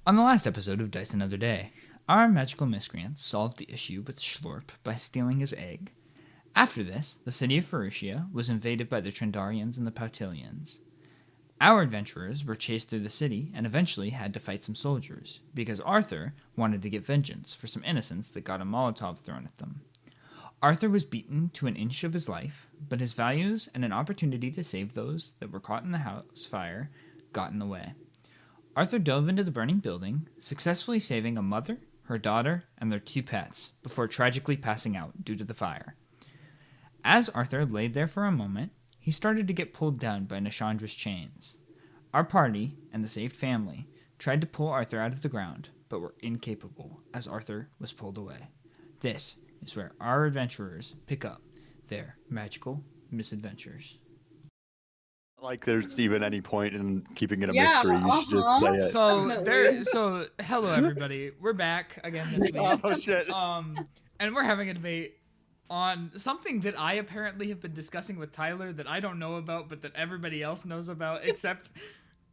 On the last episode of Dice Another Day, our magical miscreant solved the issue with Schlorp by stealing his egg. After this, the city of Ferucia was invaded by the Trendarians and the Pautilians. Our adventurers were chased through the city and eventually had to fight some soldiers, because Arthor wanted to get vengeance for some innocents that got a Molotov thrown at them. Arthor was beaten to an inch of his life, but his values and an opportunity to save those that were caught in the house fire got in the way. Arthor dove into the burning building, successfully saving a mother, her daughter, and their 2 pets, before tragically passing out due to the fire. As Arthor laid there for a moment, he started to get pulled down by Nishandra's chains. Our party, and the saved family, tried to pull Arthor out of the ground, but were incapable as Arthor was pulled away. This is where our adventurers pick up their magical misadventures. Like there's even any point in keeping it a mystery. You should just say it. So hello everybody. We're back again this week. Oh shit. And we're having a debate on something that I apparently have been discussing with Tyler that I don't know about, but that everybody else knows about, except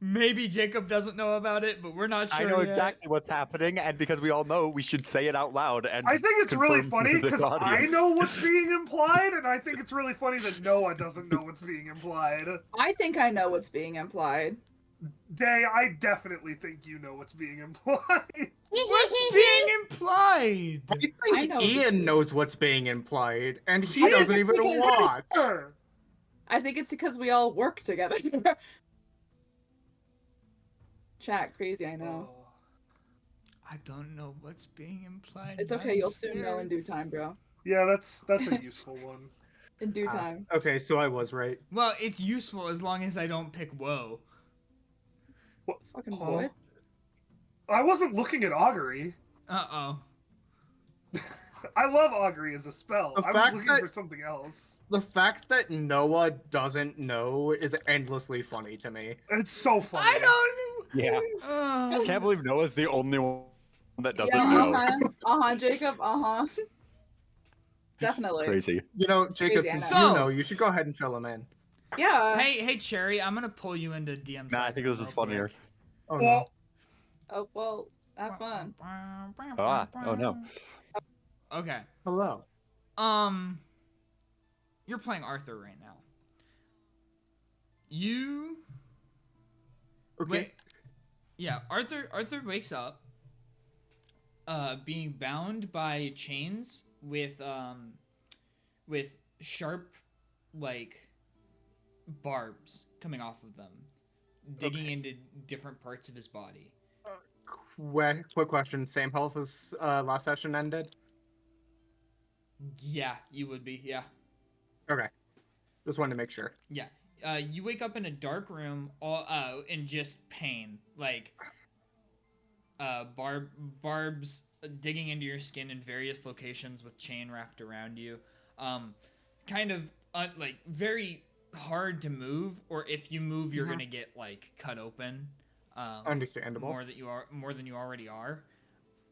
maybe Jacob doesn't know about it, but we're not sure. I know yet. exactly what's happening, and because we all know, we should say it out loud. And I think it's really confirm funny to the because I audience. know what's being implied, and I think it's really funny that Noah doesn't know what's being implied. I think I know what's being implied. Day, I definitely think you know what's being implied. What's being implied? I I think know Ian knows what's being implied, and he I think doesn't it's even because- watch. Sure. I think it's because we all work together. Chat, crazy, I know. I don't know what's being implied. It's okay, I'm you'll soon know in scared. due time, bro. Yeah, that's a useful one. In due time. Okay, so I was right. Well, it's useful as long as I don't pick woe. Fucking Huh? boy. I wasn't looking at augury. Uh-oh. I love augury as a spell. The I was fact looking that- for something else. The fact that Noah doesn't know is endlessly funny to me. It's so funny. I don't know. Yeah. Uh, I can't believe Noah's the only one that doesn't Yeah, know. Jacob, Definitely. Crazy. You know, Jacob, Crazy, I since know. you know, you should go ahead and fill him in. Yeah. hey, Cherry, I'm gonna pull you into DM. Nah, I think this is funnier. Oh no. Well, Oh, well, have fun. Oh no. Okay. Hello. You're playing Arthur right now. You. Okay. Wait. Yeah, Arthur wakes up. Being bound by chains with sharp, like, barbs coming off of them, digging into different parts of his body. Quick question. Same health as last session ended? Yeah, you would be. Yeah. Okay. Just wanted to make sure. Yeah. You wake up in a dark room, all in just pain, like barbs digging into your skin in various locations with chain wrapped around you. Kind of like very hard to move, or if you move, you're gonna get like cut open. Understandable. More than you already are.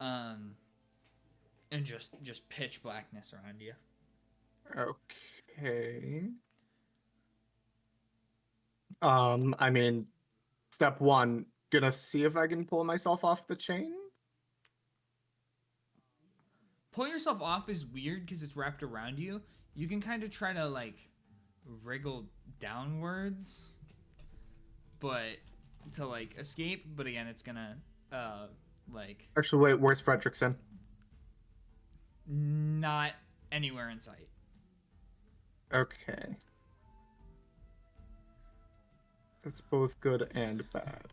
And just pitch blackness around you. Okay. I mean, step one, gonna see if I can pull myself off the chain. Pulling yourself off is weird because it's wrapped around you. You can kind of try to like wriggle downwards, but to like escape. But again, it's gonna like Actually, wait, where's Fredrickson? not anywhere in sight. Okay. That's both good and bad.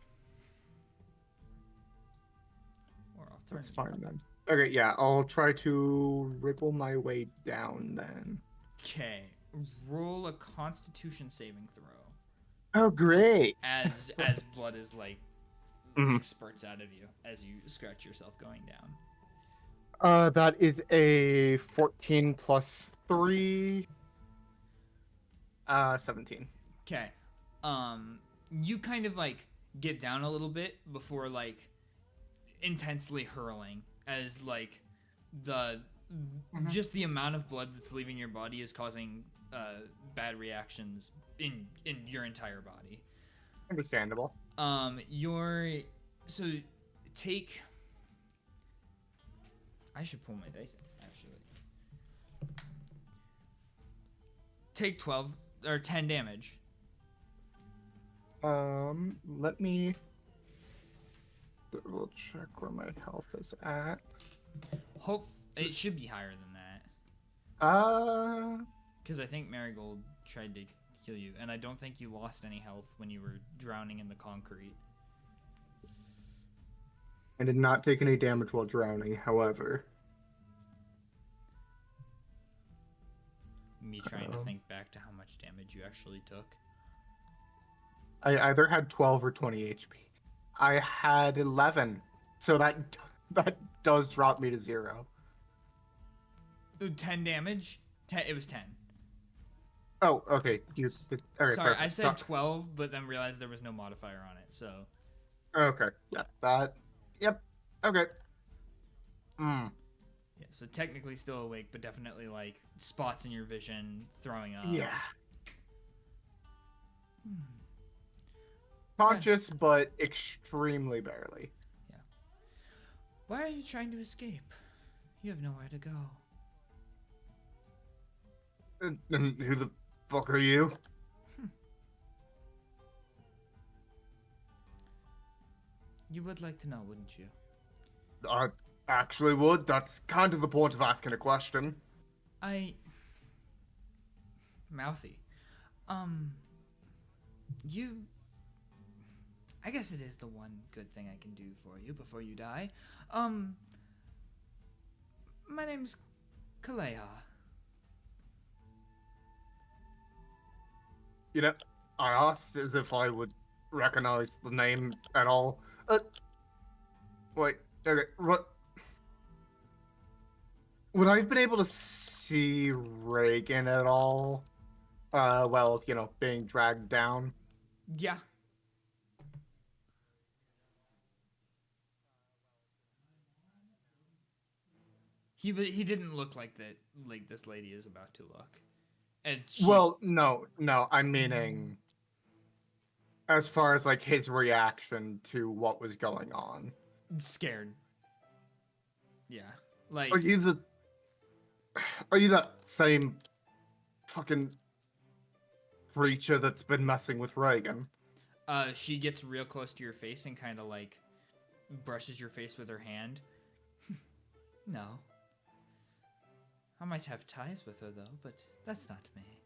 Or That's alternative. fine then. Okay, yeah, I'll try to wriggle my way down then. Okay, roll a Constitution saving throw Oh, great. as blood is like spurts out of you as you scratch yourself going down. That is a 14 plus 3. 17. Okay. You kind of like get down a little bit before like intensely hurling as like the just the amount of blood that's leaving your body is causing bad reactions in your entire body. Understandable. So take... I should pull my dice, actually. Take 12 or 10 damage. Let me double check where my health is at. Hope it should be higher than that. Because I think Marigold tried to kill you, and I don't think you lost any health when you were drowning in the concrete. I did not take any damage while drowning, however. Me trying to think back to how much damage you actually took. I either had 12 or 20 HP. I had 11, so that does drop me to 0. 10 damage? It was 10. Oh, okay. All right, Sorry, perfect. I said 12, but then realized there was no modifier on it, so... Okay, yeah, that... Yep, okay. Yeah, so technically still awake, but definitely, like, spots in your vision, throwing up. Yeah. Conscious, but extremely barely. Yeah. Why are you trying to escape? You have nowhere to go. And who the fuck are you? You would like to know, wouldn't you? I actually would. That's kind of the point of asking a question. Mouthy. You... I guess it is the one good thing I can do for you before you die. My name's Kalea. You know, I asked as if I would recognize the name at all. Wait, okay, would I have been able to see Reaghan at all? Well, you know, being dragged down? Yeah. He didn't look like that, like this lady is about to look. And Well, no, I'm meaning as far as like his reaction to what was going on. Scared. Yeah. Like, Are you that same fucking creature that's been messing with Reaghan? she gets real close to your face and kind of like brushes your face with her hand. No. I might have ties with her though, but that's not me.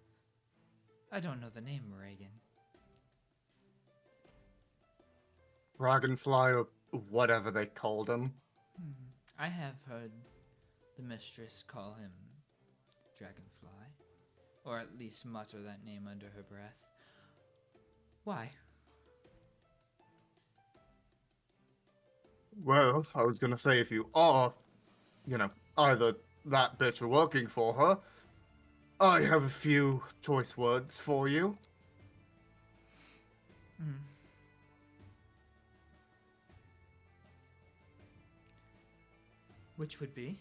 I don't know the name Reaghan. Dragonfly or whatever they called him. I have heard the mistress call him Dragonfly, or at least mutter that name under her breath. Why? Well, I was gonna say if you are, you know, either that bitch or working for her, I have a few choice words for you. Which would be?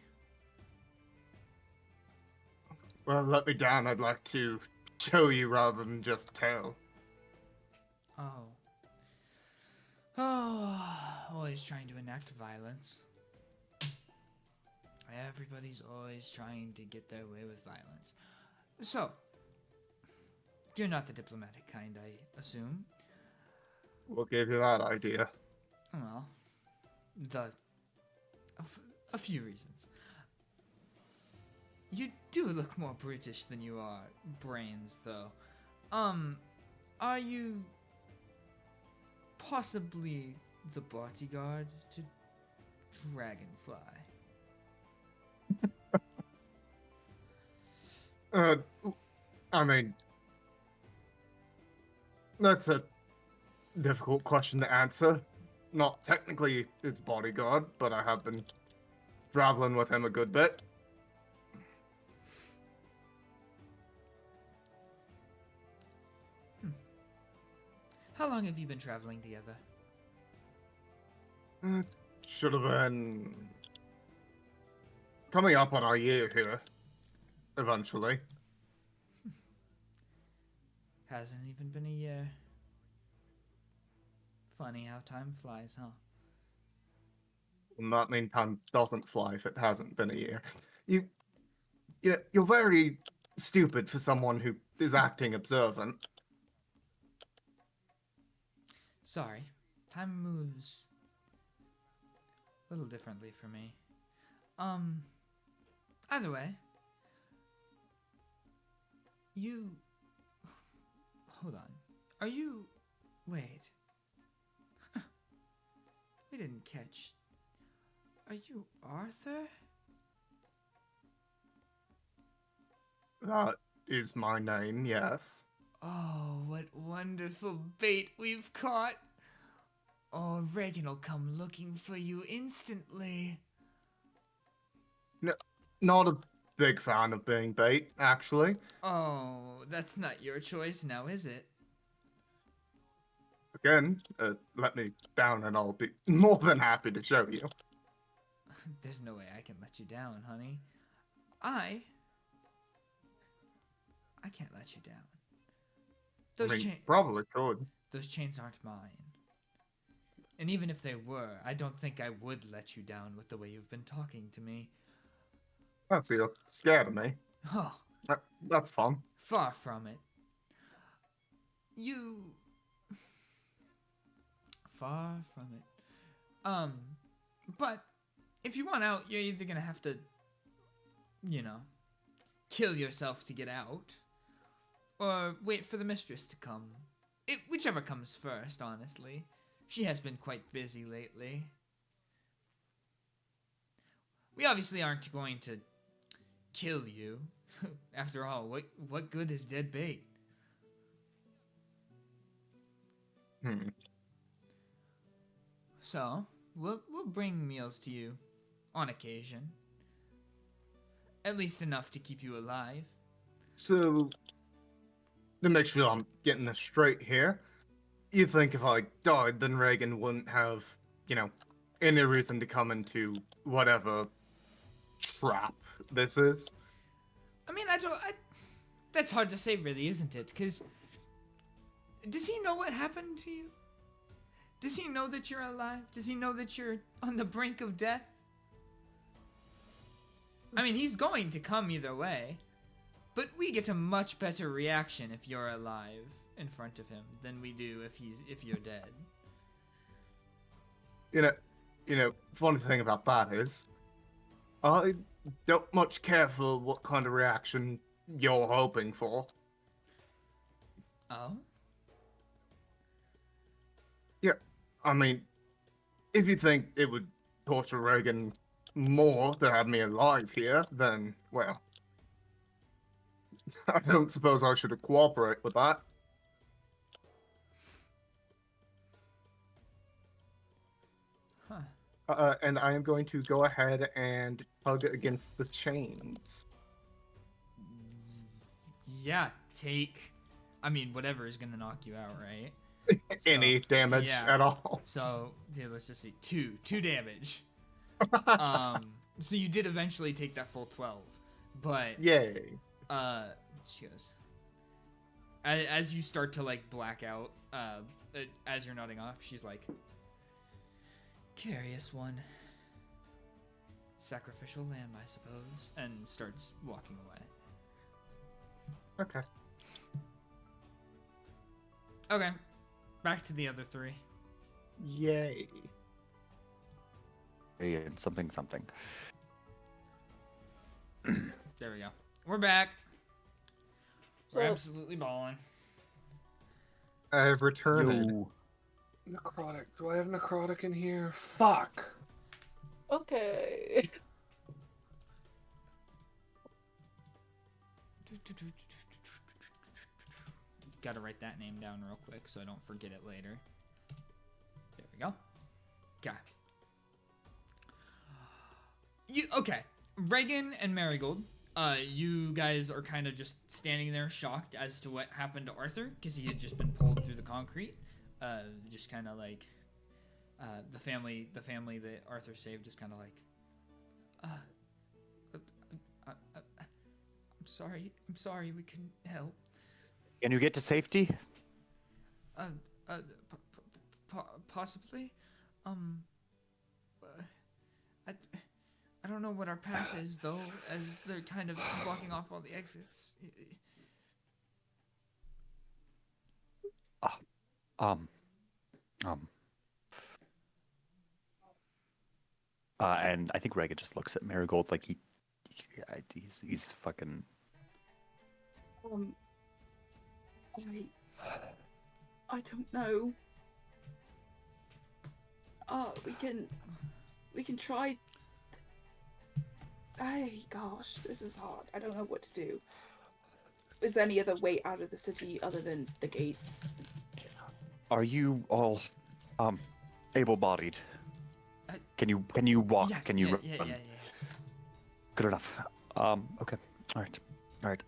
Well, let me down. I'd like to show you rather than just tell. Oh, always trying to enact violence. Everybody's always trying to get their way with violence. So, you're not the diplomatic kind, I assume. What gave you that idea? Well, a few reasons. You do look more British than you are brains, though. Are you possibly the bodyguard to Dragonfly? I mean, that's a difficult question to answer. Not technically his bodyguard, but I have been traveling with him a good bit. How long have you been traveling together? Should have been coming up on our year here, eventually. Hasn't even been a year. Funny how time flies, huh? And that mean time doesn't fly if it hasn't been a year. You're very stupid for someone who is acting observant. Sorry. Time moves a little differently for me. Either way. You... Hold on. Are you... Wait. We didn't catch... Are you Arthur? That is my name, yes. Oh, what wonderful bait we've caught. Oh, Reaghan will come looking for you instantly. No, not a big fan of being bait, actually. Oh, that's not your choice now, is it? Again, let me down and I'll be more than happy to show you. There's no way I can let you down, honey. I can't let you down. I mean, probably could. Those chains aren't mine. And even if they were, I don't think I would let you down with the way you've been talking to me. That's you're scared of me. Huh. That's fun. Far from it. Far from it. But if you want out, you're either gonna have to, kill yourself to get out, or wait for the mistress to come. Whichever comes first, honestly. She has been quite busy lately. We obviously aren't going to kill you. After all, what good is dead bait? So, we'll bring meals to you on occasion. At least enough to keep you alive. So, to make sure I'm getting this straight here, you think if I died, then Reaghan wouldn't have, any reason to come into whatever trap this is? I mean, that's hard to say, really, isn't it? Because, does he know what happened to you? Does he know that you're alive? Does he know that you're on the brink of death? I mean, he's going to come either way. But we get a much better reaction if you're alive in front of him than we do if you're dead. Funny thing about that is, I don't much care for what kind of reaction you're hoping for. Oh? Yeah, I mean, if you think it would torture Reaghan more to have me alive here, then, well, I don't suppose I should cooperate with that. Huh. And I am going to go ahead and tug against the chains. Yeah, whatever is gonna knock you out, right? Any damage at all. So, let's just see. Two damage. So you did eventually take that full 12. But, yay. She goes, as you start to, black out, as you're nodding off, she's like, curious one. Sacrificial lamb, I suppose. And starts walking away. Okay. Okay. Back to the other three. Yay. And something. There we go. We're back. So, We're absolutely balling. I've returned. Yo. Necrotic. Do I have necrotic in here? Fuck. okay. Gotta write that name down real quick so I don't forget it later. There we go. Okay. Reaghan and Marigold, you guys are kind of just standing there shocked as to what happened to Arthur, because he had just been pulled through the concrete. Just kind of like, the family that Arthur saved is kind of like, I'm sorry, we couldn't help. Can you get to safety? Possibly. don't know what our path is, though, as they're kind of blocking off all the exits. Um, um. And I think Reaghan just looks at Marigold like he's fucking. I don't know. We can try. Hey, gosh, this is hard. I don't know what to do. Is there any other way out of the city other than the gates? Are you all, able-bodied? Can you walk? Yes, Can you run? yes. Good enough. Okay. All right.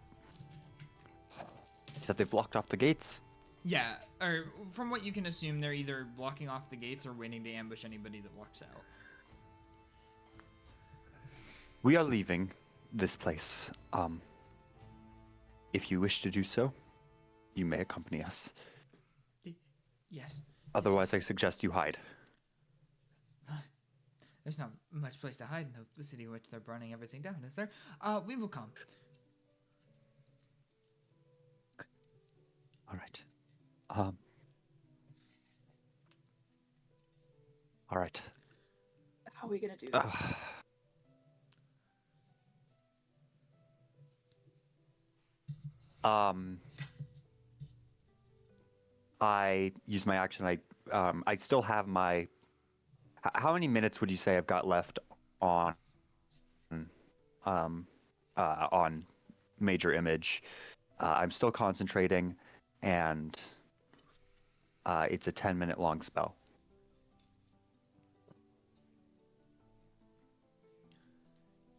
That they've blocked off the gates. Yeah, or from what you can assume, they're either blocking off the gates or waiting to ambush anybody that walks out. We are leaving this place. If you wish to do so, you may accompany us. Yes. Otherwise, I suggest you hide. There's not much place to hide in the city in which they're burning everything down, is there? We will come. All right. All right. How are we gonna do this? I use my action. I still have my. How many minutes would you say I've got left on major image? I'm still concentrating, and it's a 10-minute long spell.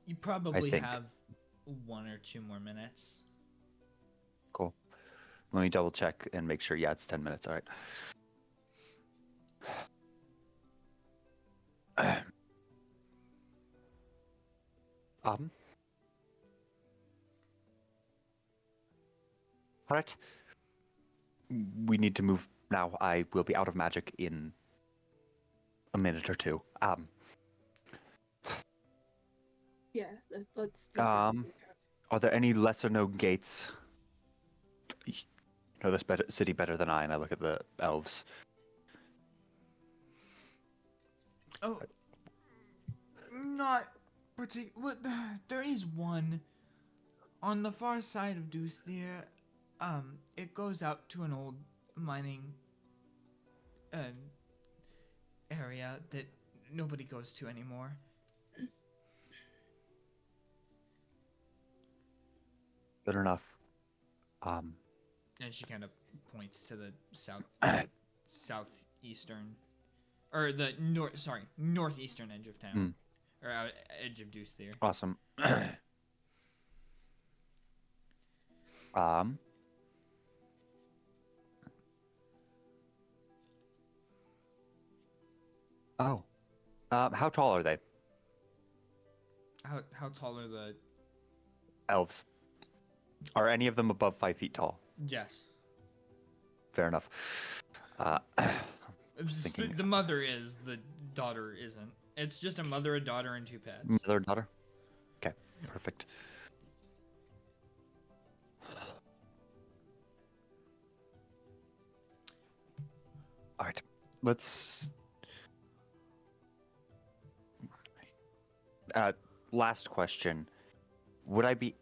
You probably have 1 or 2 more minutes. Cool. Let me double check and make sure. Yeah, it's 10 minutes. All right. All right. We need to move now. I will be out of magic in a minute or 2. Yeah, let's Are there any lesser-known gates? You know this city better than I, and I look at the elves. Oh, not particular. There is one on the far side of Dusthir. It goes out to an old mining area that nobody goes to anymore. Good enough. And she kind of points to the southeastern, or the northeastern edge of town, or edge of Dusthir. Awesome. How tall are they? How tall are the Elves. Are any of them above 5 feet tall? Yes. Fair enough. The mother is, the daughter isn't. It's just a mother, a daughter, and 2 pets. Mother, daughter? Okay, perfect. All right, let's... last question. Would I be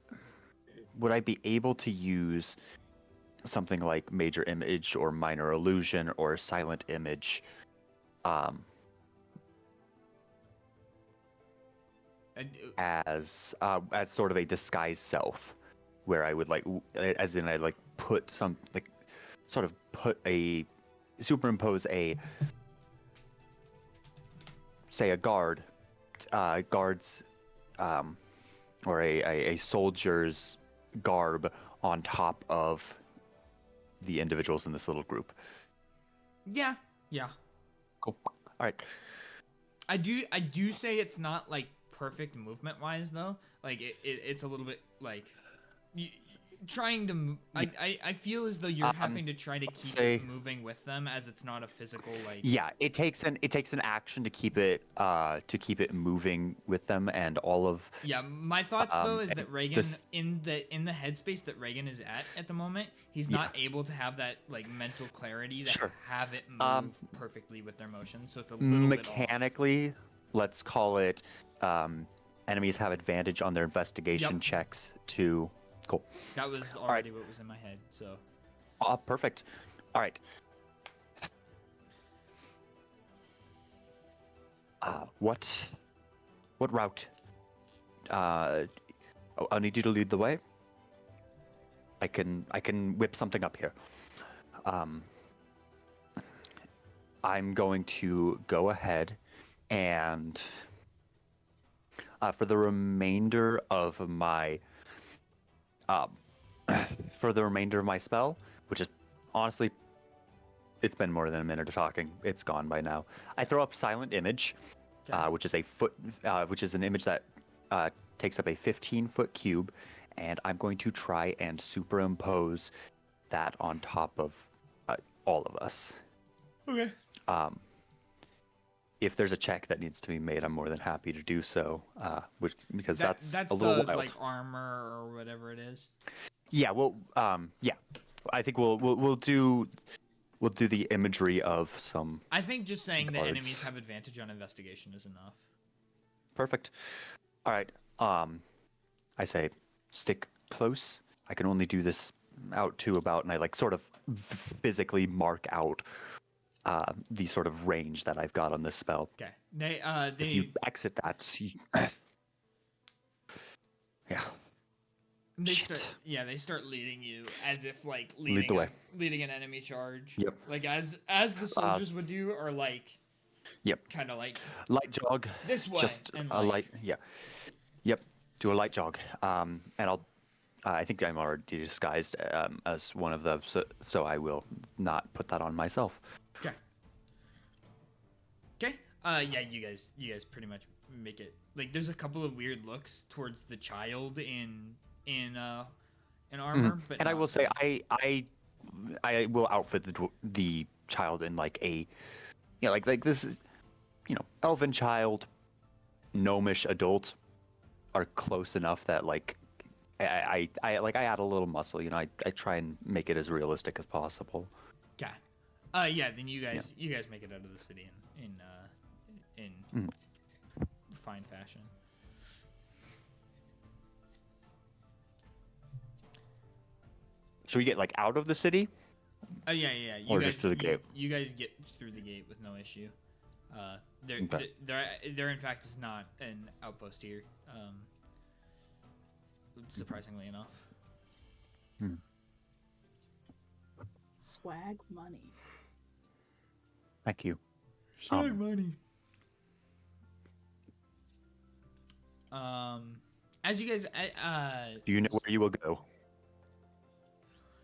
able to use something like major image or minor illusion or silent image as sort of a disguised self, where I would superimpose a guard's or a soldier's garb on top of the individuals in this little group. Yeah. Cool. All right. I do say it's not like perfect movement wise though. Like it's a little bit like trying to. I feel as though you're having to try to keep say- it moving with them, as it's not a physical like. Yeah, it takes an action to keep it moving with them, and all of Yeah, my thoughts though is and that Reaghan this- in the headspace that Reaghan is at the moment, he's not able to have that like mental clarity to Sure. have it move perfectly with their motions. So it's a little bit off. mechanically, let's call it, enemies have advantage on their investigation Yep. checks to. Cool. That was already what was in my head. So Perfect. All right. What route? I'll need you to lead the way. I can whip something up here. I'm going to go ahead and for the remainder of my spell, which is honestly, it's been more than a minute of talking. It's gone by now. I throw up Silent Image, which is which is an image that takes up a 15-foot cube, and I'm going to try and superimpose that on top of all of us. okay. If there's a check that needs to be made, I'm more than happy to do so, because that's a the little wild. like armor or whatever it is. Yeah, well, yeah. I think we'll do the imagery of some. I think just saying that guards. enemies have advantage on investigation is enough. Perfect. All right. I say stick close. I can only do this out to about, and I like sort of physically mark out the sort of range that I've got on this spell. Okay. If you exit that, yeah. They Shit. they start leading you as if like Lead the way. leading an enemy charge. Yep. Like as the soldiers would do, or like. Yep. Kind of like Light jog. this way. Just and a like, light. Yeah. Yep. Do a light jog. And I'll. I think I'm already disguised as one of those, so I will not put that on myself. Okay. Okay. Yeah, you guys pretty much make it. Like, there's a couple of weird looks towards the child in armor, but And I not will say, really. I will outfit the child in like a, like this is, elven child, gnomish adult, are close enough that like, I add a little muscle. I try and make it as realistic as possible. Okay. Yeah. Then you guys make it out of the city in fine fashion. Should we get like out of the city? Oh yeah. You Or guys just through the gate? You guys get through the gate with no issue. There in fact is not an outpost here. Surprisingly enough. Swag money. Thank you. Money. As you guys, Do you know where you will go?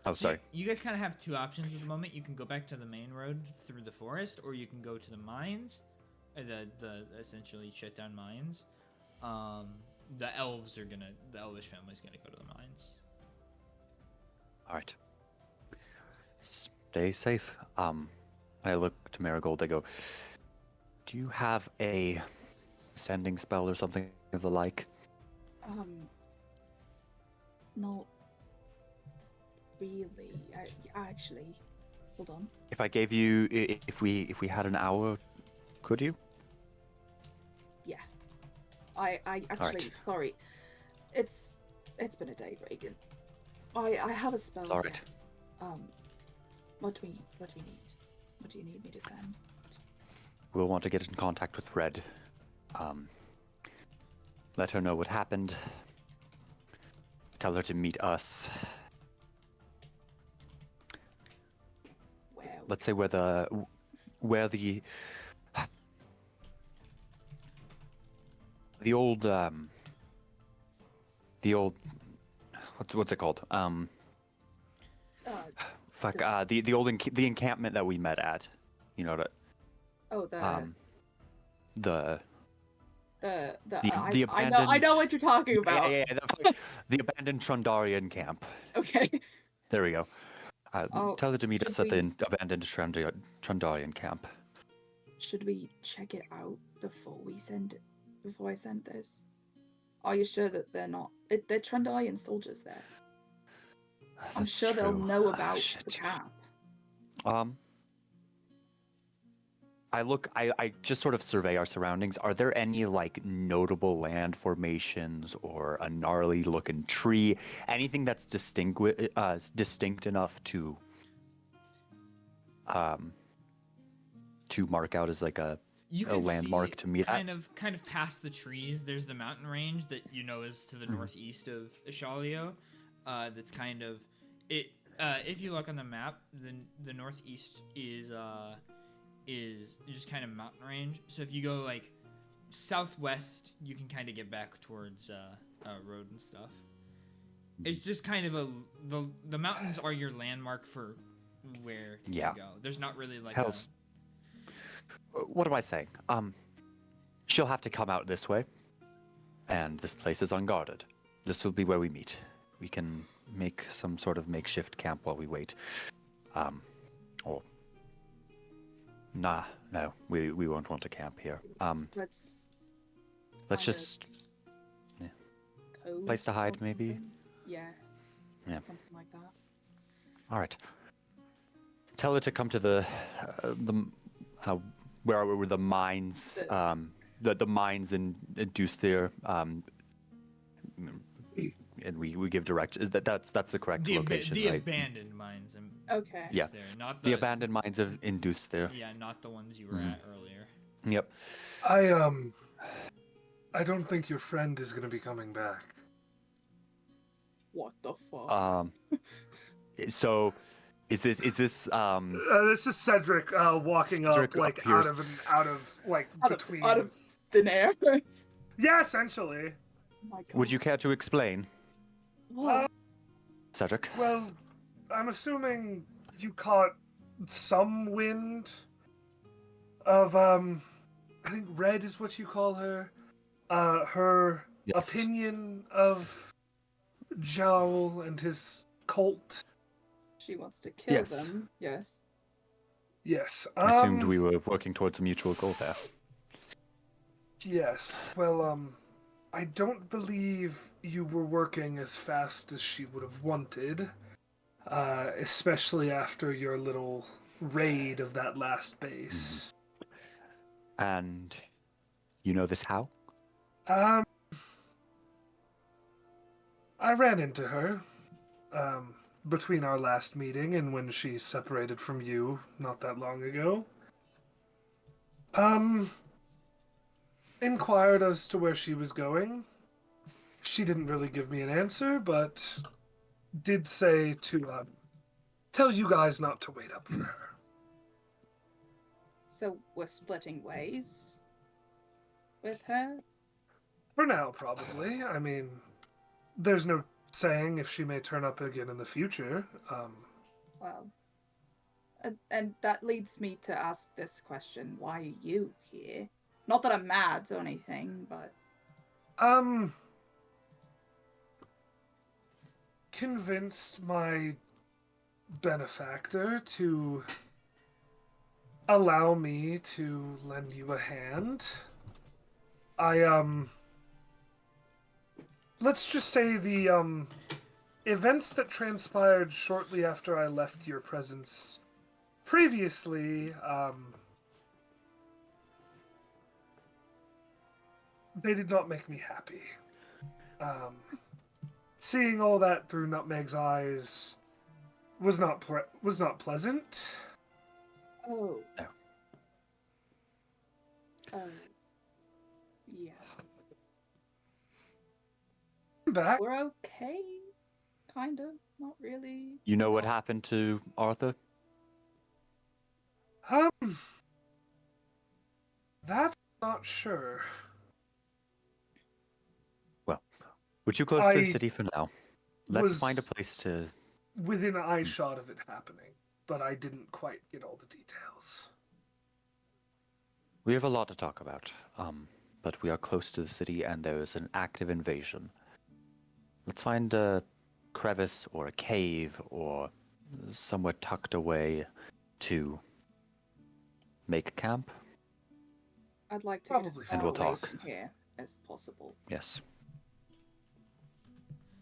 Oh, so sorry. you guys kind of have two options at the moment. You can go back to the main road through the forest, or you can go to the mines, the essentially shut down mines. The elvish family's gonna go to the mines. All right. Stay safe. I look to Marigold. I go, do you have a sending spell or something of the like? Not really. I actually, hold on. If I gave you, if we had an hour, could you? Yeah. I actually, right. sorry. It's been a day, Reaghan. I have a spell. It's all right. Yes. What do we need? What do you need me to send? We'll want to get in contact with Red. Let her know what happened. Tell her to meet us. Well, Let's say where the old what's it called? The old the encampment that we met at. You know that. oh, the The The I know abandoned. what you're talking about. The abandoned Trundarian camp. Okay. There we go. Oh, Tell her to meet should us at the we- abandoned Trundarian camp. Should we check it out before we send it? Before I send this? Are you sure that they're not? They're Trundarian soldiers there. I'm That's sure they'll true. know about Shit. the camp. I just sort of survey our surroundings. Are there any like notable land formations or a gnarly looking tree? Anything that's distinct enough to mark out as like a landmark to meet at? kind of past the trees. There's the mountain range that you know is to the northeast of Ishallio. That's kind of it. If you look on the map, the northeast is just kind of mountain range. So if you go like southwest, you can kind of get back towards road and stuff. It's just kind of the mountains are your landmark for where to go. There's not really like What am I saying? She'll have to come out this way, and this place is unguarded. This will be where we meet. We can make some sort of makeshift camp while we wait. Or no, we won't want to camp here. Let's just code place to hide, or maybe? something. Yeah. Something like that. All right. Tell her to come to the where the mines the mines induced there. And we give directions. That's the correct location, the right? abandoned mines. Okay. Yeah. There, not The abandoned mines of induced there. Yeah, not the ones you were at earlier. Yep. I don't think your friend is gonna be coming back. What the fuck? So, is this This is Cedric walking Cedric up like appears- out of between. Out of thin air. Yeah, essentially. Oh my God. Would you care to explain, What? Cedric? Well, I'm assuming you caught some wind of I think Red is what you call her. Her Yes. opinion of Jowl and his cult. She wants to kill Yes. them. Yes. Yes. I assumed we were working towards a mutual goal there. Yes. Well, I don't believe you were working as fast as she would have wanted, especially after your little raid of that last base. And you know this how? I ran into her between our last meeting and when she separated from you not that long ago. Inquired as to where she was going. She didn't really give me an answer, but did say to tell you guys not to wait up for her. So we're splitting ways with her? For now, probably. I mean, there's no saying if she may turn up again in the future. Well, and that leads me to ask this question. Why are you here? Not that I'm mad or anything, but... Convinced my benefactor to allow me to lend you a hand. Let's just say the, events that transpired shortly after I left your presence previously, they did not make me happy. Seeing all that through Nutmeg's eyes was not pleasant. Oh. No. Yeah. Back. We're okay. Kind of. Not really. You know what happened to Arthur? That I'm not sure. Well, we're too close to the city for now. Let's find a place to... Within eye shot of it happening, but I didn't quite get all the details. We have a lot to talk about. but we are close to the city and there is an active invasion. Let's find a crevice or a cave or somewhere tucked away to make camp. I'd like to Probably get as And far we'll away talk. from here as possible. Yes.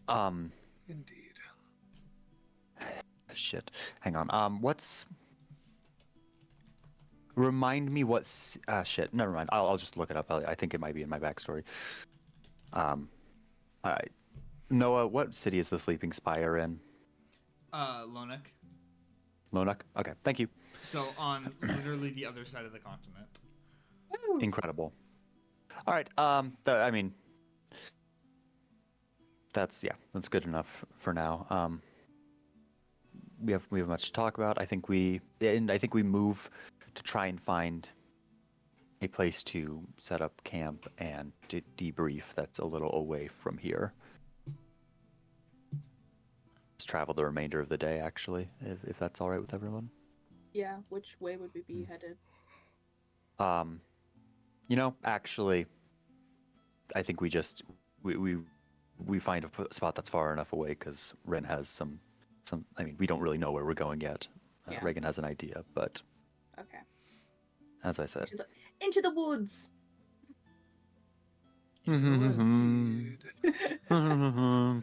Indeed. Shit. Hang on. Remind me shit. Never mind. I'll just look it up. I think it might be in my backstory. All right. Noah, what city is the Sleeping Spire in? Lonuk. Lonuk? Okay. Thank you. So on literally the other side of the continent. Incredible. All right. That's good enough for now. We have much to talk about. I think we move to try and find a place to set up camp and to debrief that's a little away from here. Let's travel the remainder of the day, actually, if that's all right with everyone. Yeah, which way would we be headed? Actually, I think we find a spot that's far enough away because Ren has some. I mean, we don't really know where we're going yet. Yeah. Reaghan has an idea, but Okay. as I said, Into the woods! Indeed. the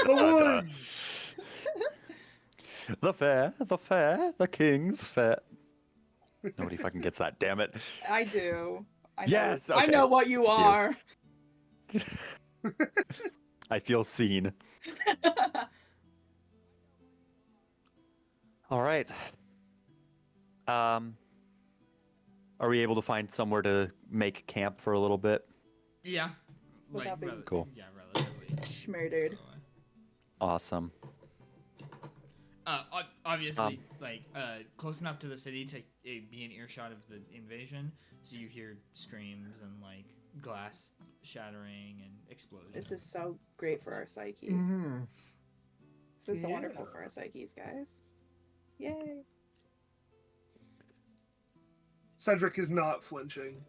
The woods! The fair, the king's fair. Nobody fucking gets that, damn it. I do. I know, Yes, I okay. know what you Thank you. are. I feel seen. All right. Are we able to find somewhere to make camp for a little bit? Yeah. Would that be- Cool. Yeah, relatively. Schmurdered. Awesome. Obviously, close enough to the city to be in earshot of the invasion, so you hear screams and glass shattering and explosions. This is so great for our psyche. Mm-hmm. This is so Yeah. wonderful for our psyches, guys. Yay. Cedric is not flinching.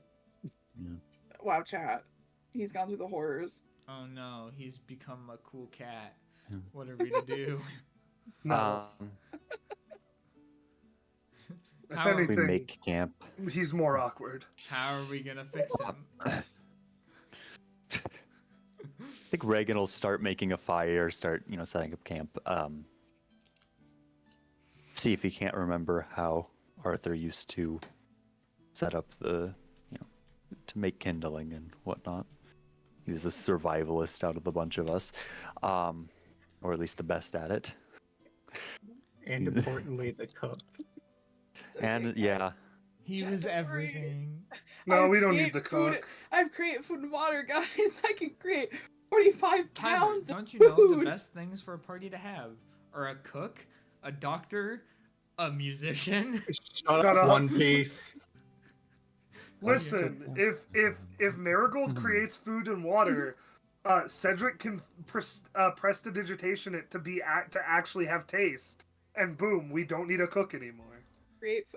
Wow, chat. He's gone through the horrors. Oh no, he's become a cool cat. Yeah. What are we to do? No. If How are We anything, make camp. he's more awkward. How are we gonna fix him? I think Reaghan will start making a fire, start setting up camp. See if he can't remember how Arthur used to set up to make kindling and whatnot. He was the survivalist out of the bunch of us, or at least the best at it. And importantly, the cook. It's okay, And guys. yeah, He Chat, was don't worry. everything. No, I we don't need create the food- cook. I've created food and water, guys. I can create 45 Tyler, pounds don't of you know the food. best things for a party to have are a cook, a doctor, a musician? Shut Shut up, up. One Piece. Listen, if Marigold creates food and water, Cedric can prestidigitation it to actually have taste, and boom, we don't need a cook anymore.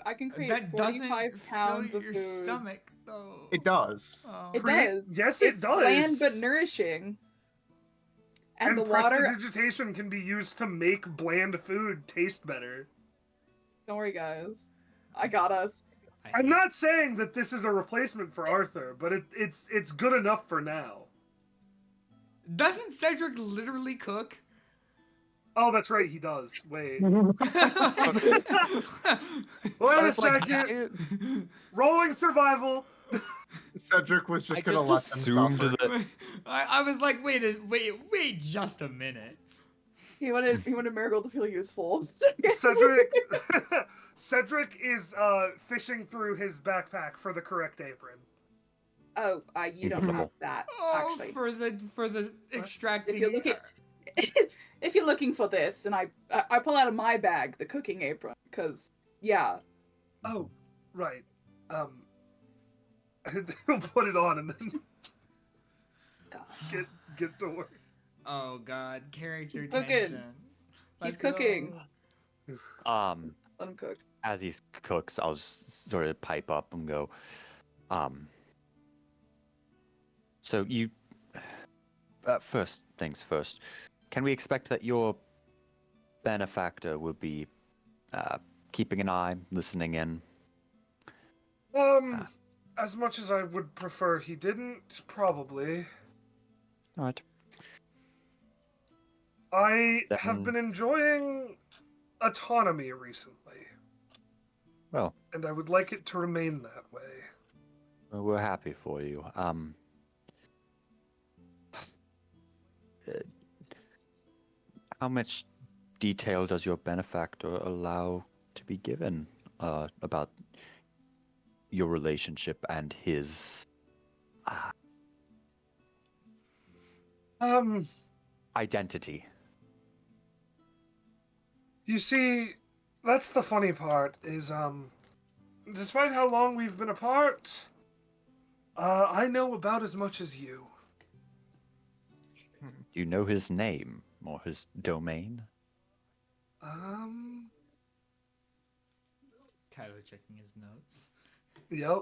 I can create That doesn't 45 pounds fill of your food. stomach, though. It does. Oh. It Create- does. yes, it It's bland does. but nourishing. And, And the water. prestidigitation can be used to make bland food taste better. Don't worry, guys. I got us. I'm not saying that this is a replacement for Arthur, but it's good enough for now. Doesn't Cedric literally cook? Oh, that's right, he does. Wait. I Wait a was like, second. Rolling survival. Cedric was just I gonna let just them assumed suffer. that. I was like, wait just a minute. He wanted Marigold to feel useful. Cedric is fishing through his backpack for the correct apron. Oh, you don't have Incredible. that Oh, actually. for the extracting. If you're looking, if you're looking for this, and I pull out of my bag the cooking apron, because yeah, Oh, right. He'll put it on and then get to work. Oh God, character He's cooking. tension. He's Let's cooking. go. let him cook. As he cooks, I'll just sort of pipe up and go, So you, first things first, can we expect that your benefactor will be keeping an eye, listening in? As much as I would prefer he didn't, probably. All right. I have Then- been enjoying autonomy recently, Well, and I would like it to remain that way. we're happy for you. How much detail does your benefactor allow to be given about your relationship and his identity? You see, that's the funny part, is, despite how long we've been apart, I know about as much as you. Do you know his name or his domain? Tyler checking his notes. Yep.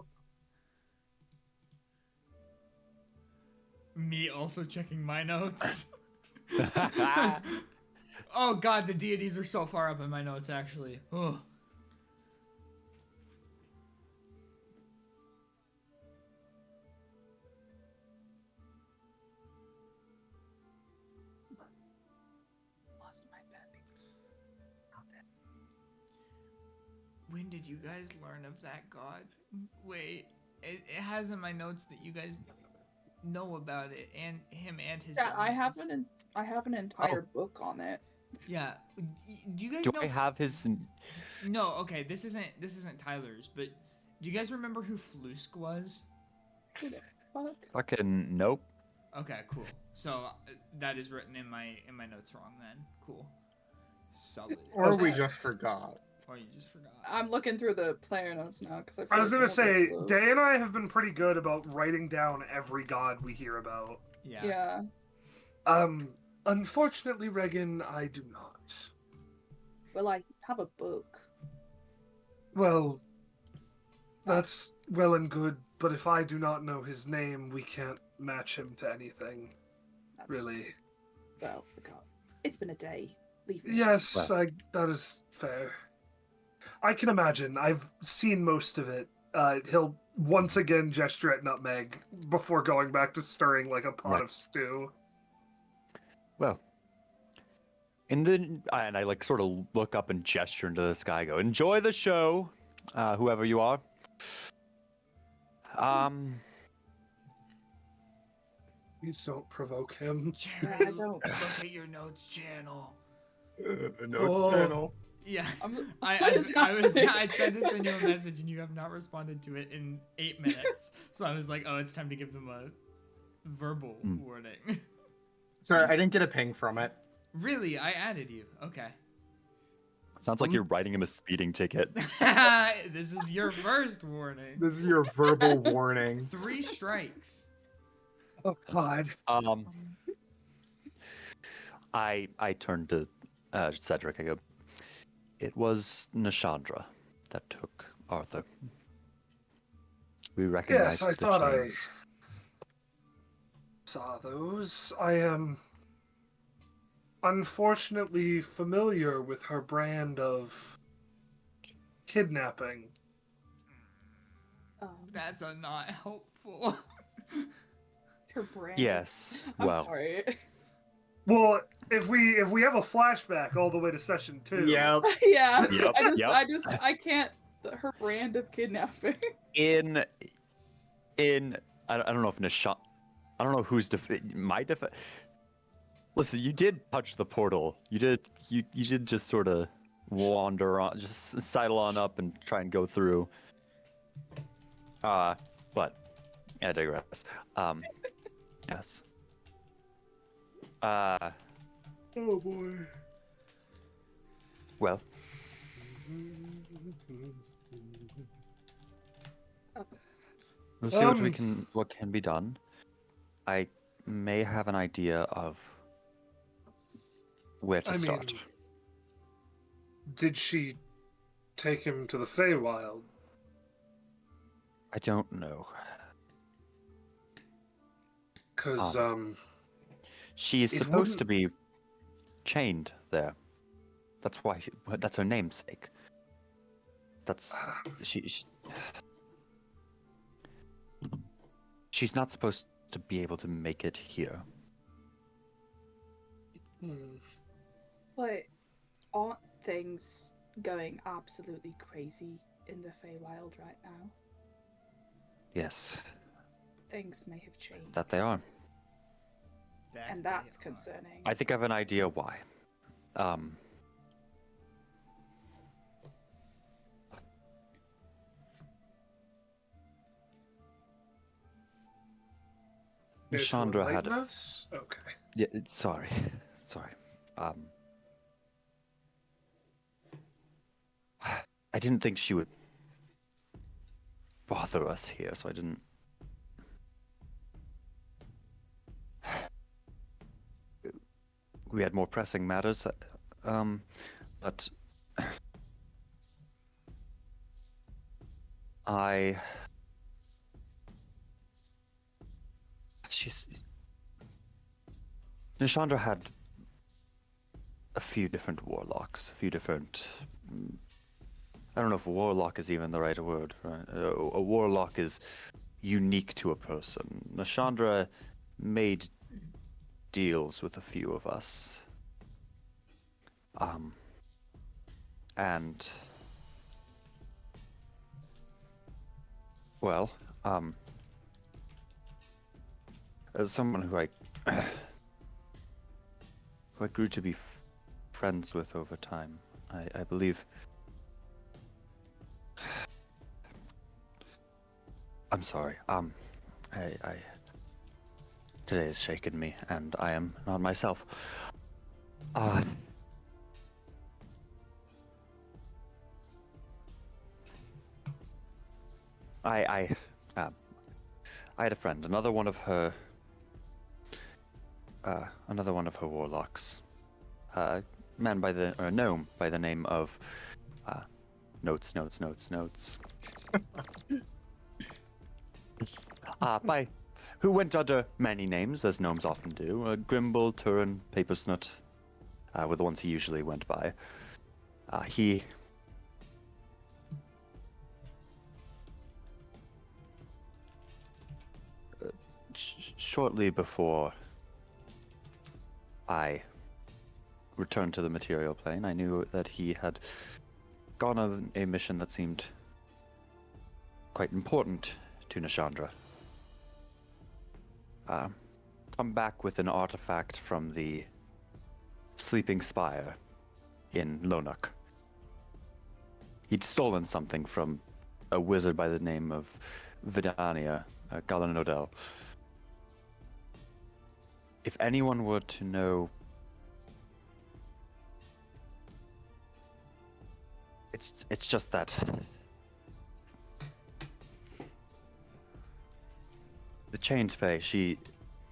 Me also checking my notes. Oh god, the deities are so far up in my notes, actually. Oh. When did you guys learn of that god? Wait, it has in my notes that you guys know about it and him and his. Yeah, I domains. have an entire book on it. Yeah. Do you guys Do know? I have his? No. Okay. This isn't Tyler's, but do you guys remember who Flusk was? Who the fuck? Fucking nope. Okay. Cool. So that is written in my notes wrong then. Cool. Solid. Or we Okay. just forgot. Or you just forgot. I'm looking through the player notes now because I was gonna say, Day and I have been pretty good about writing down every god we hear about. Yeah. Yeah. Unfortunately, Reaghan, I do not. Well, I have a book. Well, that's well and good, but if I do not know his name, we can't match him to anything, That's, really. Well, forgot. It's been a day. Leave me. Yes, Well. that is fair. I can imagine. I've seen most of it. He'll once again gesture at Nutmeg before going back to stirring like a pot Right. of stew. Well, and I like sort of look up and gesture into the sky. Go enjoy the show, whoever you are. Please don't provoke him. Jerry, I don't. look at your notes channel. Oh. Channel. Yeah. What is happening? I tried to send you a message and you have not responded to it in 8 minutes. So I was like, oh, it's time to give them a verbal warning. Sorry, I didn't get a ping from it. Really? I added you. Okay. Sounds like you're writing him a speeding ticket. This is your first warning. This is your verbal warning. 3 strikes. Oh God. I turned to Cedric. I go, it was Nishandra that took Arthur. We recognize Yes, I the thought I chains. saw those. I am unfortunately familiar with her brand of kidnapping. That's a not helpful. Her brand. Yes. I'm Well, sorry. Well, if we have a flashback all the way to session 2. Yep. Yeah. Yep, I can't. Her brand of kidnapping. in I don't know if Nishan, I don't know who's my Listen, you did touch the portal. You did just sort of wander on, just sidle on up and try and go through. But I digress. Yes. Oh boy. Well, we'll see what can be done. I may have an idea of where to start. Did she take him to the Feywild? I don't know. Because She is It supposed to wouldn't- be chained there. That's why. That's her namesake. That's she. She's not supposed to be able to make it here. But aren't things going absolutely crazy in the Feywild right now? Yes, Things may have changed. that they are. And that's concerning. I think I have an idea why. Chandra had. Us? Okay. Yeah, sorry. I didn't think she would bother us here, so I didn't. We had more pressing matters, but Nishandra had a few different warlocks, a few different. I don't know if warlock is even the right word. Right? A warlock is unique to a person. Nishandra made deals with a few of us. And well, as someone who I grew to be friends with over time, I believe. I'm sorry. Today has shaken me, and I am not myself. I had a friend, another one of her warlocks, gnome by the name of notes. Who went under many names, as gnomes often do. Grimble, Turin, Papersnut were the ones he usually went by. He shortly before I returned to the material plane, I knew that he had gone on a mission that seemed quite important to Nishandra. Come back with an artifact from the Sleeping Spire in Lonuk. He'd stolen something from a wizard by the name of Vidania, Galanodel. If anyone were to know, it's just that the Chained Fae, she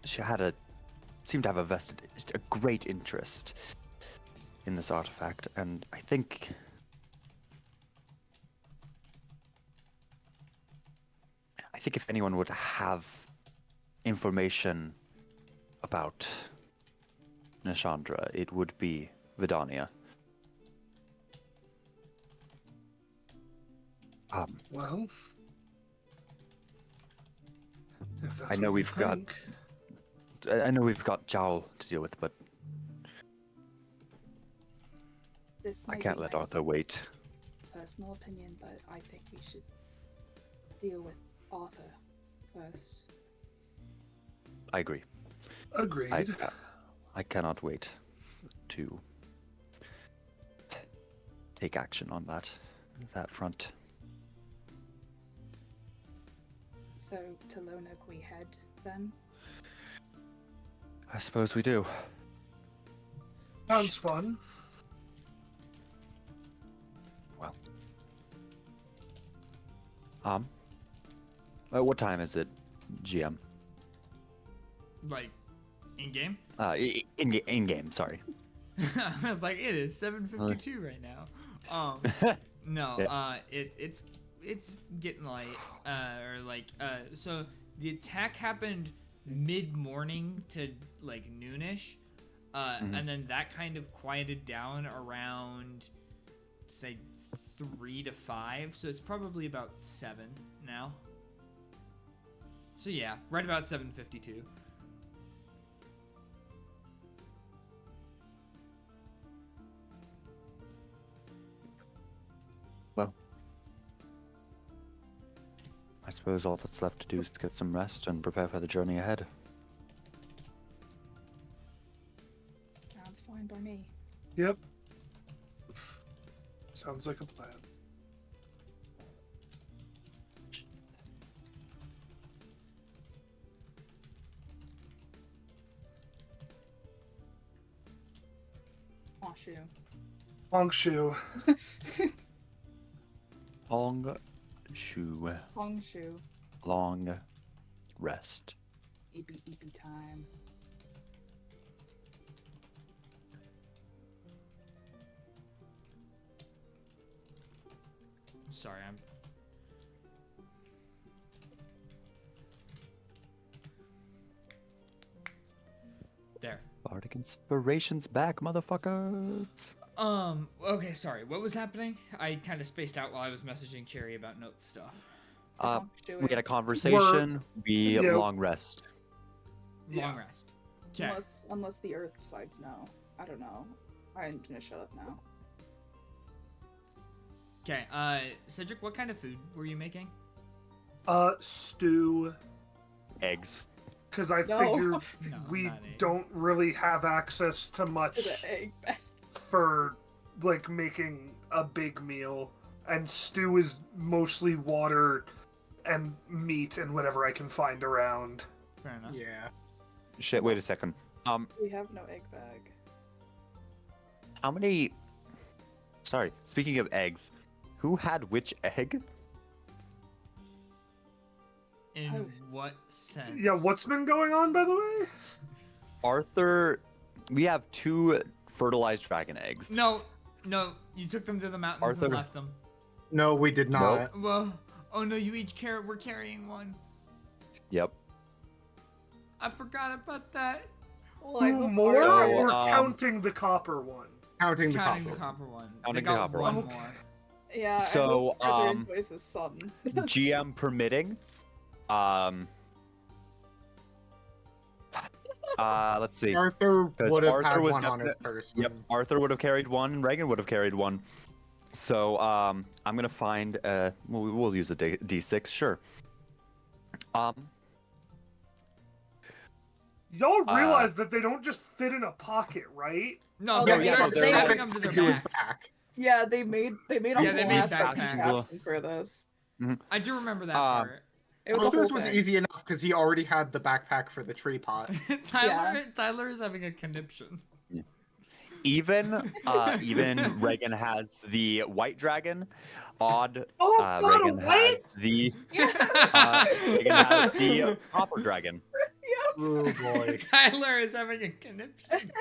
seemed to have a great interest in this artifact, and I think if anyone would have information about Nishandra, it would be Vidania. Well, if that's I know what you we've got think. I know we've got Jowl to deal with, but This I may can't be let my Arthur wait. personal opinion, but I think we should deal with Arthur first. I agree. Agreed. I cannot wait to take action on that front. So to Lonuk we head then? I suppose we do. Sounds fun. Well. What time is it, GM? Like, in game? In game. Sorry. I was like, it is 7:52 right now. No, Yeah. it's it's getting light. So the attack happened mid-morning to like noonish, and then that kind of quieted down around, say, 3 to 5. So it's probably about 7 now. So yeah, right about 7:52. Well, I suppose all that's left to do is to get some rest and prepare for the journey ahead. Sounds fine by me. Yep. Sounds like a plan. Hongshu. Hongshu. Long shoe, Hongshu. long rest. Eepy time. Sorry, I'm. There. Bardic inspiration's back, motherfuckers. Okay, sorry. What was happening? I kind of spaced out while I was messaging Cherry about note stuff. We had a conversation. We Yeah. long rest. Long rest. Okay. Unless the Earth decides no. I don't know. I'm gonna shut up now. Okay. Cedric, what kind of food were you making? Stew. Eggs. Because I No. figured No, we not eggs. don't really have access to To much the egg bag. for like making a big meal, and stew is mostly water and meat and whatever I can find around. Fair enough. Yeah. Shit, wait a second. We have no egg bag. How many... Sorry, speaking of eggs, who had which egg? In Oh. what sense? Yeah, what's been going on, by the way? Arthur... We have 2 fertilized dragon eggs. No, you took them to the mountains Arthur. and left them. No, we did not. Well, oh no, you each we're carrying one. Yep. I forgot about that. Well, I hope More? So, We're um, counting the copper one. Counting the Counting the copper. copper one. Counting They the got copper one one. more. Yeah. So, I hope Arthur enjoys his son. GM permitting. Let's see. Arthur 'Cause would have Arthur had was one on his definite- person. Yep, Arthur would have carried one, and Reaghan would have carried one. So, I'm gonna find, we'll use a D6, sure. Y'all realize that they don't just fit in a pocket, right? No, Oh, they're yeah, they're but they're strapping having them to to their do his backs. back. Yeah, they made a Yeah, whole they made ass fucking backpacks. casting for this. I do remember that part. It was a Arthur's whole was thing. easy enough because he already had the backpack for the tree pot. Tyler is having a conniption. Even Reaghan has the white dragon. Odd, Oh, God, Reaghan a has white? the, Reaghan has the copper dragon. Oh boy. Tyler is having a conniption.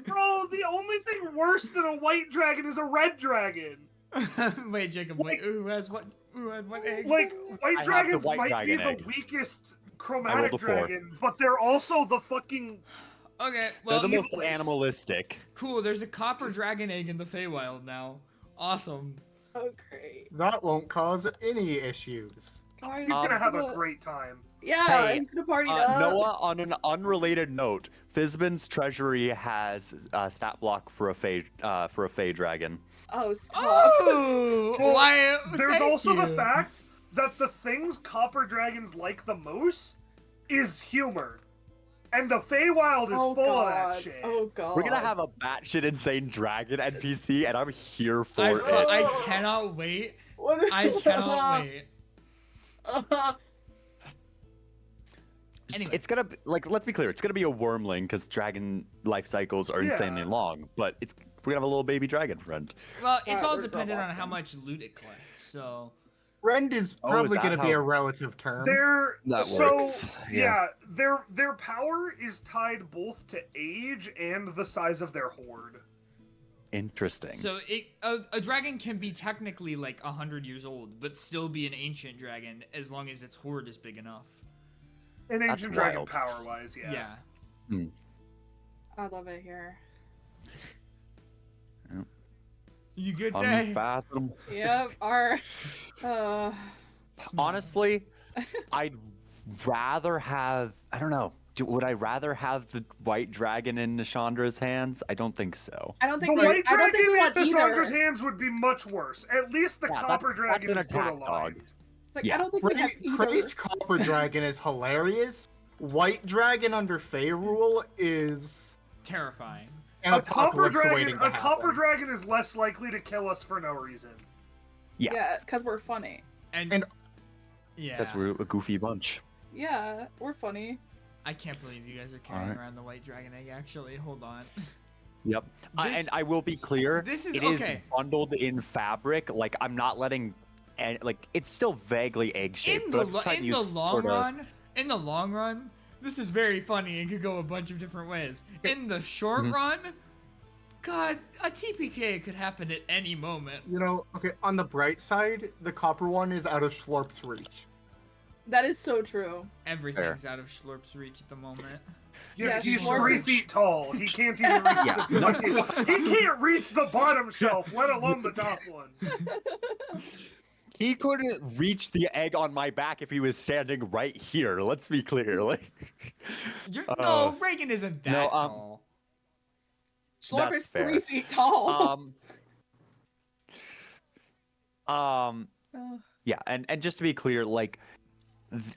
Bro, the only thing worse than a white dragon is a red dragon. Wait, Jacob, wait, who has what? Who had what egg? Like, white I have the dragons white might be dragon the egg. weakest I chromatic rolled a 4. dragon, but they're also the fucking... Okay, They're well, the most evilest. animalistic. cool. There's a copper dragon egg in the Feywild now. Awesome. Oh great. That won't cause any issues. Guys, He's gonna have a gonna- great time. Yeah, Hey, he's gonna party it up. Noah, on an unrelated note, Fizban's treasury has a stat block for a Fey dragon. Oh, stop. Oh, Well, why? There's thank also the you. fact that the things copper dragons like the most is humor. And the Feywild is Oh full god. of that shit. Oh god. We're gonna have a batshit insane dragon NPC, and I'm here for I it. cannot wait. What is I cannot wait. Anyway. It's gonna be, let's be clear, it's gonna be a wormling because dragon life cycles are Yeah. insanely long. But we're gonna have a little baby dragon friend. Well, it's Alright, all we're dependent on done how asking. much loot it collects. So Friend is Oh, is probably that going to be how- a relative term. That so works, yeah, their power is tied both to age and the size of their horde. Interesting. So a dragon can be technically like 100 years old, but still be an ancient dragon as long as its horde is big enough. An That's ancient dragon wild. power-wise, yeah. Yeah. I love it here. You good day? Unfathomable. Yep. Honestly, I'd rather have. I don't know. Would I rather have the white dragon in Nishandra's hands? I don't think so. I don't think The we. white I don't think we dragon want in Cassandra's either. hands would be much worse. At least the Yeah, copper that's dragon an is good attack dog. aligned. It's like Yeah. I don't think we have either. Crazed Copper Dragon is hilarious. White Dragon under Fey rule is Terrifying. an A copper apocalypse waiting dragon, to a copper happen. dragon is less likely to kill us for no reason. Yeah. Because we're funny. And Because yeah, we're a goofy bunch. Yeah, we're funny. I can't believe you guys are carrying Alright. around the white dragon egg. Actually, hold on. Yep. This- And I will be clear. this is it is okay. bundled in fabric. Like I'm not letting, and like it's still vaguely egg shaped. In but the I've lo- tried to in use the long sorta- run, this is very funny and could go a bunch of different ways. In the short Mhm. run, God, a TPK could happen at any moment. You know, okay, on the bright side, the copper one is out of Schlorp's reach. That is so true. Everything's out of Schlorp's reach at the moment. Yes, Yeah, he's sure. 3 feet tall. He can't even reach Yeah. the he can't reach the bottom shelf, let alone the top one. He couldn't reach the egg on my back if he was standing right here. Let's be clear. Like, No, Reaghan isn't that no, tall. Schlorp That's is fair. 3 feet tall. Um, Ugh. yeah, and just to be clear, like,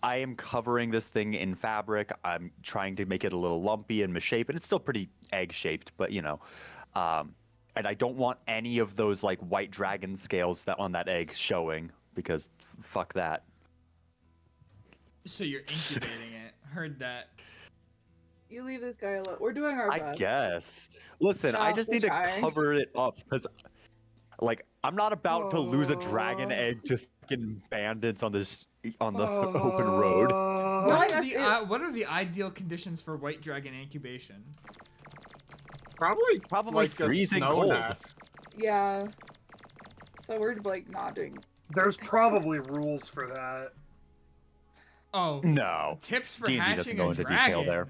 I am covering this thing in fabric. I'm trying to make it a little lumpy and misshapen. It's still pretty egg-shaped, but you know, and I don't want any of those like white dragon scales that on that egg showing because fuck that. So you're incubating it. Heard that. You leave this guy alone. We're doing our I best. guess. Listen, I Shall just we need to try? cover it up because, like, I'm not about to lose a dragon Oh. egg to fucking bandits on this open road. No, What I are, guess what are the ideal conditions for white dragon incubation? Probably Like a freezing snow cold. nest. Yeah. So we're like not doing. There's probably rules for that. Oh, No. tips for D&D doesn't hatching go a into dragon. detail there.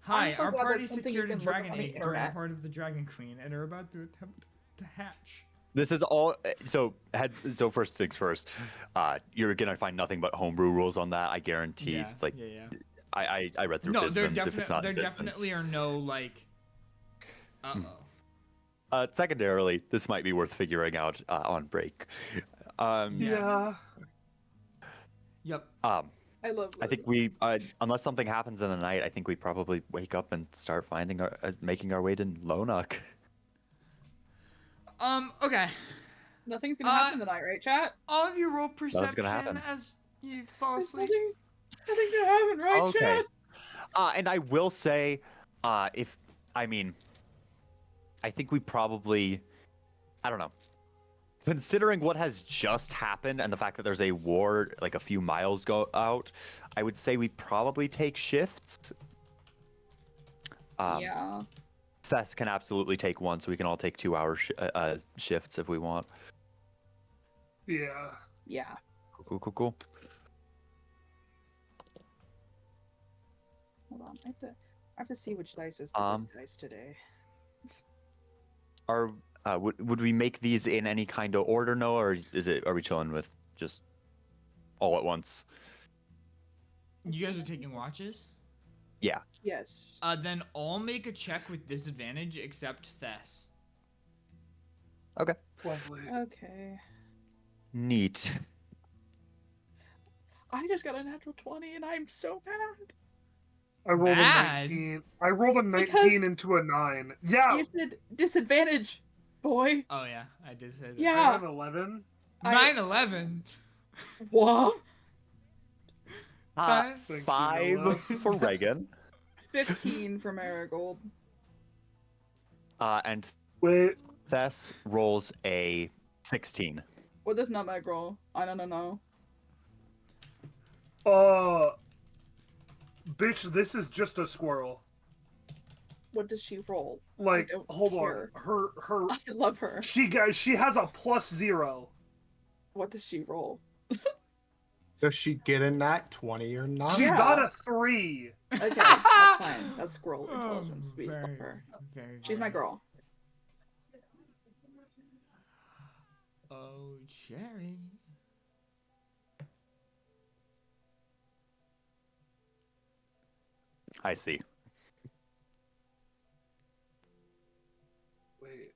Hi, I'm so our glad party that's something you secured a can look up dragon on the egg during the internet. heart of the Dragon Queen and are about to attempt to hatch. This is all. So first things first. You're gonna find nothing but homebrew rules on that. I guarantee. Yeah, Like yeah. I read through No, there Fizbins if it's not in Fizbins. definitely are no like. Secondarily, this might be worth figuring out on break. Yeah. Yep. I love. I think this. we, unless something happens in the night, I think we probably wake up and start making our way to Lonuk. Okay. Nothing's gonna happen tonight, right, chat? All of you roll gonna perception happen. as you fall asleep. Nothing's gonna happen, right, Okay. chat? And I will say, I think we probably, I don't know. Considering what has just happened and the fact that there's a war like a few miles out, I would say we probably take shifts. Yeah. Thess can absolutely take one, so we can all take 2-hour shifts if we want. Yeah. Yeah. Cool. Hold on. I have to see which dice is the good dice today. Would we make these in any kind of order, Noah, or are we chilling with just all at once? You guys are taking watches? Yeah. Yes. Then all make a check with disadvantage except Thess. Okay. Lovely. Okay. Neat. I just got a natural 20 and I'm so mad. I rolled Mad? a 19. I rolled a 19 Because- into a 9. Yeah. You said disadvantage, boy. Oh yeah, I did say that. I Yeah. had an 11. 9/11. What? Five. Thank you, 5 Noah. for Reaghan. 15 for Marigold. And Wait. Thess rolls a 16. What does Nutmeg roll? I don't know. Bitch, this is just a squirrel. What does she roll? Like, I don't hold care. on. Her I love her. she has a +0. What does she roll? Does she get a nat 20 or not? She Yeah. got a 3. Okay, that's fine. That's squirrel intelligence. We love Very, her. very, She's my very- girl. Oh, Cherry. I see. Wait.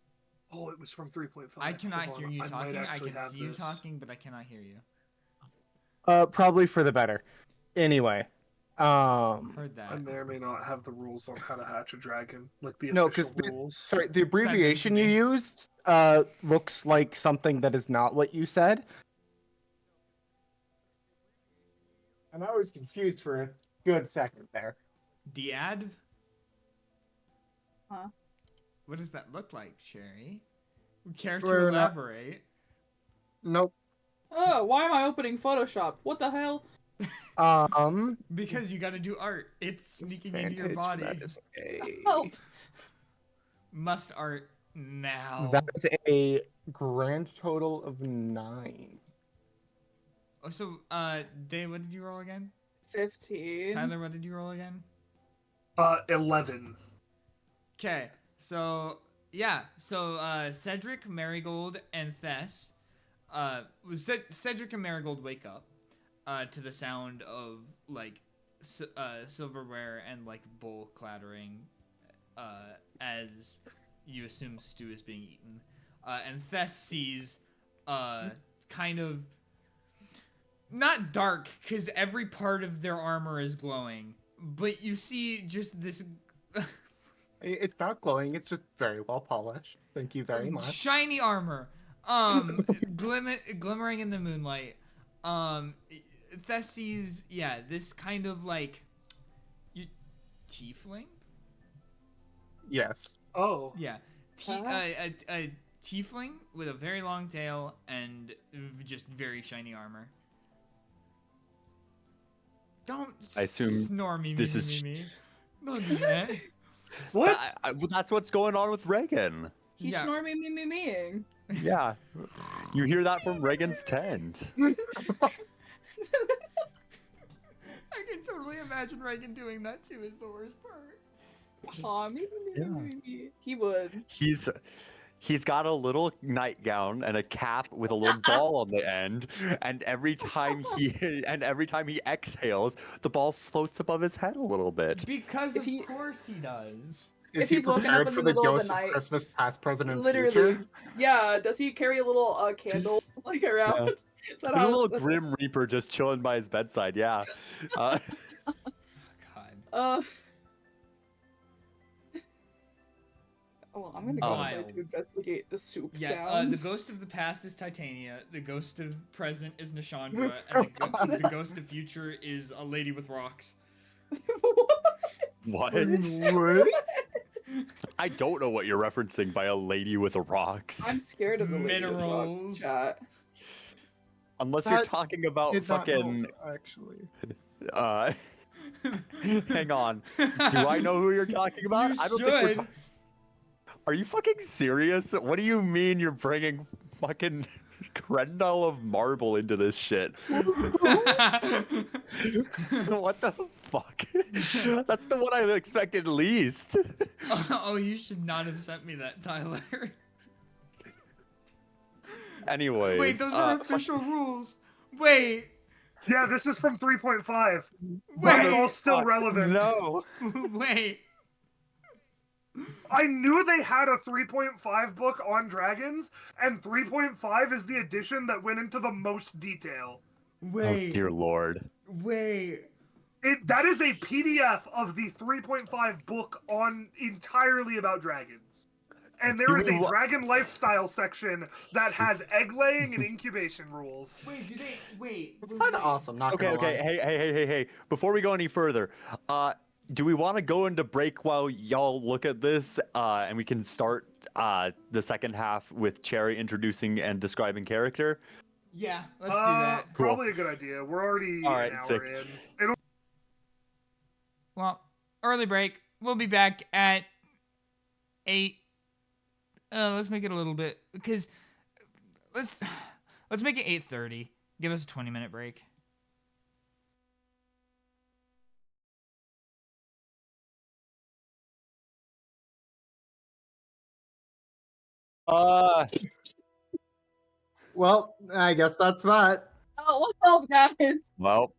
Oh, it was from 3.5. I cannot Hold hear on, you might talking. I actually can have see you this. talking, but I cannot hear you. Probably for the better. Anyway, Heard that. I may or may not have the rules on how to hatch a dragon, like the No, official 'cause rules. sorry, the abbreviation you me. used looks like something that is not what you said. And I was confused for a good second there. Diadv? Huh? What does that look like, Cherry? Care to We're not- elaborate? Nope. Oh, why am I opening Photoshop? What the hell? Because you gotta do art. It's sneaking into your Vantage, body. That is Help! Must art now. that is a grand total of 9. Oh, so, Dave, what did you roll again? 15. Tyler, what did you roll again? 11. Okay, so, yeah. So, Cedric, Marigold, and Thess, Cedric and Marigold wake up, to the sound of, like, silverware and, like, bowl clattering, as you assume stew is being eaten. And Thess sees, kind of, not dark, because every part of their armor is glowing, but you see just this It's not glowing, it's just very well polished. Thank you very much. shiny armor, glimmering in the moonlight. Thess sees, yeah, this kind of like, tiefling? Yes. Oh. Yeah, a tiefling with a very long tail and just very shiny armor. Don't I assume snore me. Don't do that. What? Well, that's what's going on with Reaghan. He's Yeah. snorming me. Yeah. You hear that from Reagan's tent. I can totally imagine Reaghan doing that too. Is the worst part. Aw, me. He would. He's got a little nightgown and a cap with a little ball on the end, and every time he exhales, the ball floats above his head a little bit. Because If of he- course he does. Is If he he's woken up prepared in for the the middle of the ghost of night- Christmas past, present, and Literally. future? Yeah, does he carry a little candle like around? Yeah. Is that There's a how little that's- Grim Reaper just chilling by his bedside. Yeah. God. Oh, I'm gonna go Oh. outside to investigate the soup Yeah, sounds. the ghost of the past is Titania, the ghost of present is Nishandra, and the ghost of future is a lady with rocks. What? What? I don't know what you're referencing by a lady with rocks. I'm scared of the lady with Minerals. rocks, chat. Unless you're That talking about Did not know, fucking. actually. Hang on. Do I know who you're talking about? You I don't think we're. should. Are you fucking serious? What do you mean you're bringing fucking Crendel of Marble into this shit? What the fuck? That's the one I expected least. Oh, you should not have sent me that, Tyler. Anyways. Wait, those are official rules. Wait, Yeah, this is from 3.5. But it's all wait, still relevant. No. wait. I knew they had a 3.5 book on dragons, and 3.5 is the edition that went into the most detail. Wait. Oh dear lord. Wait. That is a PDF of the 3.5 book on entirely about dragons. And there is a dragon lifestyle section that has egg laying and incubation rules. Wait, do they wait? It's kind of awesome, not Okay, gonna okay. lie. Hey. Before we go any further, do we want to go into break while y'all look at this, and we can start the second half with Cherry introducing and describing character? Yeah, let's do that. Cool. Probably a good idea. We're already All an right, hour sick. in. It'll Well, early break. We'll be back at 8. Let's make it a little bit, because let's make it 8:30. Give us a 20-minute break. Well, I guess that's that. Oh, what's up, guys? Well,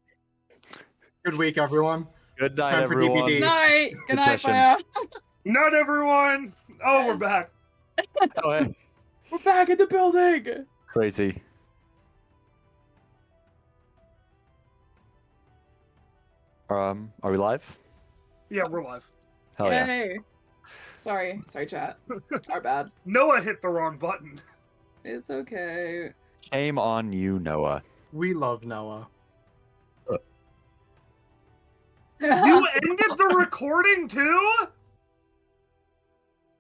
Good week, everyone. good night, Time for everyone. DBD. Good night. Good Good night, session. Fire. Not everyone. Oh, we're Yes. back. Oh, hey. We're back in the building. Crazy. Are we live? Yeah, we're live. Hell yeah. Yay. Sorry, chat. Our bad. Noah hit the wrong button. It's okay. Shame on you, Noah. We love Noah. You ended the recording too?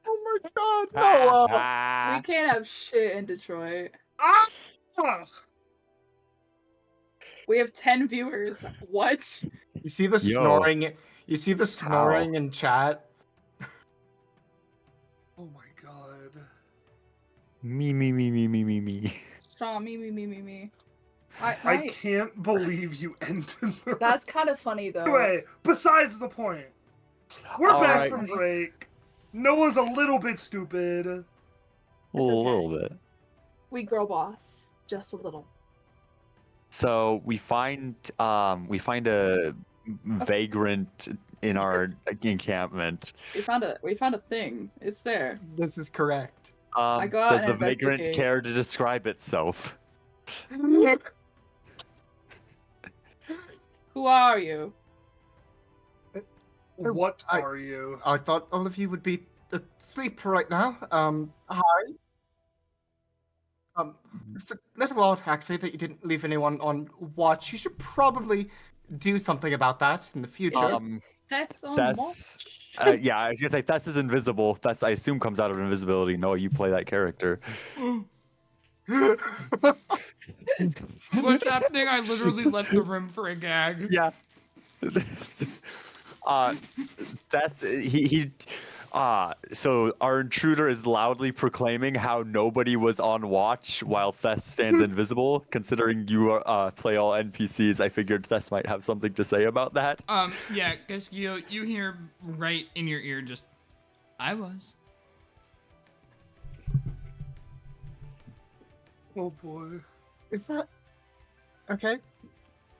Oh my god, Noah! We can't have shit in Detroit. Ah! We have 10 viewers. What? You see the Yo. snoring? You see the snoring in chat? Oh my god. Me. Shaw, me. I can't believe you ended the That's kind of funny, though. Anyway, besides the point. We're All back right. from break. Noah's a little bit stupid. A It's okay. little bit. We girl boss. Just a little. So we find a vagrant in our encampment. We found a thing. It's there. This is correct. I go out Does and the vagrant investigate. care to describe itself? Who are you? What I- are you? I thought all of you would be asleep right now. Hi. It's a little odd, actually, that you didn't leave anyone on watch. You should probably do something about that in the future. That's on Thess. Yeah, I was gonna say Thess is invisible. Thess, I assume, comes out of invisibility. No, you play that character. What's happening? I literally left the room for a gag. Yeah. Thess, so our intruder is loudly proclaiming how nobody was on watch while Thess stands invisible. Considering you play all NPCs, I figured Thess might have something to say about that. Yeah, Keskiyo, you hear right in your ear just, I was. Oh boy. Is that okay?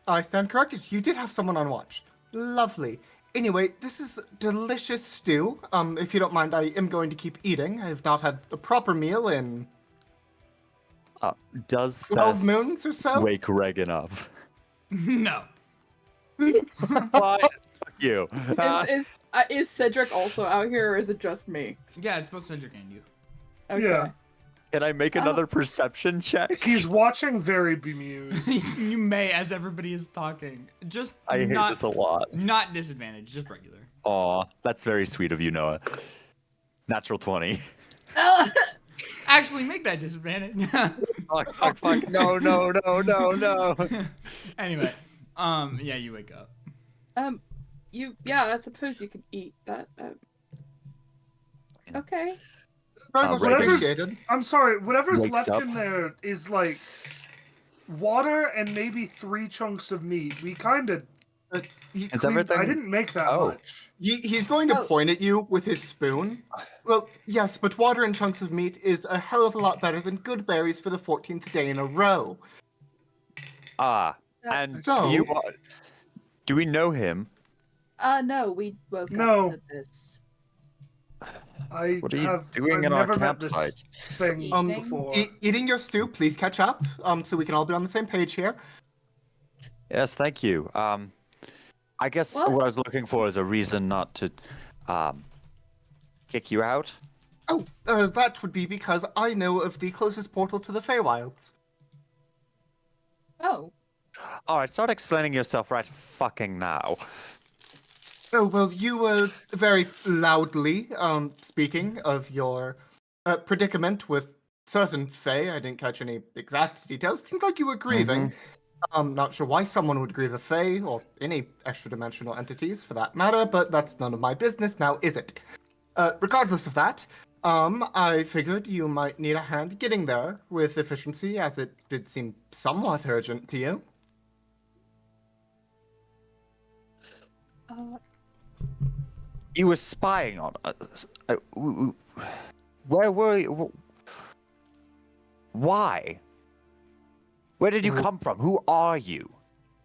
I stand corrected. You did have someone on watch. Lovely. Anyway, this is delicious stew. If you don't mind, I am going to keep eating. I have not had a proper meal in Does 12 Thess moons or so. wake Reaghan up? No. Why? Fuck you. Is Cedric also out here, or is it just me? Yeah, it's both Cedric and you. Okay. Yeah. Can I make another perception check? He's watching very bemused. You may, as everybody is talking. Just I hate not, this a lot. Not disadvantage, just regular. Aw, that's very sweet of you, Noah. Natural 20. Actually, make that disadvantage. Fuck. No. Anyway, yeah, you wake up. I suppose you can eat that. Okay. Very much Reaghan- appreciated. I'm sorry, whatever's Wakes left up. in there is like water and maybe 3 chunks of meat. We kind of Is everything? I didn't make that Oh. much. He's going to Oh. point at you with his spoon. Well, yes, but water and chunks of meat is a hell of a lot better than good berries for the 14th day in a row. And So- you do we know him? No, we woke No. up to this. What are you I've doing in our never met this campsite? thing Eating? before. Eating your stew, please catch up, so we can all be on the same page here. Yes, thank you. I guess What? what I was looking for is a reason not to kick you out. Oh, that would be because I know of the closest portal to the Feywilds. Oh. Alright, start explaining yourself right fucking now. Oh, well, you were very loudly speaking of your predicament with certain Fey. I didn't catch any exact details. Seemed like you were grieving. I'm not sure why someone would grieve a Fey, or any extra-dimensional entities for that matter, but that's none of my business now, is it? Regardless of that, I figured you might need a hand getting there with efficiency, as it did seem somewhat urgent to you. You were spying on us. Where were you? Why? Where did you come from? Who are you?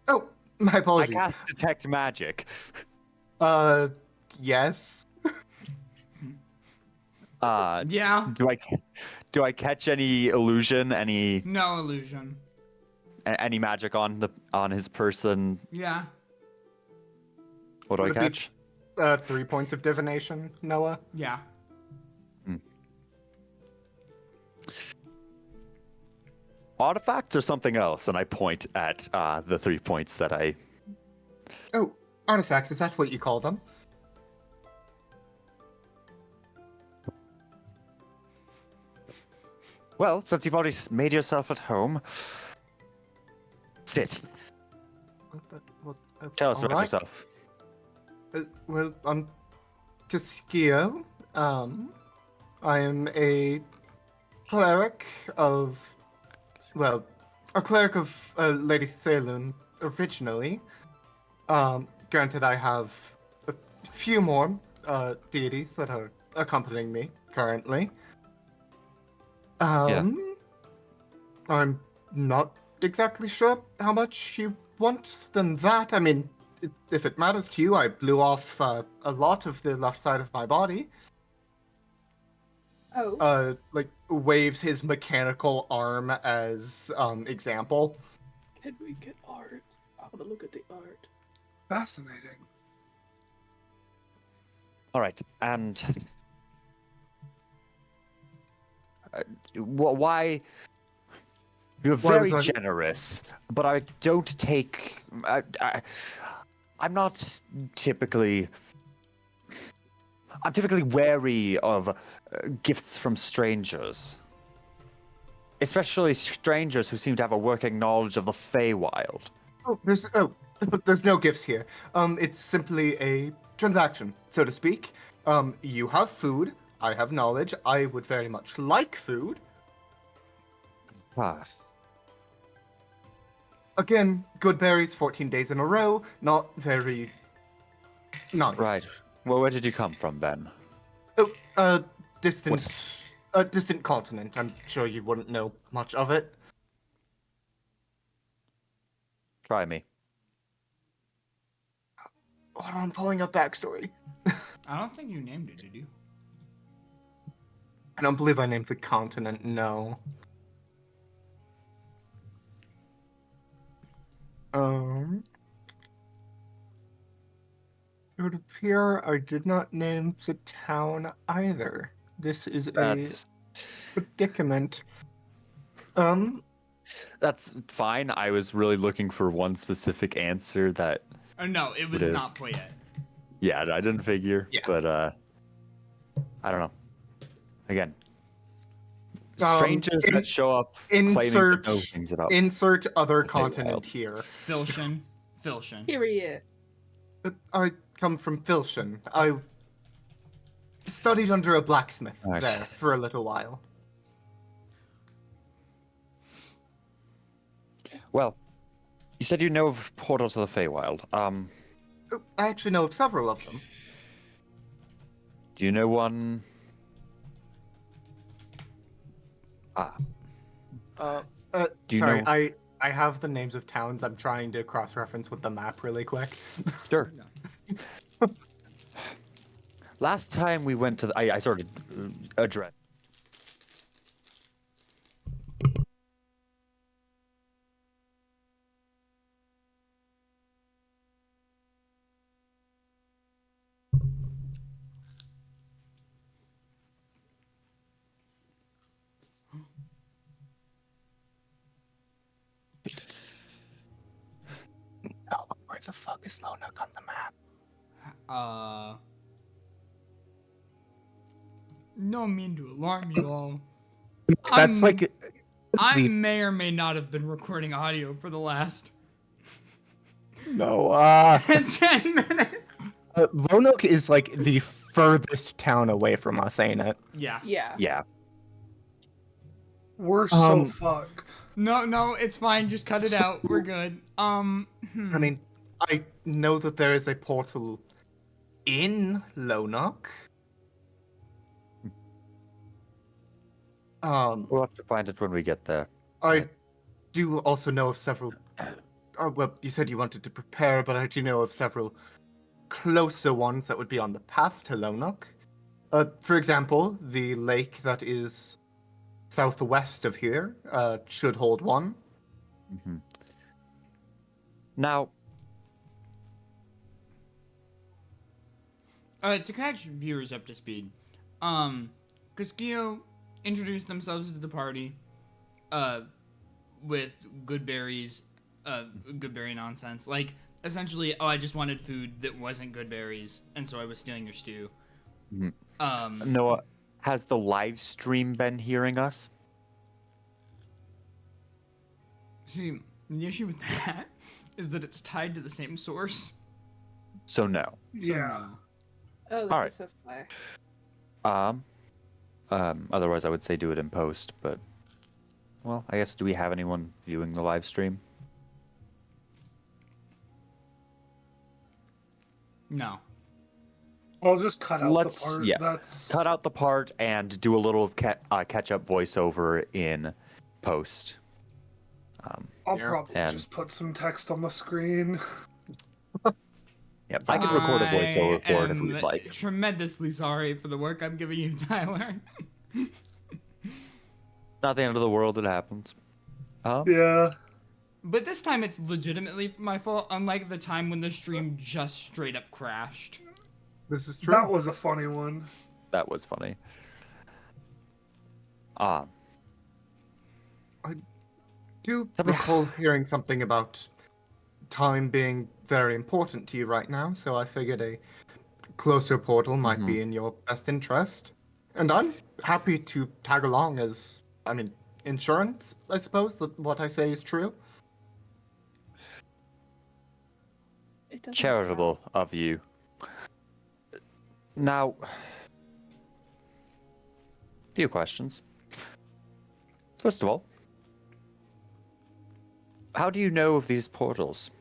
Oh, my I apologies. cast detect magic. Yes. Yeah. Do I catch any illusion? No illusion. Any magic on his person? Yeah. What do I Would it be catch? 3 points of divination, Noah. Yeah. Artifact or something else? And I point at the 3 points that I. Oh, artifacts, is that what you call them? Well, since you've already made yourself at home, sit. Tell us about yourself. Well, I'm Keskiyo. I am a cleric of, a cleric of Lady Selun originally. Granted, I have a few more deities that are accompanying me currently. I'm not exactly sure how much you want than that. I mean, if it matters to you, I blew off a lot of the left side of my body. Oh. Waves his mechanical arm as example. Can we get art? I want to look at the art. Fascinating. All right, and why? You're very generous, but I don't take. I'm not typically. I'm typically wary of gifts from strangers, especially strangers who seem to have a working knowledge of the Feywild. There's no gifts here. It's simply a transaction, so to speak. You have food. I have knowledge. I would very much like food. Again, good berries, 14 days in a row. Not very nice. Right. Well, where did you come from then? Oh, distant continent. I'm sure you wouldn't know much of it. Try me. Hold on, pulling up backstory. I don't think you named it, did you? I don't believe I named the continent, no. It would appear I did not name the town either. This is a predicament. That's fine. I was really looking for one specific answer that. Oh no, it was not play yet. Yeah, I didn't figure. Yeah. But I don't know. Again, strangers that show up claiming to know things about. Insert other continent here. Filshin. Period. I come from Filshin. I studied under a blacksmith there for a little while. Well, you said you know of portals to the Feywild. I actually know of several of them. Do you know one? Sorry, I have the names of towns. I'm trying to cross-reference with the map really quick. Sure. Last time we went to I sort of addressed. Where the fuck is Lonuk on the map? No mean to alarm you all. That's I may or may not have been recording audio for the last 10 minutes. Lonuk is like the furthest town away from us, ain't it? Yeah. Yeah. Yeah. We're so Um, fucked. No, it's fine. Just cut it So- out. We're good. I mean, I know that there is a portal in Lonuk. We'll have to find it when we get there. I do also know of several. Well, you said you wanted to prepare, but I do know of several closer ones that would be on the path to Lonuk. For example, the lake that is southwest of here should hold one. Hmm. Now, To catch viewers up to speed, Keskiyo introduced themselves to the party, with good berries, good berry nonsense. Like, essentially, I just wanted food that wasn't good berries, and so I was stealing your stew. Mhm. Um, Noah, has the live stream been hearing us? see, the issue with that is that it's tied to the same source. So no. So Yeah. no. Oh, this Alright. is so slow. Otherwise I would say do it in post, but well, I guess do we have anyone viewing the live stream? No. I'll just cut out Let's- the part. yeah. That's Cut out the part and do a little catch-up voiceover in post. I'll Yeah. probably And- just put some text on the screen. Yep, I can record a voiceover for it if am we'd like. tremendously sorry for the work I'm giving you, Tyler. Not the end of the world, it happens. Yeah. But this time it's legitimately my fault, unlike the time when the stream just straight up crashed. This is true. That was a funny one. That was funny. do Have we- recall hearing something about time being very important to you right now, so I figured a closer portal might be in your best interest. And I'm happy to tag along as, I mean, insurance, I suppose, that what I say is true. It doesn't Charitable of you. Now, few questions. First of all, how do you know of these portals?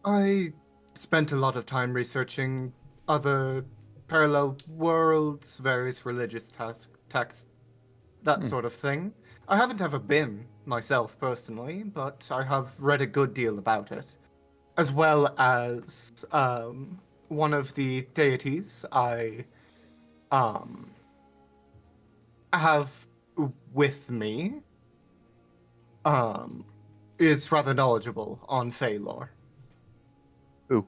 I spent a lot of time researching other parallel worlds, various religious texts, that sort of thing. I haven't ever been myself personally, but I have read a good deal about it. As well as one of the deities I have with me is rather knowledgeable on Fey lore. Who?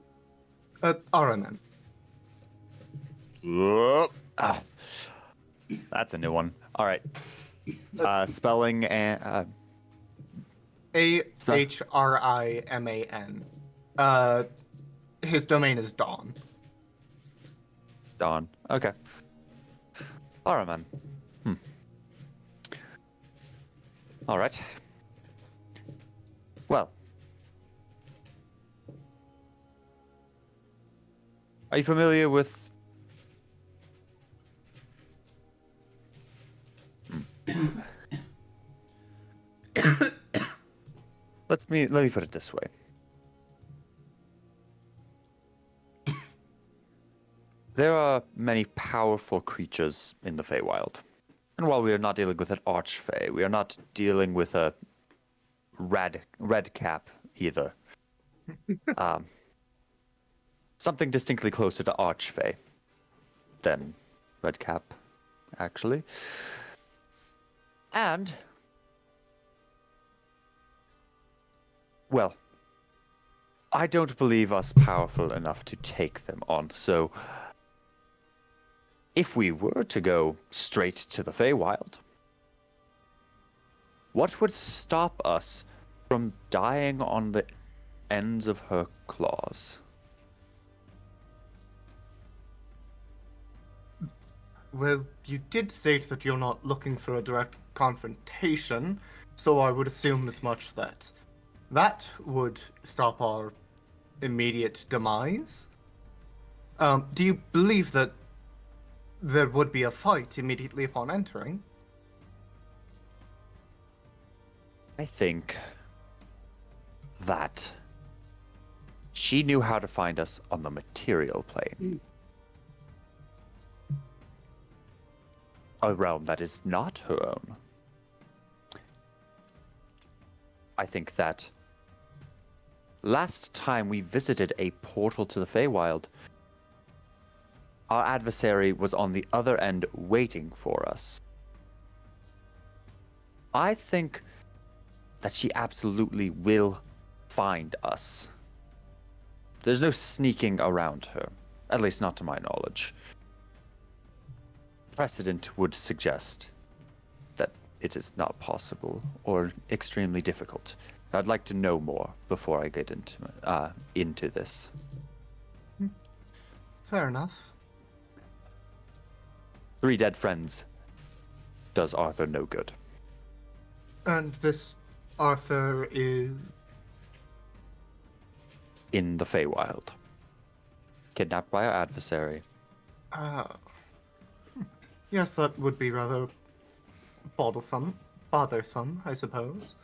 Araman. That's a new one. All right. Spelling and Ahriman. His domain is Dawn. Dawn. Okay. All right, man. All right. Well, are you familiar with? Let me put it this way. There are many powerful creatures in the Feywild. And while we are not dealing with an Archfey, we are not dealing with a red cap either. Something distinctly closer to Archfey than red cap, actually. And, well, I don't believe us powerful enough to take them on, so if we were to go straight to the Feywild, what would stop us from dying on the ends of her claws? Well, you did state that you're not looking for a direct confrontation, so I would assume as much that would stop our immediate demise. Do you believe that there would be a fight immediately upon entering? I think that she knew how to find us on the material plane. A realm that is not her own. I think that last time we visited a portal to the Feywild, our adversary was on the other end waiting for us. I think that she absolutely will find us. There's no sneaking around her, at least not to my knowledge. Precedent would suggest that it is not possible or extremely difficult. I'd like to know more before I get into this. Fair enough. 3 dead friends does Arthur no good. And this Arthur is... In the Feywild. Kidnapped by our adversary. Yes, that would be rather bothersome, I suppose.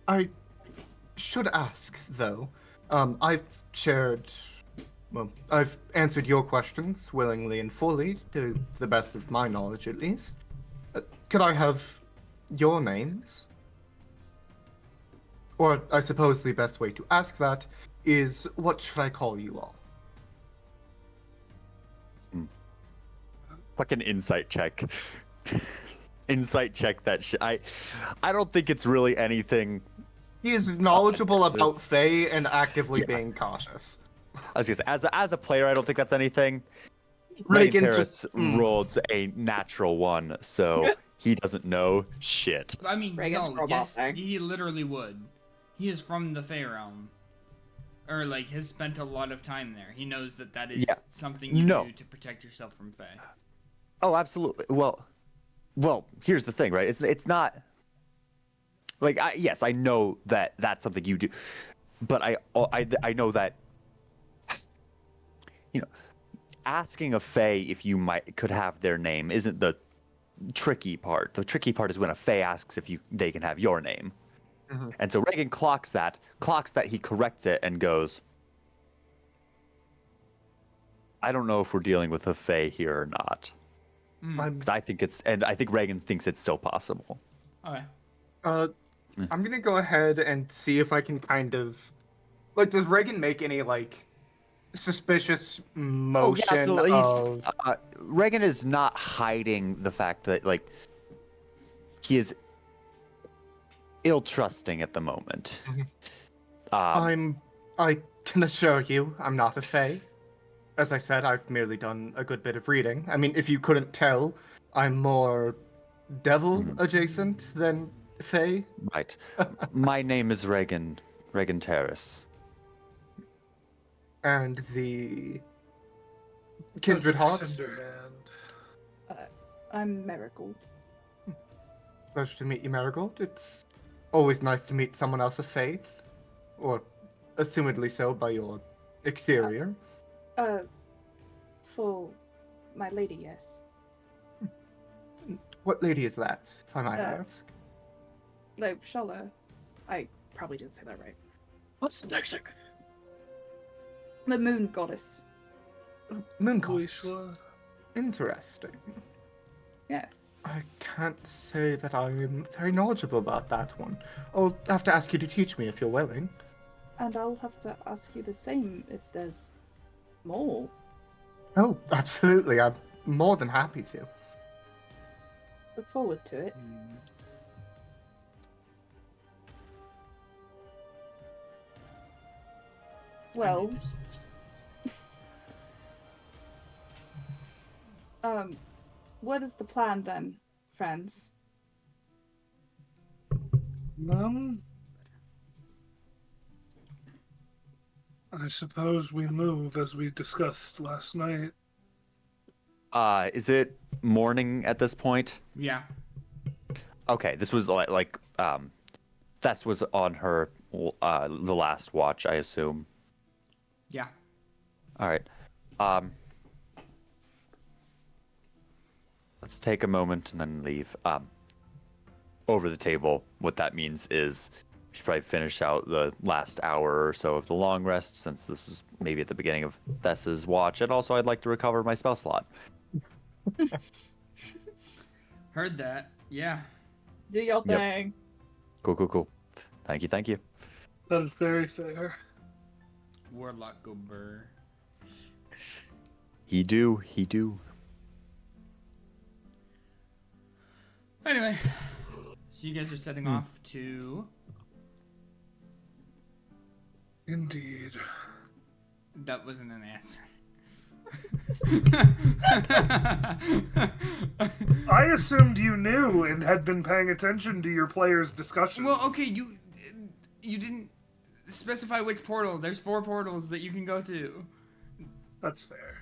I should ask, though. I've answered your questions willingly and fully, to the best of my knowledge at least. Could I have your names? Or I suppose the best way to ask that is, what should I call you all? Fucking insight check. Insight check that shit. I don't think it's really anything. He is knowledgeable about Fae and actively being cautious. I was gonna say, as a player, I don't think that's anything. Reaghan's Terrace just... rolled a natural 1, so he doesn't know shit. I mean, Reaghan's no, robot yes, thing. he literally would. He is from the Fey realm. Or, like, has spent a lot of time there. He knows that is Yeah. something you No. do to protect yourself from Fey. Oh, absolutely. Well, here's the thing, right? It's not like yes, I know that that's something you do, but I know that asking a Fae if you could have their name isn't the tricky part. The tricky part is when a Fae asks if they can have your name. Mm-hmm. And so Reaghan clocks that, he corrects it and goes, I don't know if we're dealing with a Fae here or not. Because I think Reaghan thinks it's still possible. Okay. I'm gonna go ahead and see if I can kind of... Like, does Reaghan make any, like, suspicious motion of... Reaghan is not hiding the fact that, like, he is ill-trusting at the moment. I can assure you, I'm not a Fae. As I said, I've merely done a good bit of reading. I mean, if you couldn't tell, I'm more devil-adjacent than Fae. Right. My name is Reaghan Terrace. And the Kindred Hearts. Cinderhand. I'm Marigold. Pleasure to meet you, Marigold. It's always nice to meet someone else of faith. Or assumedly so by your exterior. For my lady, yes. What lady is that, if I might ask? No, Ishallio. I probably didn't say that right. What's the next thing? The moon goddess. Moon goddess. Ishallio. Interesting. Yes. I can't say that I'm very knowledgeable about that one. I'll have to ask you to teach me if you're willing. And I'll have to ask you the same if there's more. Oh, absolutely. I'm more than happy to. Look forward to it. Well, what is the plan then, friends? I suppose we move as we discussed last night. Is it morning at this point? Yeah. Okay, this was like That was on her the last watch, I assume. Yeah. All right. Let's take a moment and then leave. Over the table, what that means is we should probably finish out the last hour or so of the long rest, since this was maybe at the beginning of Thess's watch, and also I'd like to recover my spell slot. Heard that. Yeah. Do your Yep. thing. Cool. Thank you. That is very fair. Warlock go burr. He do. Anyway, so you guys are setting off to. Indeed. That wasn't an answer. I assumed you knew and had been paying attention to your players' discussions. Well, okay, you didn't specify which portal. There's 4 portals that you can go to. That's fair.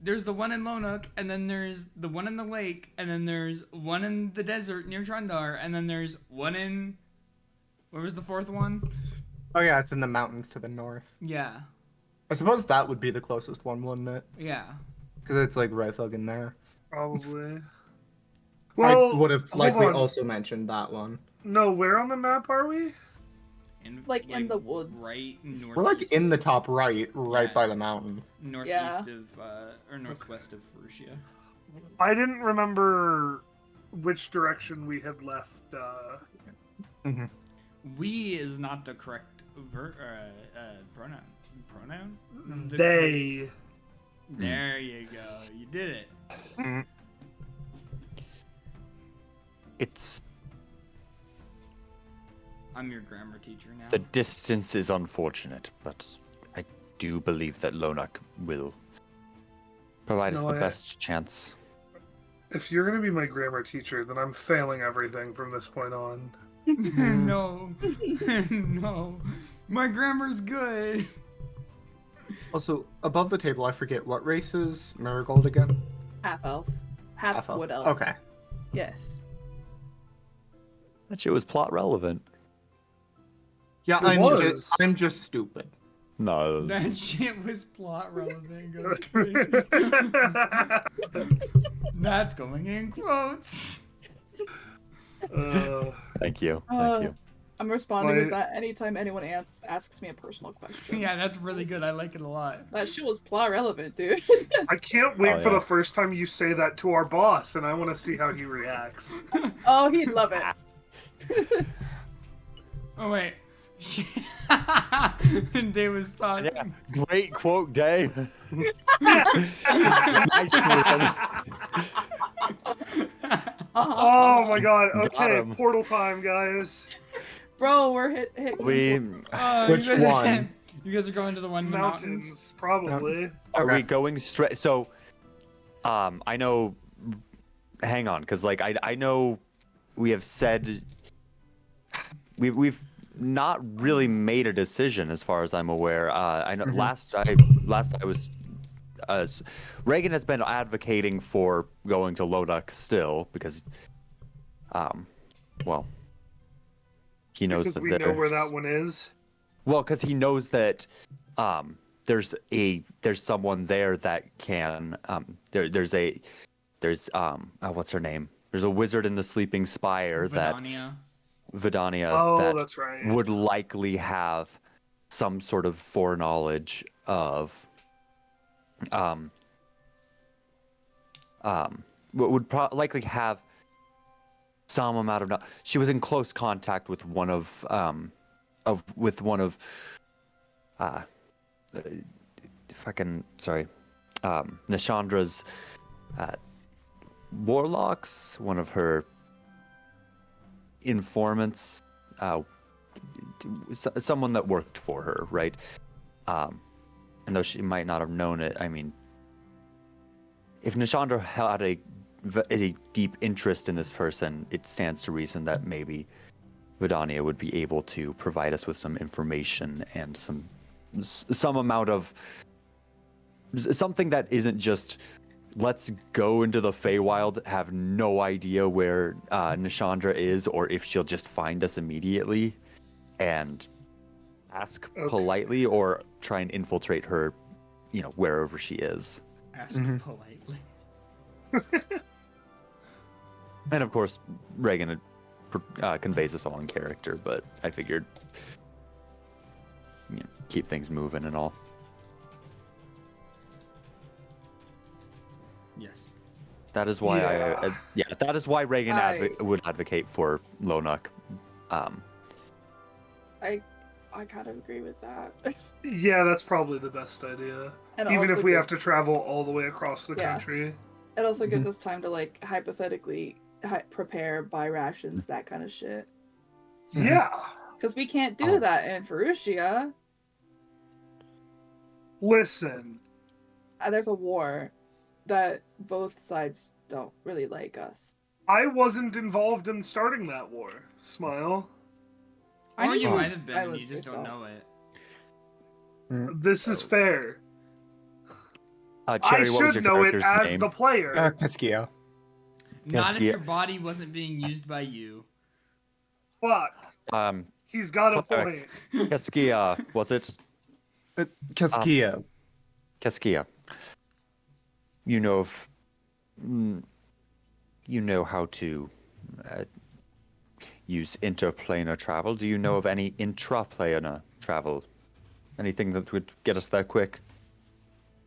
There's the one in Lonuk, and then there's the one in the lake, and then there's one in the desert near Trundar, and then there's one in... Where was the 4th one? Oh yeah, it's in the mountains to the north. Yeah. I suppose that would be the closest one, wouldn't it? Yeah. Because it's like right fucking there. Probably. I Well, would have hold likely on. also mentioned that one. No, where on the map are we? Like, in the woods. Right northeast. We're like in the top right Yeah. by the mountains. Northeast Yeah. of, or northwest of Furushia. I didn't remember which direction we had left. We is not the correct pronoun. Pronoun? They. There you go. You did it. It's I'm your grammar teacher now. the distance is unfortunate, but I do believe that Lonuk will provide us No, the I- best chance. If you're gonna be my grammar teacher, then I'm failing everything from this point on. No. No. My grammar's good. Also, above the table, I forget what race is Marigold again? Half elf. Half wood elf. Okay. Yes. That shit was plot relevant. Yeah, It was. I'm just stupid. No. That shit was plot relevant. Goes crazy. That's going in quotes. Thank you. I'm responding with My- that anytime anyone asks me a personal question. Yeah, that's really good. I like it a lot. That shit was plot relevant, dude. I can't wait Oh, for yeah. the first time you say that to our boss, and I want to see how he reacts. Oh, he'd love it. Oh, wait. Dave was talking. Yeah, great quote, Dave. Nice one. Oh my god, Got okay, him. portal time, guys. Bro, we're hit. We Which you guys, one? You guys are going to the one in the mountains. Mountains, probably. are Okay. we going straight? So, I know. Hang on, because like I know we have said we've not really made a decision as far as I'm aware. I know last I was. Reaghan has been advocating for going to Lonuk still because, well, he knows Because that we know there's where that one is. well, because he knows that there's someone there that can there's what's her name? There's a wizard in the Sleeping Spire Vidania. Vidania Oh, that that's right. would likely have some sort of foreknowledge of likely have some amount of she was in close contact with one of Nishandra's warlocks, one of her informants, someone that worked for her, right? And though she might not have known it, I mean, if Nishandra had a deep interest in this person, it stands to reason that maybe Vidania would be able to provide us with some information and some amount of something that isn't just let's go into the Feywild, have no idea where Nishandra is or if she'll just find us immediately. and ask Okay. politely or try and infiltrate her, wherever she is. Ask Mhm. politely. And of course, Reaghan conveys this all in character, but I figured, keep things moving and all. Yes. That is why that is why Reaghan I- would advocate for Lonuk. I kind of agree with that. Yeah, that's probably the best idea. And Even also if we have gives- to travel all the way across the Yeah. country. It also gives us time to like hypothetically prepare, buy rations, that kind of shit. Mhm. Yeah. Because we can't do Oh. that in Ferucia. Listen, There's a war that both sides don't really like us. I wasn't involved in starting that war. Smile. Or need you to might have been and silence you just don't yourself. know it. This is fair. Cherry, I what was should your know it character's as name? the player. Keskiyo. Not if Keskiyo. your body wasn't being used by you. Fuck. He's got a Cleric. point. Keskiya, was it? Keskiyo. Keskiya. You know how to use interplanar travel. Do you know of any intraplanar travel? Anything that would get us there quick?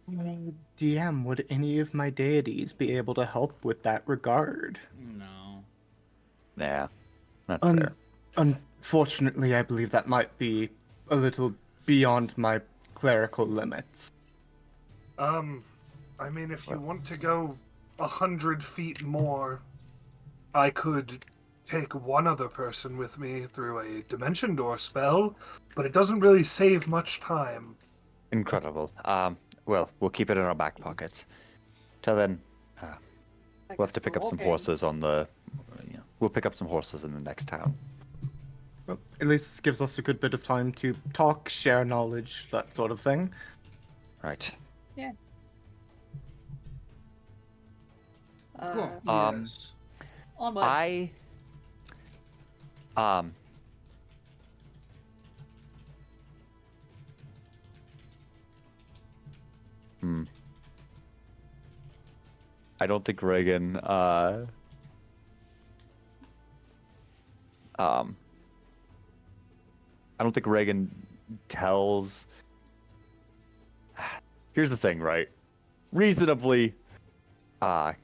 DM, would any of my deities be able to help with that regard? No. Yeah, that's fair. Unfortunately, I believe that might be a little beyond my clerical limits. I mean, if you want to go 100 feet more, I could take one other person with me through a dimension door spell, but it doesn't really save much time. Incredible. Well, we'll keep it in our back pockets. Till then, we'll have to pick up some horses on the. We'll pick up some horses in the next town. Well, at least this gives us a good bit of time to talk, share knowledge, that sort of thing. Right. Yeah. Cool. Yes. Onward. I I don't think Reaghan I don't think Reaghan tells. Here's the thing, right? Reasonably Keskiyo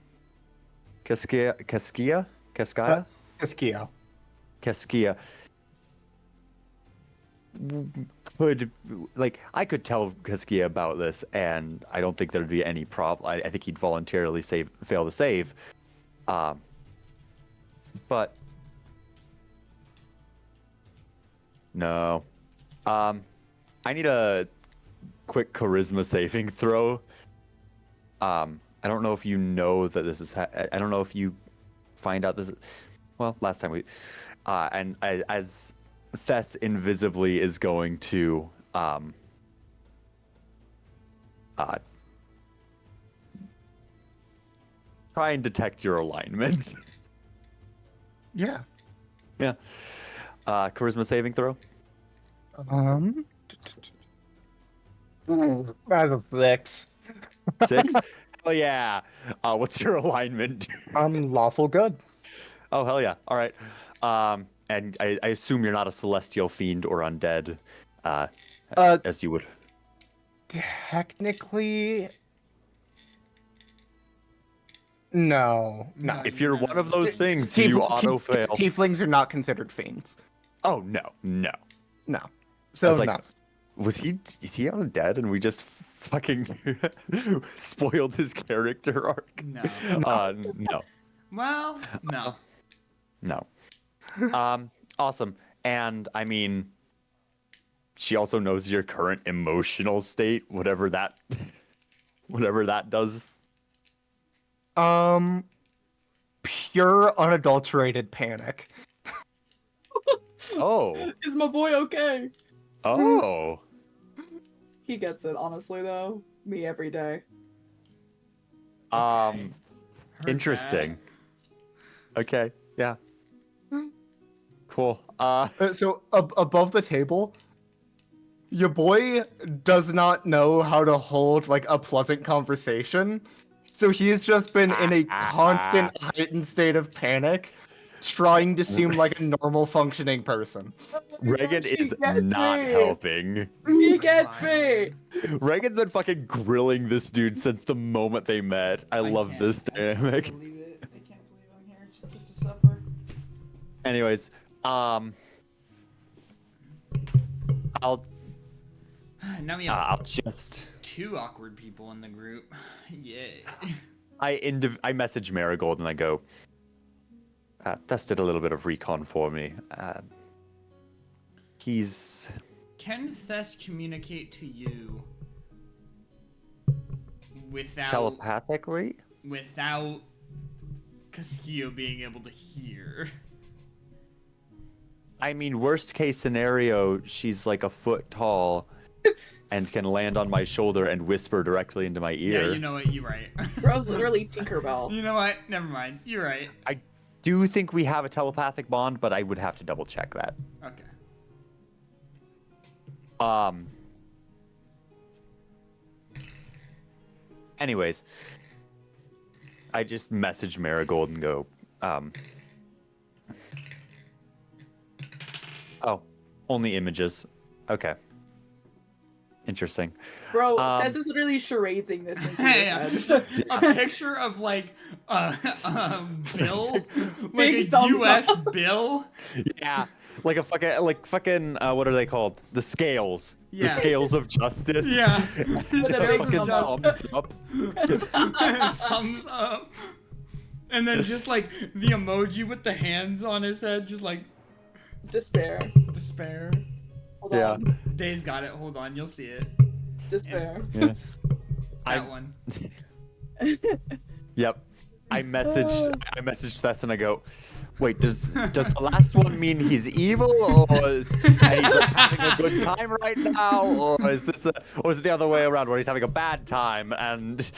could, like, I could tell Keskiyo about this, and I don't think there'd be any problem. I think he'd voluntarily fail to save. But no. I need a quick charisma saving throw. I don't know if you know that this is. I don't know if you find out this. Well, last time we. And as Thess invisibly is going to try and detect your alignment. Yeah. Yeah. Charisma saving throw. As a 6. 6. Hell yeah. What's your alignment? Lawful good. Oh hell yeah. All right. And I assume you're not a celestial fiend or undead, as you would. Technically, no. If you're one of those things, Tief- you auto fail. Tieflings are not considered fiends. Oh no. No. I So was like, no. is he undead and we just fucking spoiled his character arc? No. No. Well, no. No. Awesome. And I mean, she also knows your current emotional state, whatever that does. Pure unadulterated panic. Oh. Is my boy okay? Oh. He gets it, honestly, though. Me every day. Heard Interesting. Okay. Yeah. cool. So above the table, your boy does not know how to hold like a pleasant conversation. So he's just been in a constant heightened state of panic, trying to seem like a normal functioning person. Reaghan She is gets not me. helping. He gets me. Reagan's been fucking grilling this dude since the moment they met. I love this dynamic. I can't believe it. I can't believe I'm here just to suffer. Anyways, I'll Now we have I'll just 2 awkward people in the group. Yay. I message Marigold and I go, Tess did a little bit of recon for me. He's Can Thess communicate to you without telepathically. without Keskiyo being able to hear? I mean, worst case scenario, she's like a foot tall and can land on my shoulder and whisper directly into my ear. Yeah, you know what? You're right. Bro's literally Tinkerbell. You know what? Never mind. You're right. I do think we have a telepathic bond, but I would have to double check that. Okay. Anyways, I just message Marigold and go, oh, only images. Okay. Interesting. Bro, Tess is literally charadesing this into your Hey, head. a picture of like bill, like Big a thumbs U.S. up. bill. Yeah, like a fucking what are they called? The scales. Yeah. The scales of justice. Yeah. With a big Fucking thumbs up. thumbs up. Thumbs up. And then just like the emoji with the hands on his head, just like Despair. despair. Hold Yeah. on. Dave's got it. Hold on, you'll see it. Despair. Yeah. That one. Yep. I messaged Thess and I go, wait, does the last one mean he's evil, or is and he's like having a good time right now, or is it the other way around where he's having a bad time and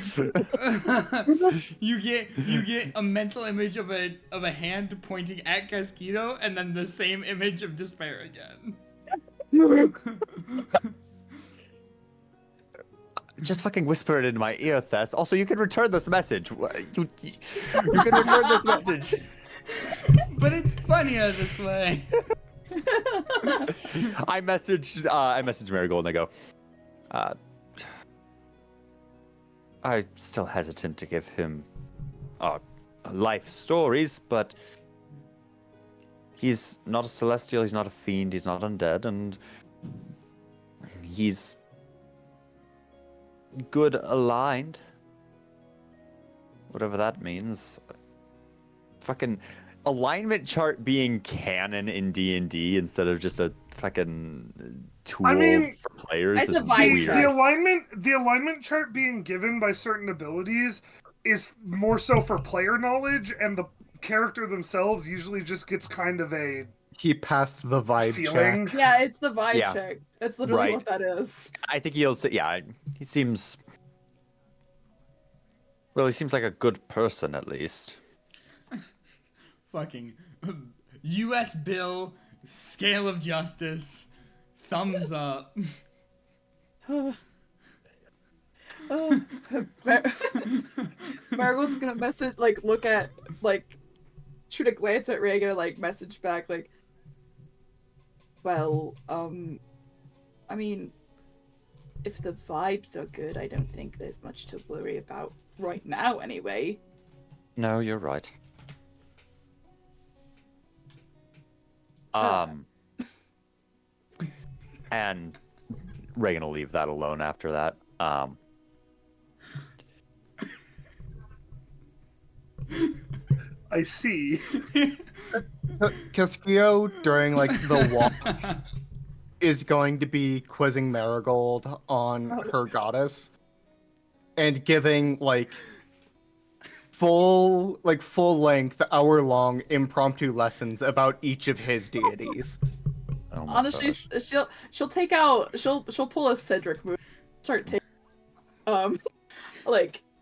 you get a mental image of a hand pointing at Keskiyo, and then the same image of despair again. just fucking whisper it into my ear, Thess. Also, you can return this message. You can return this message. But it's funnier this way. I messaged Marigold and I go, I'm still hesitant to give him life stories, but he's not a celestial, he's not a fiend, he's not undead, and he's good aligned. Whatever that means. Fucking alignment chart being canon in D&D instead of just a fucking tool for players it's is a vibe weird. chart. The alignment chart being given by certain abilities is more so for player knowledge, and the character themselves usually just gets kind of a He passed the vibe feeling. check. Yeah, it's the vibe Yeah. check. That's literally Right. what that is. I think he'll say, yeah, he seems like a good person at least. Fucking U.S. bill, scale of justice, thumbs up. Marigold's gonna shoot a glance at Reaghan and message back well, I mean, if the vibes are good, I don't think there's much to worry about right now anyway. No, you're right. And Reaghan will leave that alone after that. I see. Keskiyo, during the walk, is going to be quizzing Marigold on her goddess and giving full length, hour-long impromptu lessons about each of his deities. Oh my Honestly, gosh. she'll pull a Cedric move, start taking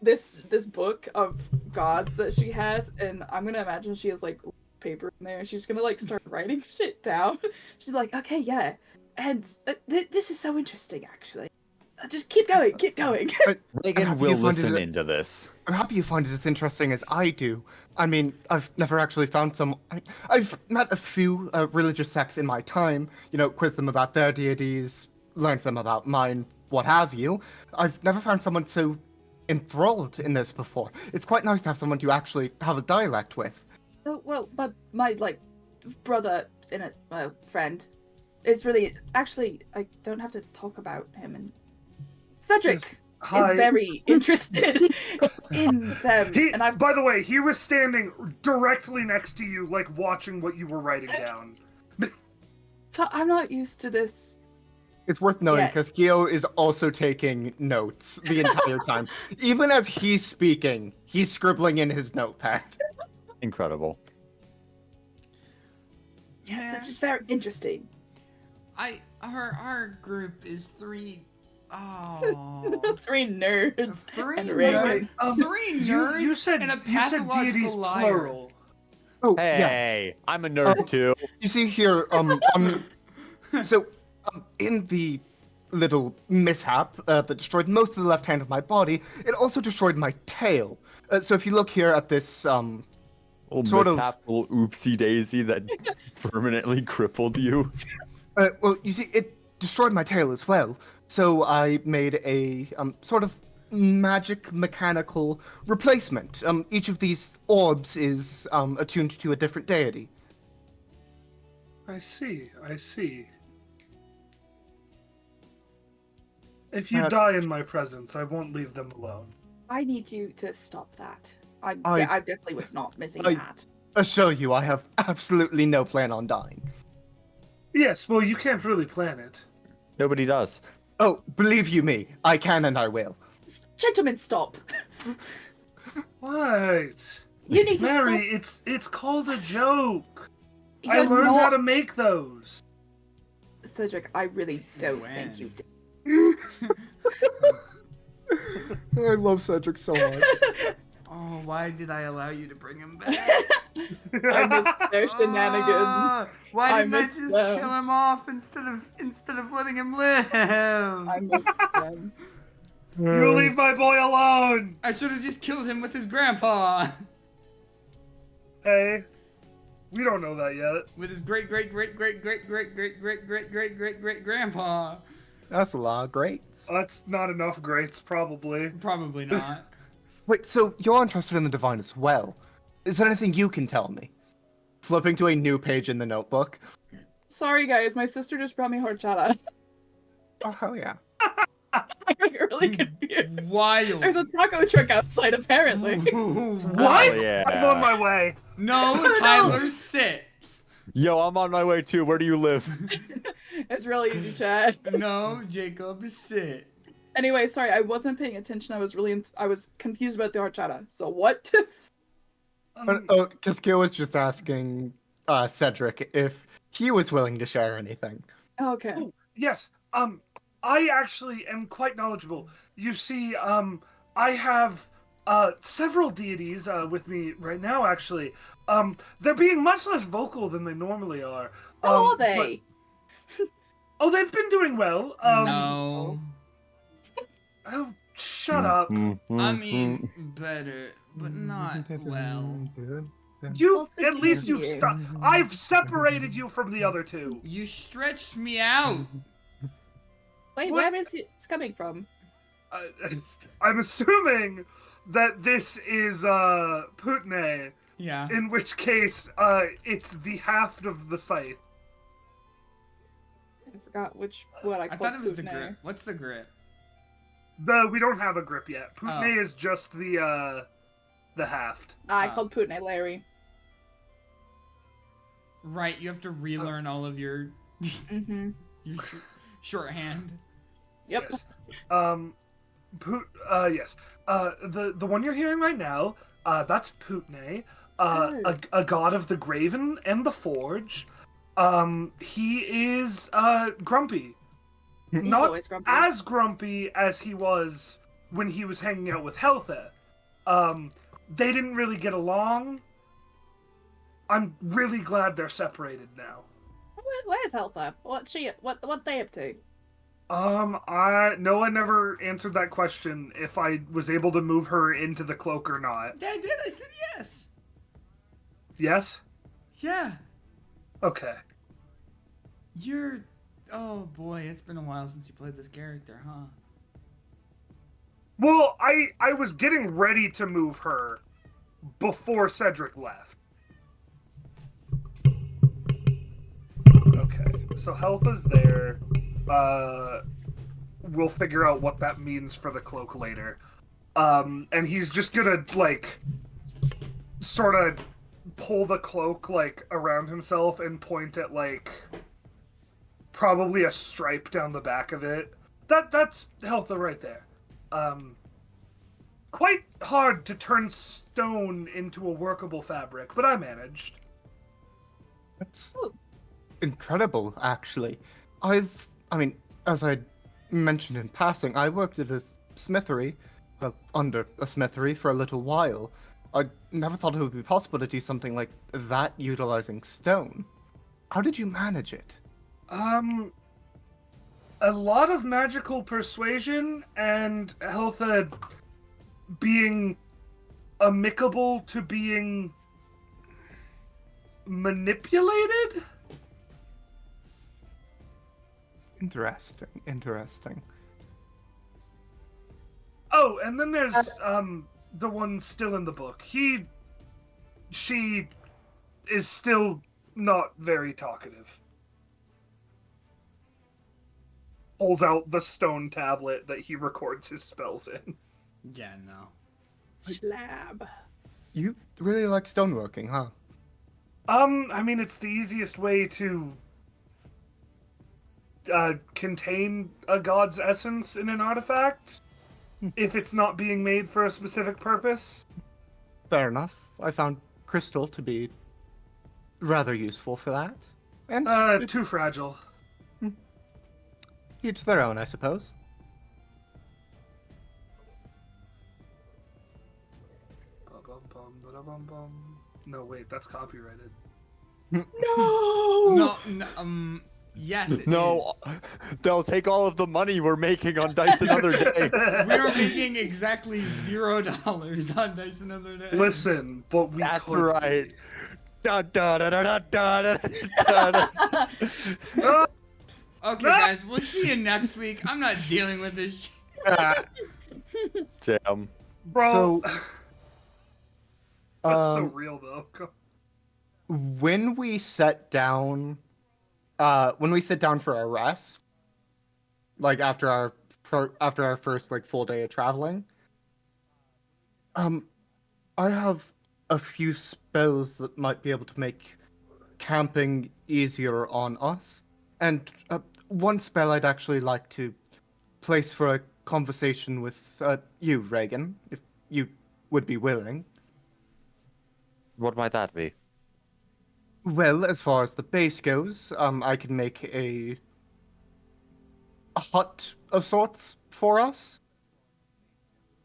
this book of gods that she has, and I'm gonna imagine she has paper in there. She's gonna like start writing shit down. She's like, okay, yeah, and this is so interesting, actually. Just keep going, keep going. Reaghan happy will you find it listen a- into this. I'm happy you find it as interesting as I do. I mean, I've never actually found I've met a few religious sects in my time, quizzed them about their deities, learned them about mine, what have you. I've never found someone so enthralled in this before. It's quite nice to have someone to actually have a dialect with. Oh, well, but my like brother in a friend is really actually I don't have to talk about him, and Cedric Yes. Hi. is very interested in them. And I've By the way, he was standing directly next to you, like watching what you were writing down. I'm not used to this. It's worth noting, Yeah. Keskiyo is also taking notes the entire time. Even as he's speaking, he's scribbling in his notepad. Incredible. Yes, it's just very interesting. Our group is three. Oh. 3 nerds. Three And nerds. Reaghan. Three nerds. You said and a you said pathological deities liar. plural. Oh, Hey, I'm a nerd too. You see here, in the little mishap that destroyed most of the left hand of my body, it also destroyed my tail. So if you look here at this, Little sort of- mishap, little oopsie daisy that permanently crippled you. well, you see, it destroyed my tail as well. So I made a sort of magic mechanical replacement. Each of these orbs is attuned to a different deity. I see. If you die in my presence, I won't leave them alone. I need you to stop that. I definitely was not missing I- that. Assure you, I have absolutely no plan on dying. Yes, well, you can't really plan it. Nobody does. Oh, believe you me, I can and I will. Gentlemen, stop. What? You need to Mary, it's called a joke. stop. I You're learned how not- to make those. Cedric, I really don't When? think you did. I love Cedric so much. Oh, why did I allow you to bring him back? I missed their shenanigans. Ah, why I didn't I missed just them. kill him off instead of letting him live? I missed them. You leave my boy alone. I should have just killed him with his grandpa. Hey, we don't know that yet. With his great grandpa. That's a lot of greats. That's not enough greats, probably. Probably not. Wait, so you're interested in the divine as well? Is there anything you can tell me? Flipping to a new page in the notebook. Sorry, guys. My sister just brought me horchata. Oh, hell yeah. I got really confused. Wild. There's a taco truck outside, apparently. What? Oh, yeah. I'm on my way. No, Tyler, sit. Yo, I'm on my way too. Where do you live? It's really easy, Chad. No, Jacob, sit. Anyway, sorry, I wasn't paying attention. I was confused about the horchata. So what? Keskiyo was just asking Cedric if he was willing to share anything. Okay. Yes. I actually am quite knowledgeable. You see, I have several deities with me right now. Actually, they're being much less vocal than they normally are. How are they? Oh, they've been doing well. No. Oh, shut up. I mean, better, but not well. You Well, at least thank you've you. stopped. I've separated you from the other two. You stretched me out. Wait, What? where is it coming from? I'm assuming that this is Putne, Yeah. in which case it's the haft of the scythe. I forgot what I I called thought it was the Putney. grip. What's the grip? No, we don't have a grip yet. Putne Oh. is just the haft. I Ah. called Putney Larry. Right, you have to relearn all of your Mm-hmm. your shorthand. Yep. Yes. Yes. The one you're hearing right now, that's Putne, a god of the graven and the forge. He is grumpy. He's Not always grumpy. as grumpy as he was when he was hanging out with Heltha. They didn't really get along. I'm really glad they're separated now. Where's Heltha? What they up to? No one never answered that question if I was able to move her into the cloak or not. Yeah, I did. I said yes. Yes? Yeah. Okay. You're... Oh, boy. It's been a while since you played this character, huh? Well, I was getting ready to move her before Cedric left. Okay, so Heltha's there. We'll figure out what that means for the cloak later. And he's just gonna, like, sort of pull the cloak, like, around himself and point at, like, probably a stripe down the back of it. That's Heltha right there. Quite hard to turn stone into a workable fabric, but I managed. That's incredible, actually. I mean, as I mentioned in passing, I worked at a smithery, well, under a smithery for a little while. I never thought it would be possible to do something like that utilizing stone. How did you manage it? A lot of magical persuasion and Heltha being amicable to being manipulated? Interesting. Oh, and then there's the one still in the book. She is still not very talkative. Pulls out the stone tablet that he records his spells in. Yeah, no. Slab. You really like stoneworking, huh? I mean, it's the easiest way to contain a god's essence in an artifact if it's not being made for a specific purpose. Fair enough. I found crystal to be rather useful for that. And Too fragile. each their own, I suppose. No, wait, that's copyrighted. No. No, yes, it No, is. they'll take all of the money we're making on Dice Another Day. We are making exactly $0 on Dice Another Day. Listen, but we That's could right. be. Da, da, da, da, da, da, da, da. Okay, guys, we'll see you next week. I'm not dealing with this shit. Damn. Bro, So, that's so real, though. when we sit down for our rest, like after our first like full day of traveling, I have a few spells that might be able to make camping easier on us, and one spell I'd actually like to place for a conversation with you, Reaghan, if you would be willing. What might that be? Well, as far as the base goes, I can make a hut of sorts for us.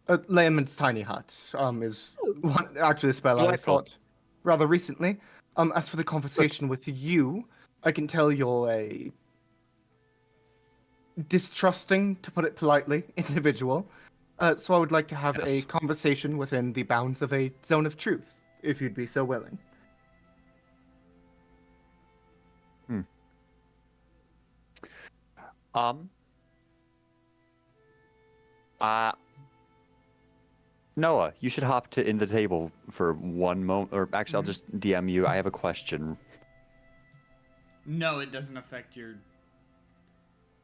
A layman's tiny hut is one actually a spell I Delightful. thought rather recently. As for the conversation with you, I can tell you're a distrusting, to put it politely, individual. So I would like to have a Yes. conversation within the bounds of a zone of truth, if you'd be so willing. Noah, you should hop to in the table for one moment. Or actually, I'll just DM you. I have a question. No, it doesn't affect your...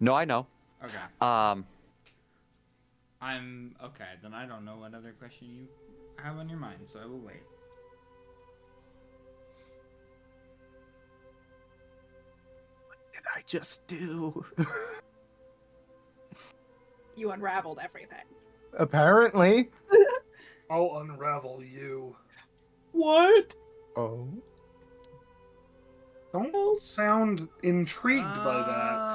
No, I know. Okay. Okay, then I don't know what other question you have on your mind, so I will wait. What did I just do? You unraveled everything. Apparently. I'll unravel you. What? Oh. Don't sound intrigued by that.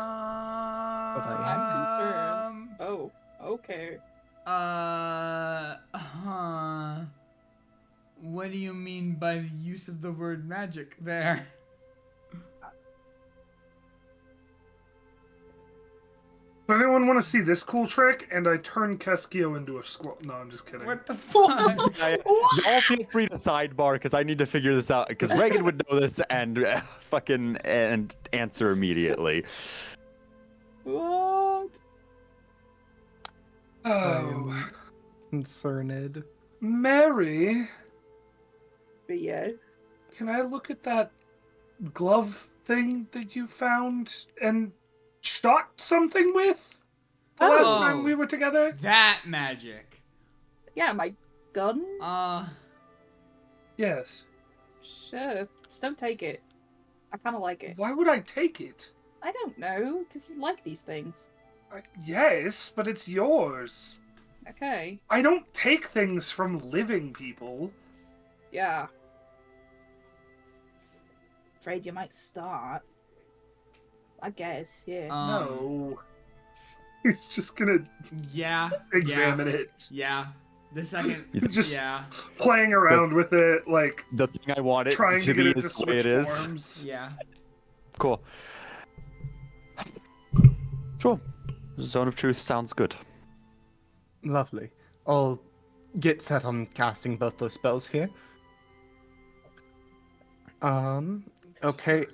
But I'm concerned. Oh, okay. What do you mean by the use of the word magic there? Does anyone want to see this cool trick? And I turn Keskiyo into a squirrel. No, I'm just kidding. What the fuck? Y'all feel free to sidebar because I need to figure this out. Because Reaghan would know this and fucking and answer immediately. What? Oh, Concerned. Mary, But yes. can I look at that glove thing that you found and shot something with the last Oh. time we were together? That magic. Yeah, my gun? Yes. Sure. Just don't take it. I kind of like it. Why would I take it? I don't know, because you like these things. Yes, but it's yours. Okay. I don't take things from living people. Yeah. Afraid you might start. I guess, yeah. No. He's just gonna Yeah. examine it. Yeah. The second. Just Yeah. playing around with it, like The thing I want it trying to to get be it to is the way switch it is. forms. Yeah. Cool. Sure. Zone of Truth sounds good. Lovely. I'll get set on casting both those spells here. Okay.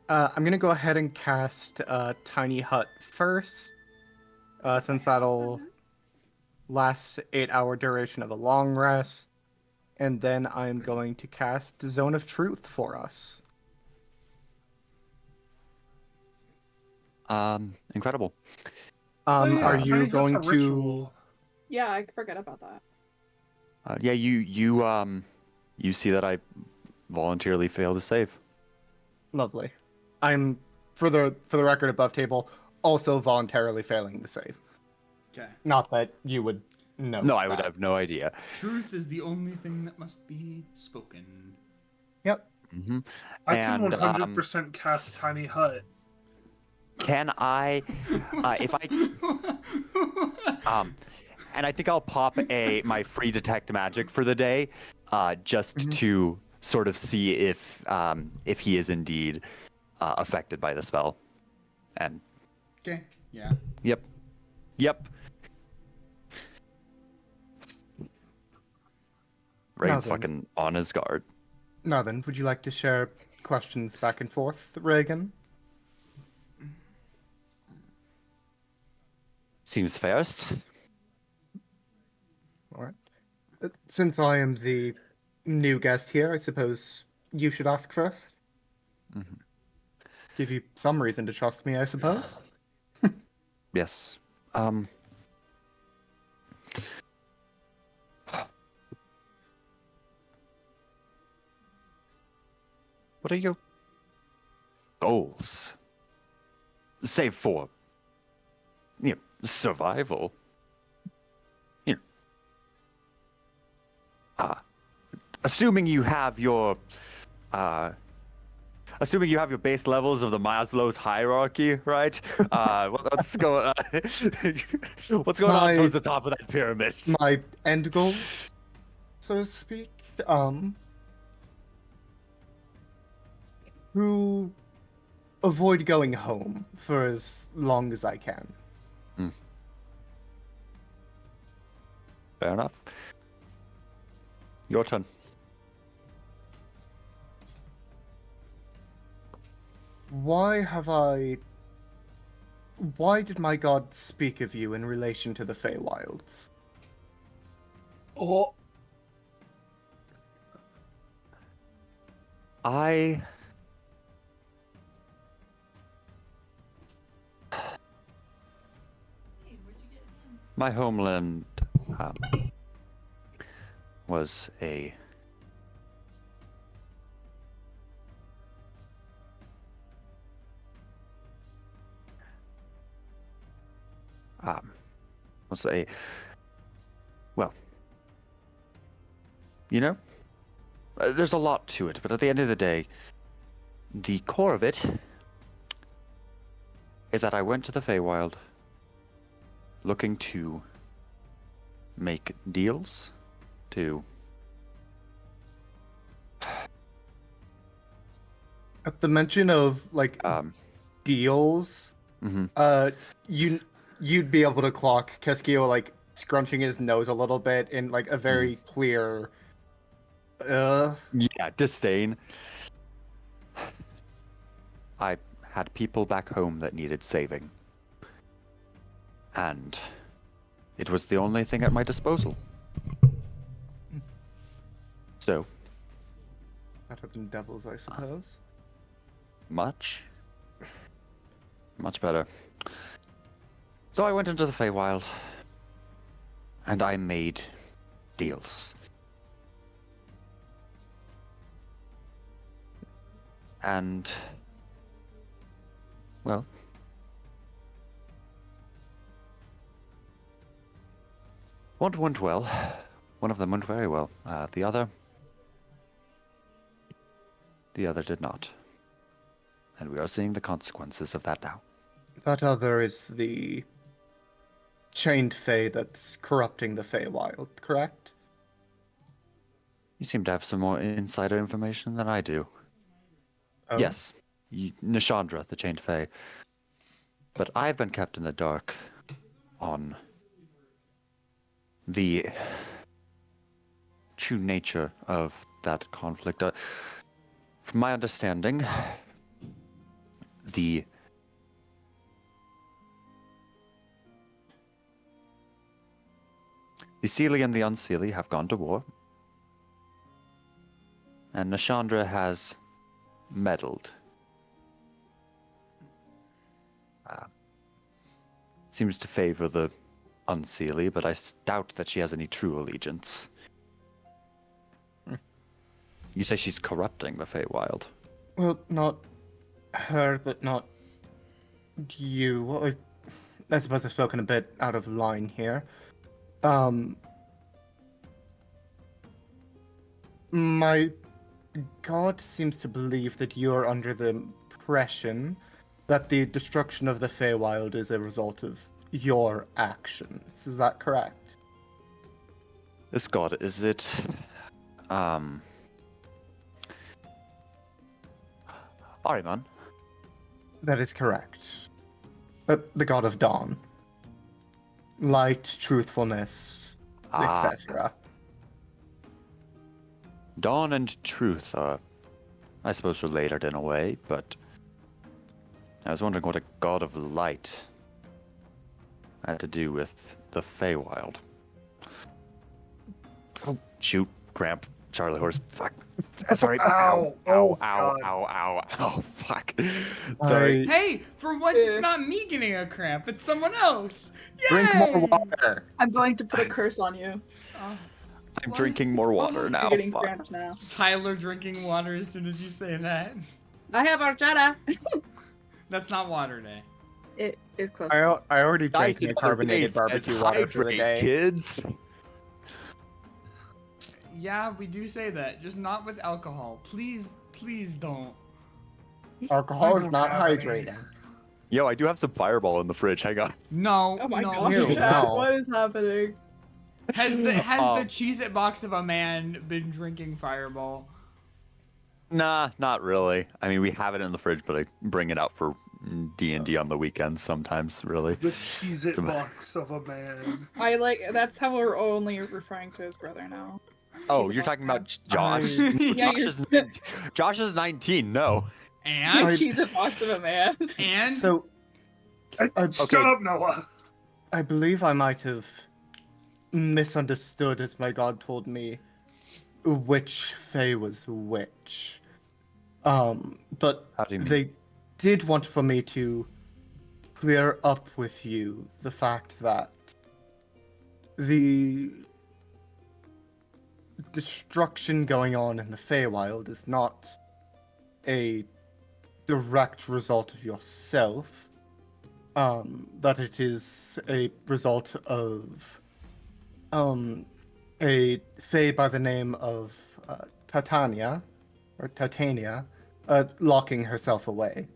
I'm gonna go ahead and cast Tiny Hut first, since that'll last 8-hour duration of a long rest. And then I'm going to cast Zone of Truth for us. Incredible. Oh, yeah, Are Tiny you Hut's going a to? ritual. Yeah, I forget about that. Yeah, you see that I voluntarily failed to save. Lovely. I'm for the record above table also voluntarily failing to save. Okay. Not that you would know. No, I would that. have no idea. Truth is the only thing that must be spoken. Yep. Mm-hmm. I can And 100% cast Tiny Hut. can I, if I, and I think I'll pop my free detect magic for the day, just to sort of see if he is indeed affected by the spell. And Okay. Yeah. yep. Reaghan's Nothing. fucking on his guard. Now then, would you like to share questions back and forth, Reaghan? Seems fairest. All right. Since I am the new guest here, I suppose you should ask first. Mm-hmm. Give you some reason to trust me, I suppose. Yes. What are your goals? Save for, survival. Assuming you have your base levels of the Maslow's hierarchy, right? What's going on? What's going on towards the top of that pyramid? My end goal, so to speak, to avoid going home for as long as I can. Fair enough. Your turn. Why did my god speak of you in relation to the Feywilds? Oh, My homeland was a well, there's a lot to it, but at the end of the day, the core of it is that I went to the Feywild looking to make deals, to At the mention of like Um, deals, mhm. you'd be able to clock Keskiyo like scrunching his nose a little bit in like a very clear Yeah, disdain. I had people back home that needed saving. And it was the only thing at my disposal. So, better than devils, I suppose. much better. So I went into the Feywild, and I made deals. And, well, one went well. One of them went very well. The other did not. And we are seeing the consequences of that now. That other is the chained Fey that's corrupting the Feywild, correct? You seem to have some more insider information than I do. Oh. Yes, Nishandra, the Chained Fae. But I've been kept in the dark on the true nature of that conflict. From my understanding, the Seelie and the Unseelie have gone to war, and Nishandra has meddled. Seems to favor the Unseelie, but I doubt that she has any true allegiance. You say she's corrupting the Feywild. Well, not her, but not you. I suppose I've spoken a bit out of line here. My god seems to believe that you're under the impression that the destruction of the Feywild is a result of your actions. Is that correct? This god, is it... Ahriman? That is correct. The god of dawn. Light, truthfulness, etc. Dawn and truth are, I suppose, related in a way, but I was wondering what a god of light had to do with the Feywild. Oh, shoot, cramp, Charlie horse, fuck. Sorry. Ow. Ow, Oh, ow, God. ow, ow, ow, fuck. Sorry. Hey, for once it's not me getting a cramp, it's someone else. Yay! Drink more water. I'm going to put a curse on you. I'm drinking more water now. You're getting Fuck. cramped now. Tyler drinking water as soon as you say that. I have horchata. That's not water day. It is close. I already drank Nice my carbonated barbecue water for the day. Kids. Yeah, we do say that, just not with alcohol. Please, please don't. Alcohol is not Hydrating. hydrating. Yo, I do have some Fireball in the fridge. Hang on. No, Oh my no. gosh, Ew, Chad, no. what is happening? Has the Cheez-It box of a man been drinking Fireball? Nah, not really. I mean, we have it in the fridge, but I bring it out for D&D on the weekends sometimes, really. The Cheez-It It's a- box of a man. That's how we're only referring to his brother now. Oh, Cheez-It you're box talking man. about Josh? I- No, Yeah, Josh is 19, no. And? Cheese a box of a man. And? So, Shut up, Noah. I believe I might have misunderstood as my god told me which Fae was which. But How do you mean? they did want for me to clear up with you the fact that the destruction going on in the Feywild is not a direct result of yourself. That it is a result of a Fae by the name of Titania locking herself away.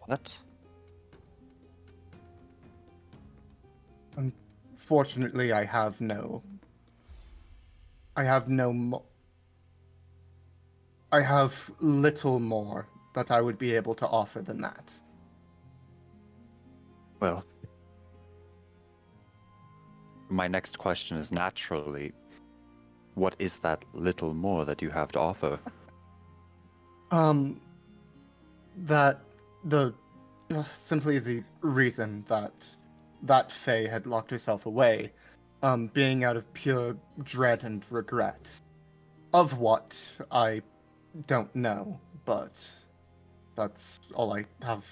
What? Unfortunately, I have no I have no more. I have little more that I would be able to offer than that. Well, my next question is naturally, what is that little more that you have to offer? That the simply the reason that that Faye had locked herself away, being out of pure dread and regret. Of what, I don't know, but that's all I have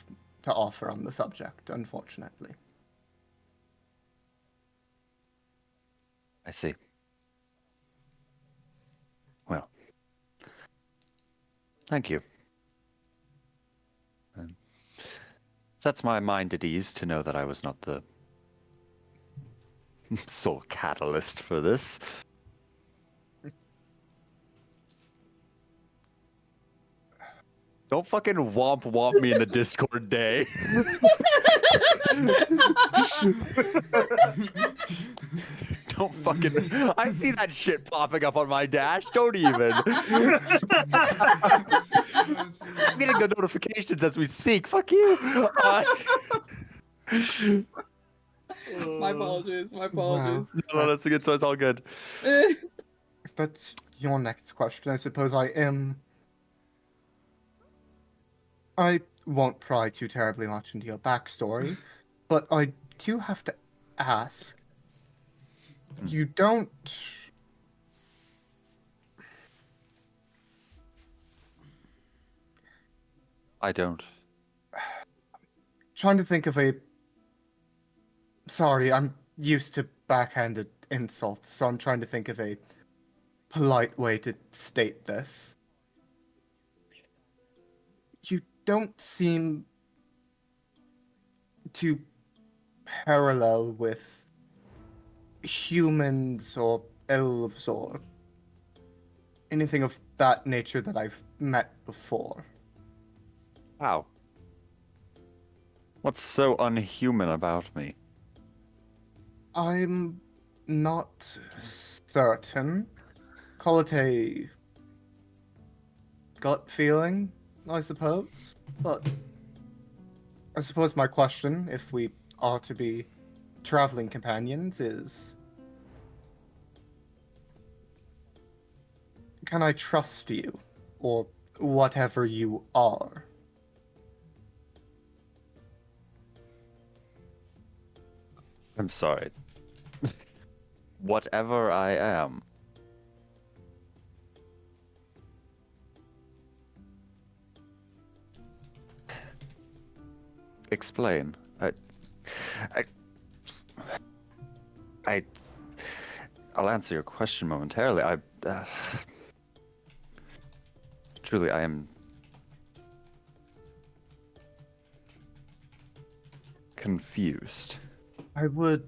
to offer on the subject, unfortunately. I see. Well, thank you. Sets my mind at ease to know that I was not the sole catalyst for this. Don't fucking womp me in the Discord day. Don't fucking. I see that shit popping up on my dash. Don't even. I'm getting the notifications as we speak. Fuck you. My apologies. My Wow. apologies. No, that's good. So it's all good. If that's your next question, I suppose I won't pry too terribly much into your backstory, but I do have to ask. You don't. I don't. Trying to think of a. Sorry, I'm used to backhanded insults, so I'm trying to think of a polite way to state this. You don't seem to parallel with humans or elves or anything of that nature that I've met before. Wow. What's so unhuman about me? I'm not certain. Call it a gut feeling, I suppose. But I suppose my question, if we are to be traveling companions, is can I trust you? Or whatever you are? I'm sorry. Whatever I am. Explain. I'll answer your question momentarily. Truly, I am confused. I would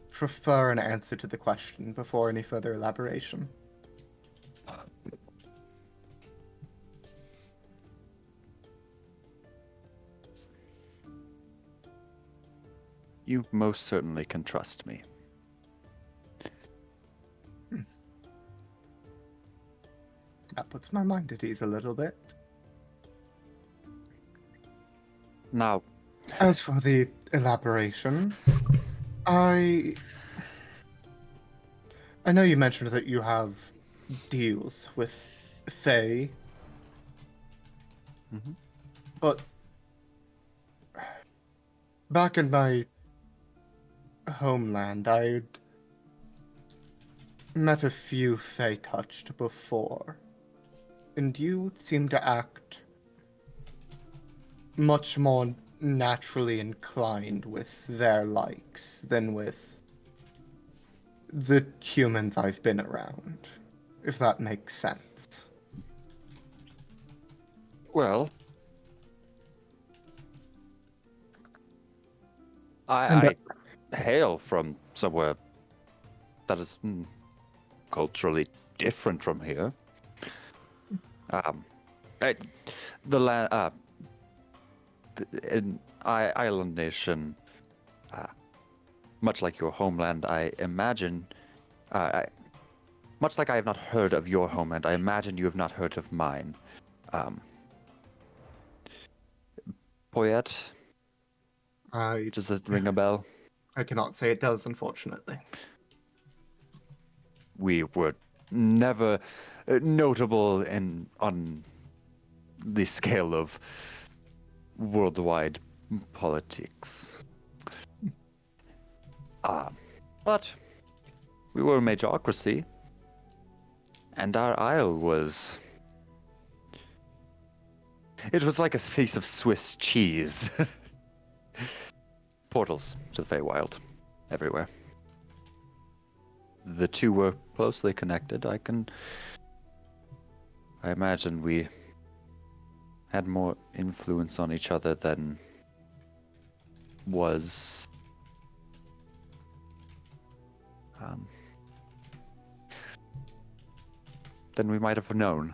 prefer an answer to the question before any further elaboration. You most certainly can trust me. That puts my mind at ease a little bit. Now, As for the elaboration, I know you mentioned that you have deals with Fae, but back in my homeland, I'd met a few Fae touched before, and you seem to act much more naturally inclined with their likes than with the humans I've been around, if that makes sense. well, And I hail from somewhere that is culturally different from here. The land, in Island Nation, much like your homeland, I imagine, much like I have not heard of your homeland, I imagine you have not heard of mine. Poyet, I does that ring a bell? I cannot say it does, unfortunately. We were never notable on the scale of worldwide politics. But we were a majorcracy, and our isle was... It was like a piece of Swiss cheese. Portals to the Feywild, everywhere. The two were closely connected. I imagine we had more influence on each other than was than we might have known.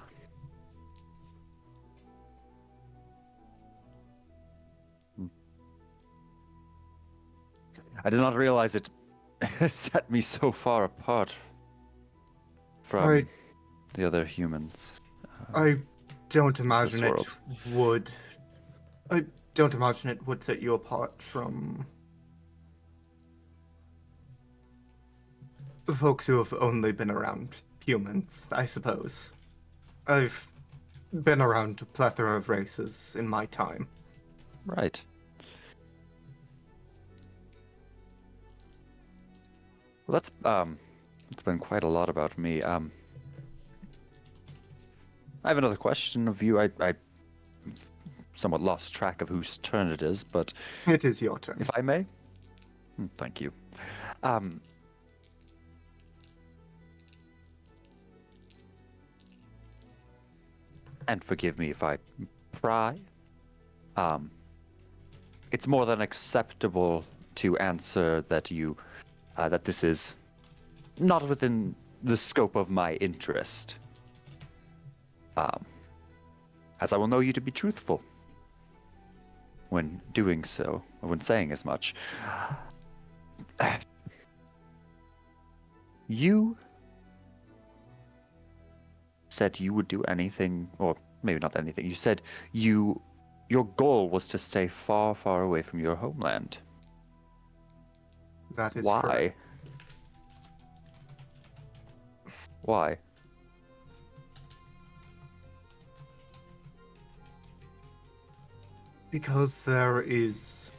I did not realize it set me so far apart from the other humans. I don't imagine it world. would. I don't imagine it would set you apart from folks who have only been around humans, I suppose. I've been around a plethora of races in my time. Right. Well, that's been quite a lot about me. I have another question of you. I somewhat lost track of whose turn it is, but It is your turn. if I may, thank you. And forgive me if I pry. It's more than acceptable to answer that that this is not within the scope of my interest. As I will know you to be truthful when doing so, or when saying as much. You said you would do anything, or maybe not anything. You said your goal was to stay far, far away from your homeland. That is Why? correct. Why? Because there is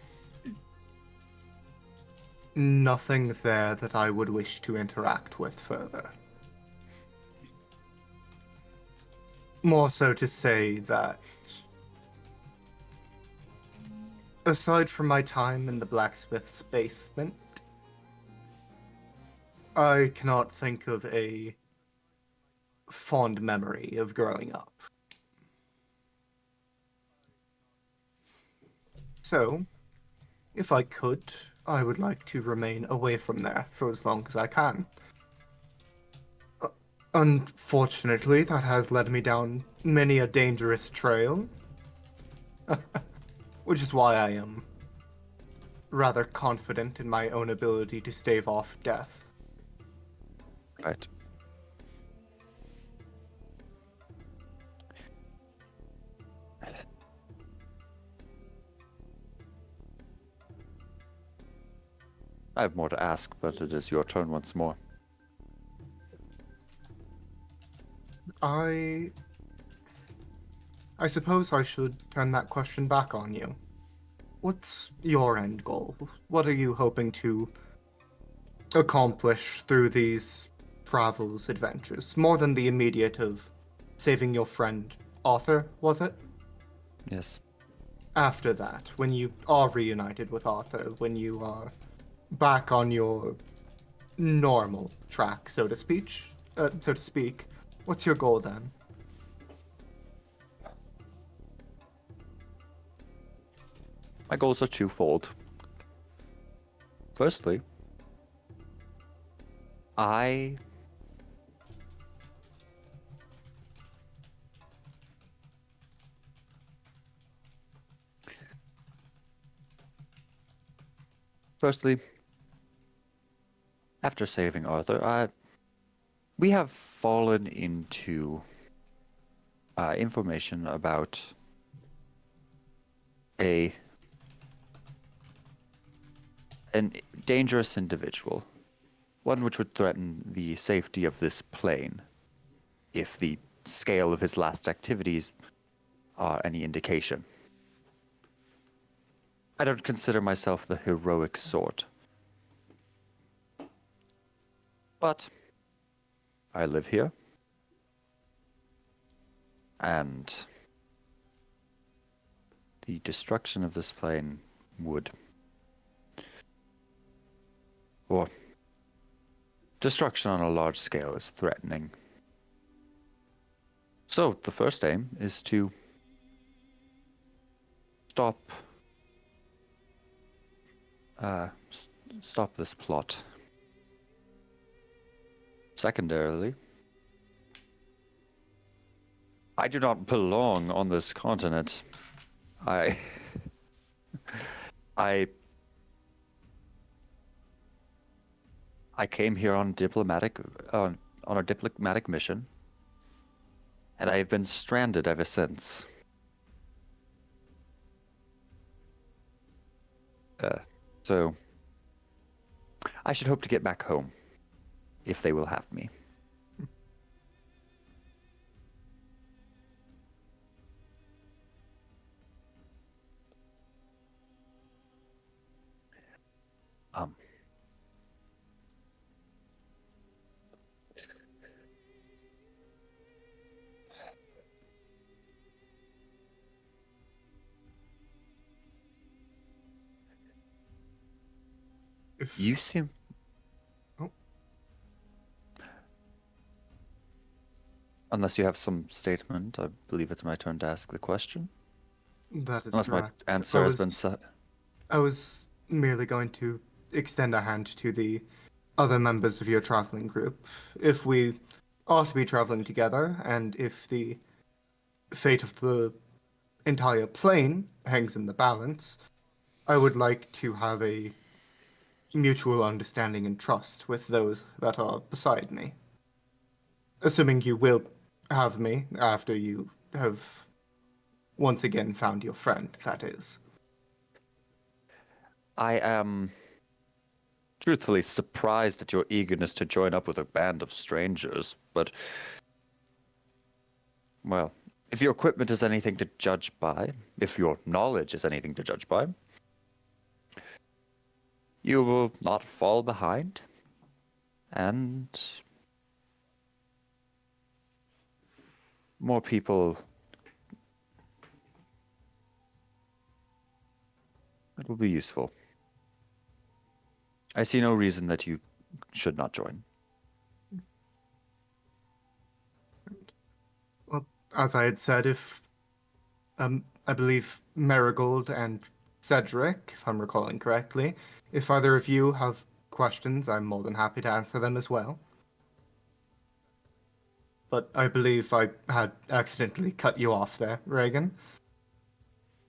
nothing there that I would wish to interact with further. More so to say that, aside from my time in the blacksmith's basement, I cannot think of a fond memory of growing up. So, if I could, I would like to remain away from there for as long as I can. Unfortunately, that has led me down many a dangerous trail, which is why I am rather confident in my own ability to stave off death. Right. I have more to ask, but it is your turn once more. I suppose I should turn that question back on you. What's your end goal? What are you hoping to accomplish through these travels, adventures? More than the immediate of saving your friend Arthur, was it? Yes. After that, when you are reunited with Arthur, when you are back on your normal track, so to speak, what's your goal then? My goals are twofold. Firstly, I Firstly, after saving Arthur, We have fallen into information about an dangerous individual, one which would threaten the safety of this plane if the scale of his last activities are any indication. I don't consider myself the heroic sort, but I live here, and the destruction of this plane would, or destruction on a large scale is threatening. So the first aim is to stop stop this plot. Secondarily, I do not belong on this continent. I I came here on a diplomatic mission, and I have been stranded ever since. So I should hope to get back home, if they will have me. Um, If you seem... Oh. Unless you have some statement, I believe it's my turn to ask the question. that is Unless my correct. answer has been set. I was merely going to extend a hand to the other members of your traveling group. If we are to be traveling together, and if the fate of the entire plane hangs in the balance, I would like to have a mutual understanding and trust with those that are beside me. Assuming you will have me after you have once again found your friend, that is. I am truthfully surprised at your eagerness to join up with a band of strangers, but, well, if your equipment is anything to judge by, if your knowledge is anything to judge by, you will not fall behind, and more people... It will be useful. I see no reason that you should not join. Well, as I had said, if I believe Marigold and Cedric, if I'm recalling correctly, if either of you have questions, I'm more than happy to answer them as well. But I believe I had accidentally cut you off there, Reaghan.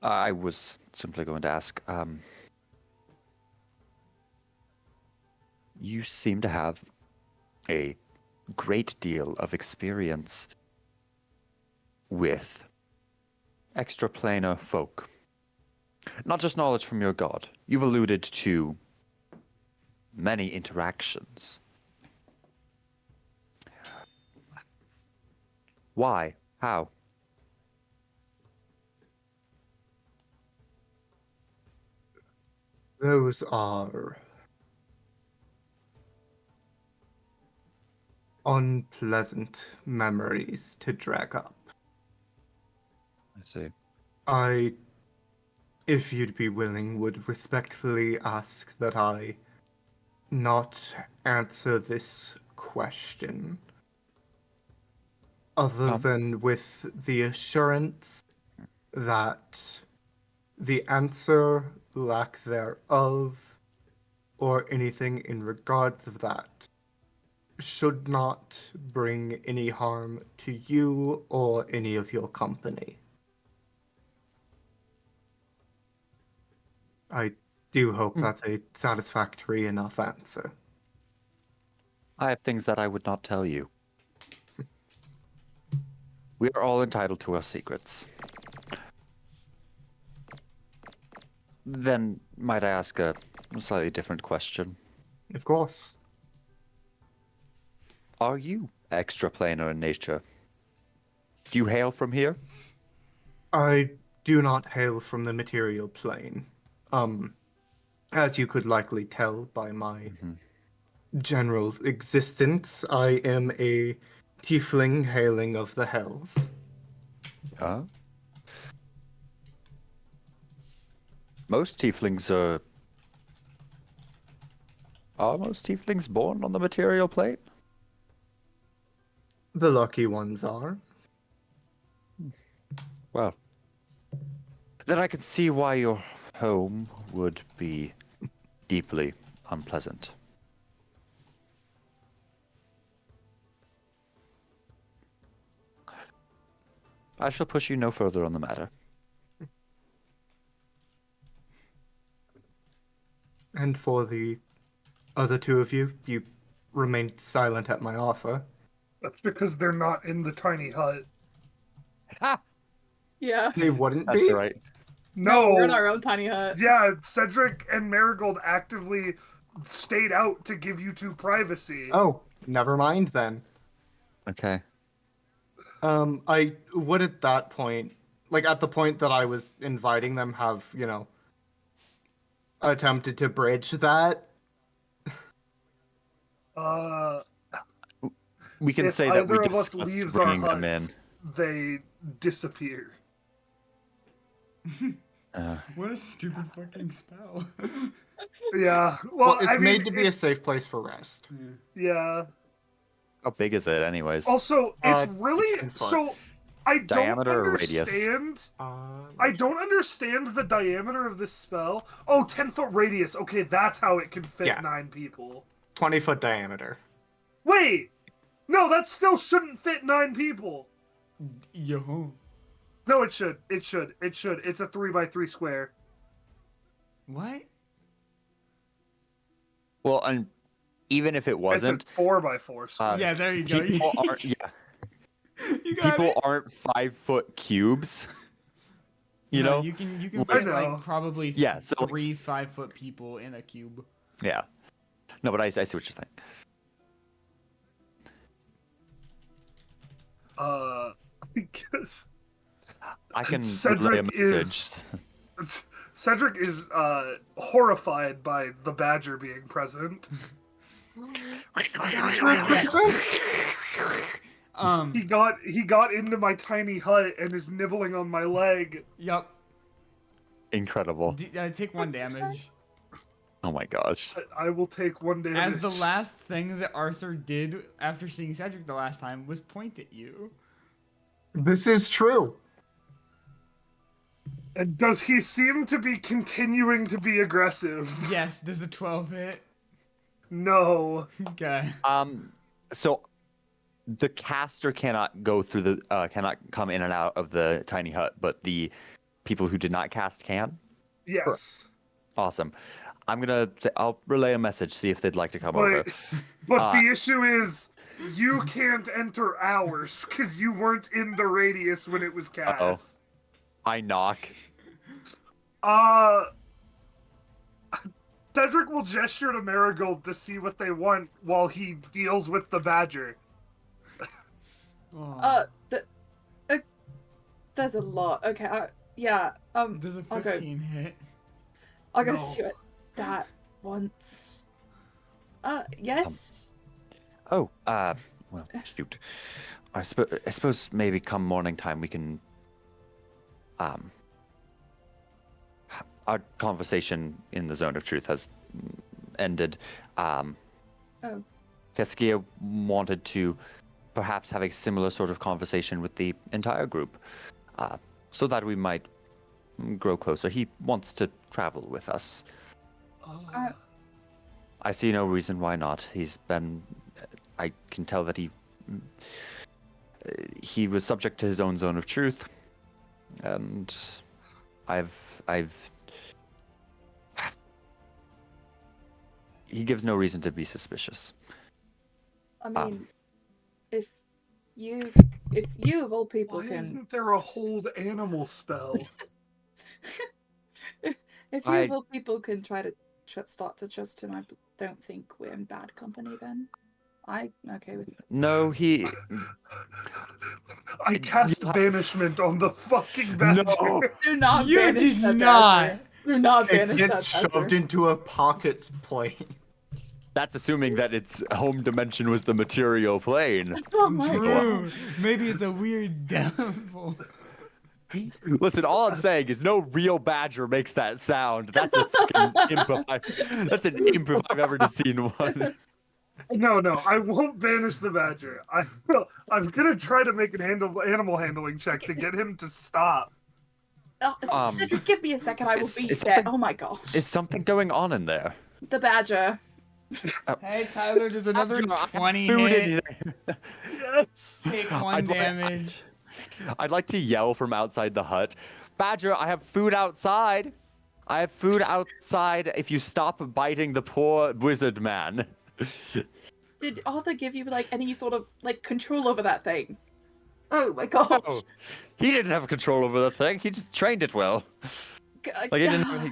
I was simply going to ask, you seem to have a great deal of experience with extraplanar folk. Not just knowledge from your god. You've alluded to many interactions. Why? How? Those are unpleasant memories to drag up. I see. I, if you'd be willing, would respectfully ask that I not answer this question, other than with the assurance that the answer, lack thereof, or anything in regards of that should not bring any harm to you or any of your company. I do hope that's a satisfactory enough answer. I have things that I would not tell you. We are all entitled to our secrets. Then, might I ask a slightly different question? Of course. Are you extraplanar in nature? Do you hail from here? I do not hail from the material plane. As you could likely tell by my general existence, I am a tiefling hailing of the hells. Huh? Most tieflings are most tieflings born on the material plane? The lucky ones are. Well, then I can see why your home would be deeply unpleasant. I shall push you no further on the matter. And for the other two of you, you remained silent at my offer. That's because they're not in the tiny hut. Ha! Yeah. They wouldn't That's be? right. No, we're in our own tiny hut. Yeah, Cedric and Marigold actively stayed out to give you two privacy. Oh, never mind then. Okay. I would at that point, like at the point that I was inviting them, have, attempted to bridge that. We can if say that we either of us discussed leaves our bringing them in. huts, they disappear. What a stupid fucking spell. Yeah, Well, well, it's I mean, made to be a safe place for rest. yeah. How big is it, anyways? Also, it's 10 really foot. so. I don't Diameter or radius? understand. I don't understand the diameter of this spell. Oh, 10-foot radius. Okay, that's how it can fit Yeah. 9 people. 20-foot diameter. Wait! No, that still shouldn't fit 9 people. Yo. No, it should. It should. It should. It's a 3x3 square. What? Well, and even if it wasn't, It's a 4x4 square. Yeah, there you go. people aren't. Yeah, You got people it. aren't 5-foot cubes. You No, know? you can I fit know. like probably Yeah, so, like- 3 5-foot people in a cube. Yeah. No, but I see what you're saying. Because I can relay a Cedric message. Cedric is horrified by the badger being present. He got into my tiny hut and is nibbling on my leg. Yup. Incredible. Take 1 damage. Oh my gosh. I will take 1 damage. As the last thing that Arthur did after seeing Cedric the last time was point at you. This is true. And does he seem to be continuing to be aggressive? Yes, does a 12 hit? No. Okay. So the caster cannot go through the cannot come in and out of the tiny hut, but the people who did not cast can. Yes. Awesome. I'm gonna say I'll relay a message, see if they'd like to come over. But the issue is, you can't enter ours because you weren't in the radius when it was cast. I knock. Cedric will gesture to Marigold to see what they want while he deals with the badger. Oh, There's a lot. Okay, yeah. does a I'll go. 15 hit? I'll go No. see what that wants. Yes. Well, shoot. I suppose maybe come morning time we can. Our conversation in the zone of truth has ended. Oh. Keskiyo wanted to perhaps have a similar sort of conversation with the entire group, so that we might grow closer. He wants to travel with us. I see no reason why not. I can tell that he was subject to his own zone of truth, and he gives no reason to be suspicious. I mean, if If you of all people Why can, isn't there a hold animal spell? if you of all people can try to start to trust him, I don't think we're in bad company. Then I'm okay with it. No, he. I cast Yeah. banishment on the fucking badger. No. Do not You banish did that not. badger. Do not It banish gets that badger. shoved into a pocket plane. That's assuming that its home dimension was the material plane. Oh my god. True. Maybe it's a weird devil. Listen, all I'm saying is no real badger makes that sound. That's a fucking imp. That's an imp if I've ever seen one. No, I won't banish the badger. I'm gonna try to make an animal handling check to get him to stop. Cedric, give me a second. I will is be there. something- Oh my gosh. Is something going on in there? The badger. Hey, Tyler, does another I have 20 food hit? in there. Yes. Take I'd 1 like- damage. I'd like to yell from outside the hut. Badger, I have food outside. I have food outside if you stop biting the poor wizard man. Did Arthur give you like any sort of like control over that thing? Oh my gosh. Oh, he didn't have control over the thing. He just trained it well. Like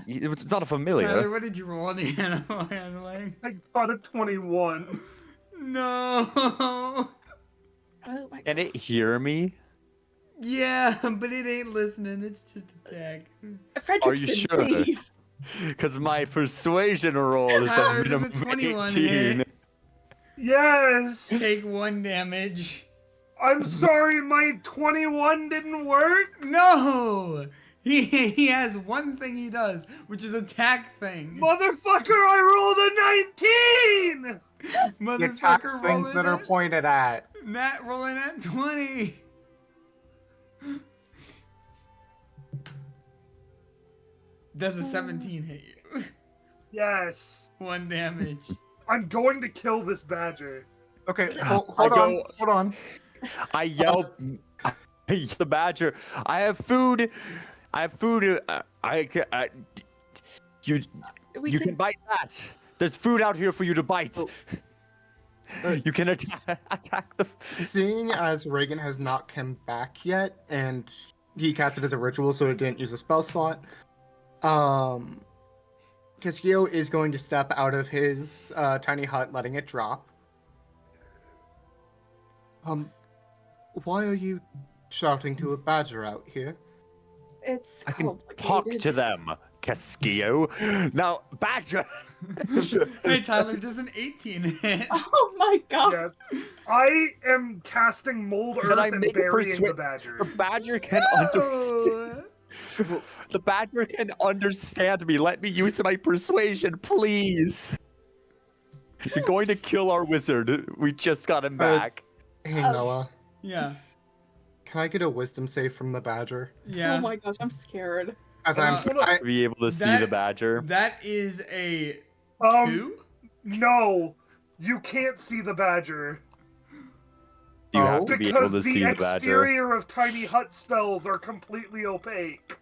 it was not a familiar. Tyler, what did you roll on the animal handling? I got a 21. No. Oh my god. Can it hear me? Yeah, but it ain't listening. It's just attack. Fredrickson, sure? please. Because my persuasion roll is Tyler, a does a minimum 21 18. hit? Yes. Take 1 damage. I'm sorry, my 21 didn't work. No! He has one thing he does, which is attack things. Motherfucker, I rolled a 19. He attacks Motherfucker things that are rolling pointed at. Nat rolling at 20. Does a 17 hit you? Yes. 1 damage. I'm going to kill this badger. Okay, I hold on. I yell at the badger. I have food. You can bite that. There's food out here for you to bite. You can attack the. Seeing as Reaghan has not come back yet, and he cast it as a ritual, so it didn't use a spell slot. Keskiyo is going to step out of his tiny hut, letting it drop. Why are you shouting to a badger out here? It's I can complicated. talk to them, Keskiyo. Now, badger. Hey, Tyler, does an 18 hit? Oh my god. Yes. I am casting mold Can earth I and make a burying the The badger. badger can understand. Oh. The badger can understand me. Let me use my persuasion, please. You're going to kill our wizard. We just got him back. Hey, Noah. Yeah. Can I get a wisdom save from the badger? Yeah. Oh my gosh, I'm scared. As Uh, To be able to see the badger. That is a 2? No, you can't see the badger. You have to be able Because to see the the badger. exterior of tiny hut spells are completely opaque.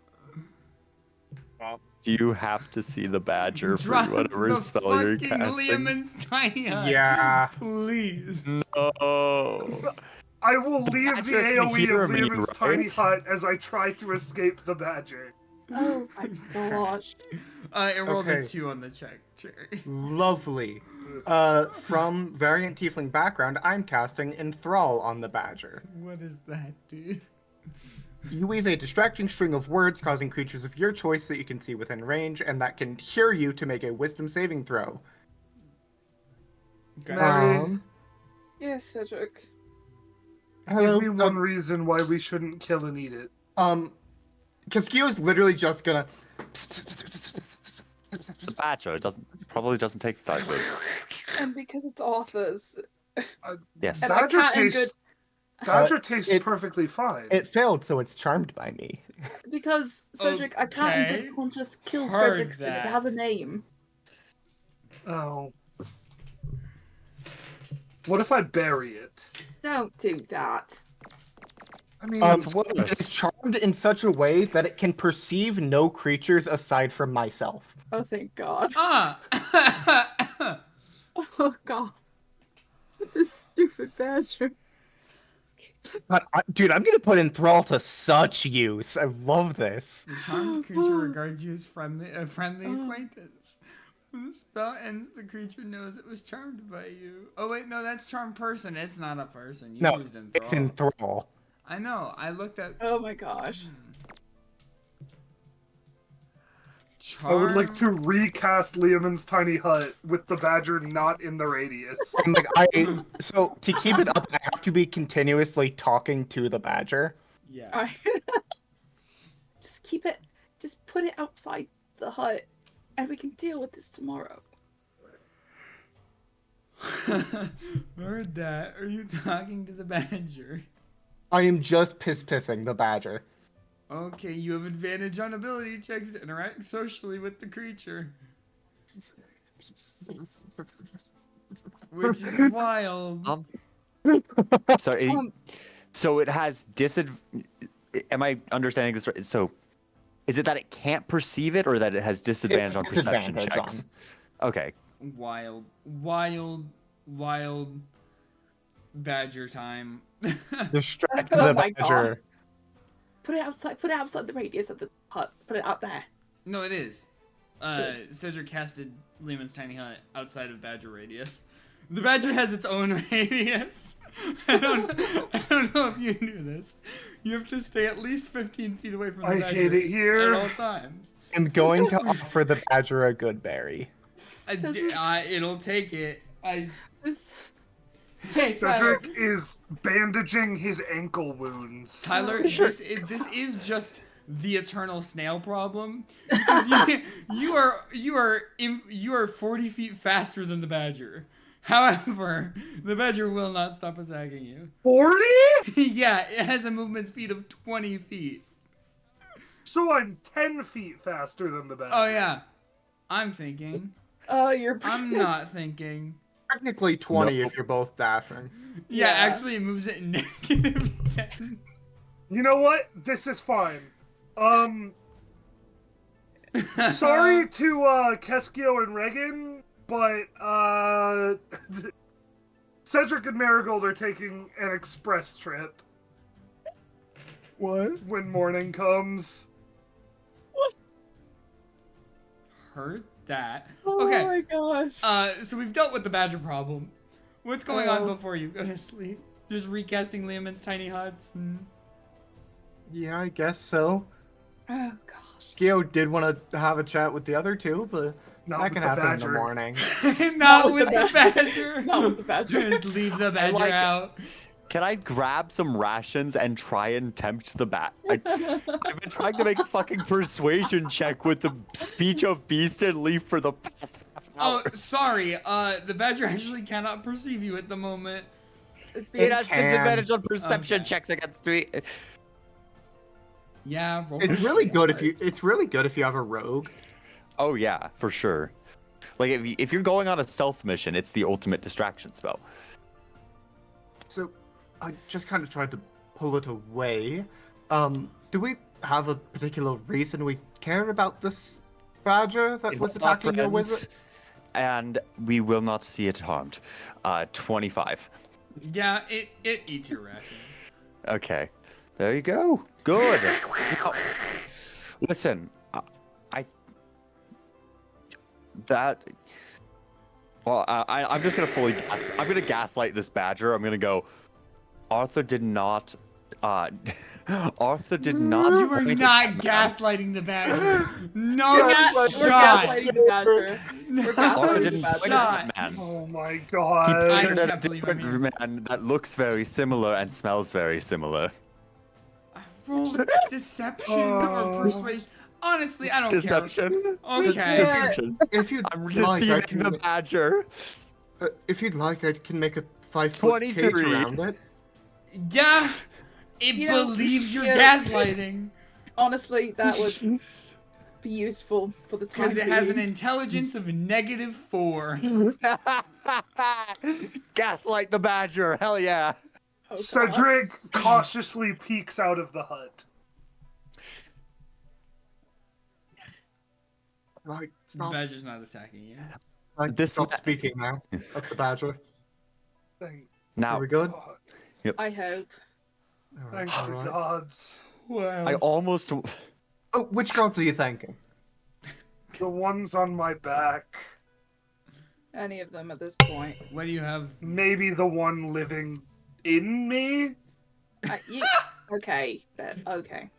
Do you have to see the badger for Drop whatever the spell you're fucking casting? Liamon's tiny hut. Yeah. Please. No. I will leave the badger can AoE hear of me, Liamon's tiny right? hut as I try to escape the badger. Oh my gosh. It rolled a Okay. 2 on the check. Cherry. Lovely. From Variant Tiefling background, I'm casting Enthrall on the badger. What is that, dude? You weave a distracting string of words causing creatures of your choice that you can see within range and that can hear you to make a wisdom saving throw. Okay. Mary, Yes, Cedric. give me one reason why we shouldn't kill and eat it. Keskiyo's literally just gonna. The badger probably doesn't take the time. And because it's Arthur's. Yes. And I Badger can't in tastes, badger Uh, tastes it- perfectly fine. It failed, so it's charmed by me. Because, Cedric, I can't in Okay. good conscience kill Heard Fredrickson. that. It has a name. Oh. What if I bury it? Don't do that. I mean, It's It's charmed in such a way that it can perceive no creatures aside from myself. Oh, thank God. Ah! Oh, God. This stupid badger. Dude, I'm gonna put enthrall to such use. I love this. The charmed creature regards you as a friendly acquaintance. When the spell ends, the creature knows it was charmed by you. Oh wait, no, that's charmed person. It's not a person. You No, used enthrall. it's enthrall. I know. I looked at. Oh my gosh. I would like to Charm. recast Liamon's tiny hut with the badger not in the radius. And so to keep it up, I have to be continuously talking to the badger. Yeah. Just keep it. Just put it outside the hut, and we can deal with this tomorrow. Heard that. Are you talking to the badger? I am just pissing the badger. Okay, you have advantage on ability checks to interact socially with the creature. Which is wild. So it has Am I understanding this right? So, is it that it can't perceive it, or that it has disadvantage on perception checks? Okay. Wild badger time. Distract Oh the my badger. Put it outside the radius of the hut. Put it out there. No, it is. Cedric casted Lehman's tiny hut outside of badger radius. The badger has its own radius. I don't know if you knew this. You have to stay at least 15 feet away from the badger I hate it here. at all times. I'm going to offer the badger a good berry. It'll take it. This- Hey, Tyler. Cedric is bandaging his ankle wounds. Tyler, this is just the eternal snail problem because you are 40 feet faster than the badger. However, the badger will not stop attacking you. 40? Yeah, it has a movement speed of 20 feet. So I'm 10 feet faster than the badger. Oh yeah, I'm thinking. Oh, you're. I'm not thinking. Technically 20 No. if you're both dashing. Yeah, Yeah. actually, it moves at negative 10. You know what? This is fine. Sorry to Keskiyo and Reaghan, but Cedric and Marigold are taking an express trip What? when morning comes. Heard that. Oh Okay. my gosh. So we've dealt with the badger problem. What's going on Oh. before you go to sleep? Just recasting Lehman's tiny huts. And... Yeah, I guess so. Oh gosh. Geo did want to have a chat with the other two, but Not that with can the happen in badger. the morning. Not with the badger. Not with the badger. Just leave the badger like it. out. Can I grab some rations and try and tempt the bat? I've been trying to make a fucking persuasion check with the speech of beast and leaf for the past half Oh, hour. sorry. The badger actually cannot perceive you at the moment. It's It being. has can. disadvantage on perception Okay. checks against 3. Yeah, roll It's for really it. good if you have a rogue. Oh yeah, for sure. Like if you're going on a stealth mission, it's the ultimate distraction spell. So I just kind of tried to pull it away. Do we have a particular reason we care about this badger that It was will not attacking your friends, wizard? and we will not see it harmed. 25. Yeah, it eats your ration. Okay, there you go. Good. Now, listen, I'm just gonna I'm gonna gaslight this badger. I'm gonna go. Arthur did not. Arthur did not. You are point at not that man. gaslighting the badger. No We're shot. gaslighting the badger. We're Arthur gaslighting didn't the point badger. at Shot. that man. Oh my He god. I pointed at a can't believe I'm different man that looks very similar and smells very similar. Roll deception or persuasion. Honestly, I don't Deception. care. Okay. Deception. If you'd I'm like, I deceiving the can, badger. if you'd like, I can make a 5-foot cage 23. around it. Yeah, it You know, believes you're yeah. gaslighting Honestly, that would be useful for the time because it has an being. intelligence of -4. Gaslight the badger. Hell yeah. Oh, God. Cedric cautiously peeks out of the hut. Right, The stop. badger's not attacking you. This Stop ma- speaking now of the badger. Thank Now, Are we good? God. I hope. Thank the alright. gods. Wow. I almost. Oh, which gods are you thanking? The ones on my back. Any of them at this point. What do you have? Maybe the one living in me? Okay, okay.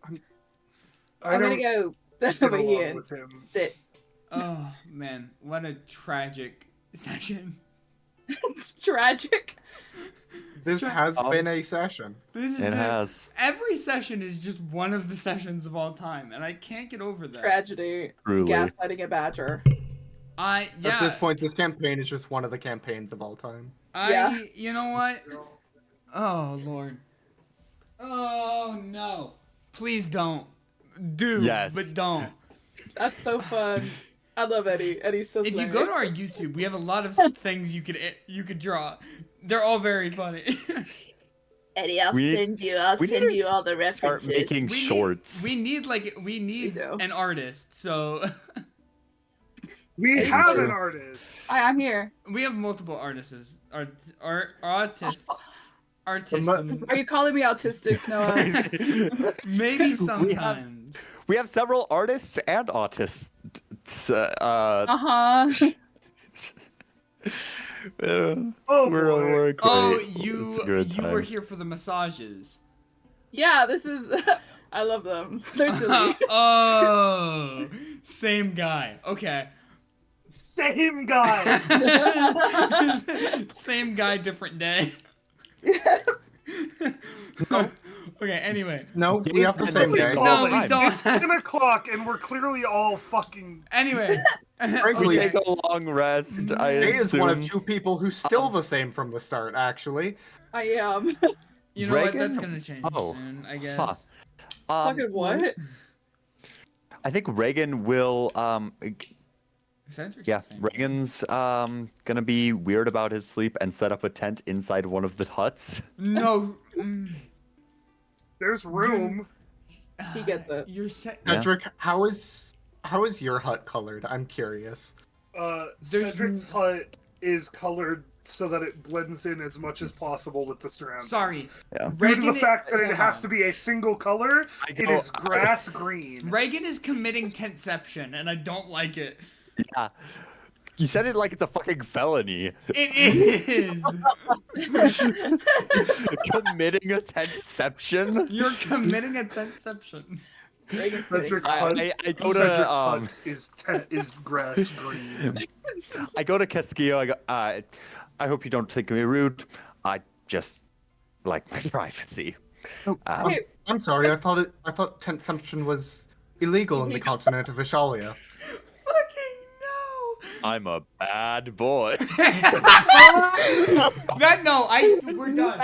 I I'm gonna don't go get over along here. with him. Sit. Oh man, what a tragic session. It's tragic. This has been a session. This It has. Every session is just one of the sessions of all time, and I can't get over that. Tragedy. Truly. Gaslighting a badger. Yeah. At this point, this campaign is just one of the campaigns of all time. Yeah. You know what? Oh lord. Oh no. Please don't. Do. Yes. But don't. That's so fun. I love Eddie. Eddie's so If you slay. go to our YouTube, we have a lot of things you could draw. They're all very funny. Eddie, I'll We- send you all the references. Start making shorts. We need do. an artist. So We It's have true. an artist. Hi, I'm here. we have multiple artists. Artists. Are you calling me autistic, Noah? Maybe sometimes. We have several artists and autists. Uh-huh. Oh, we're boy. great. Oh, It's a you good were time. here for the massages. Yeah, this is... I love them. They're silly. Oh, same guy. Okay. Same guy. Same guy, different day. Okay, anyway. No, we have the It's same the day. same No, time. we don't. It's 10 o'clock and we're clearly all fucking... Anyway. Frankly, We Okay. take a long rest. I Jay is one of assume. 2 people who's still the same from the start, actually. I am. You know what? Reaghan? That's gonna change Oh, soon, I guess. huh. Fucking what? I think Reaghan will. Cedric's Yeah, the same. Reagan's gonna be weird about his sleep and set up a tent inside one of the huts. No. There's room. He gets it. You're set. Yeah. Cedric, how is your hut colored? I'm curious. There's Cedric's hut is colored so that it blends in as much as possible with the surroundings. Sorry. Yeah. Due to the Reaghan- fact that it hold has on. to be a single color, it is grass green. Reaghan is committing tentception, and I don't like it. Yeah. You said it like it's a fucking felony. It is. Committing a tentception. You're committing a tentception. Reagan's Cedric's kidding. hut, I go to Cedric's hut is grass green. I go to Keskiyo. I go. I hope you don't think me rude. I just like my privacy. Oh, Hey, I'm sorry. I thought tentception was illegal in the continent of Ishallio. Fucking no. I'm a bad boy. We're done.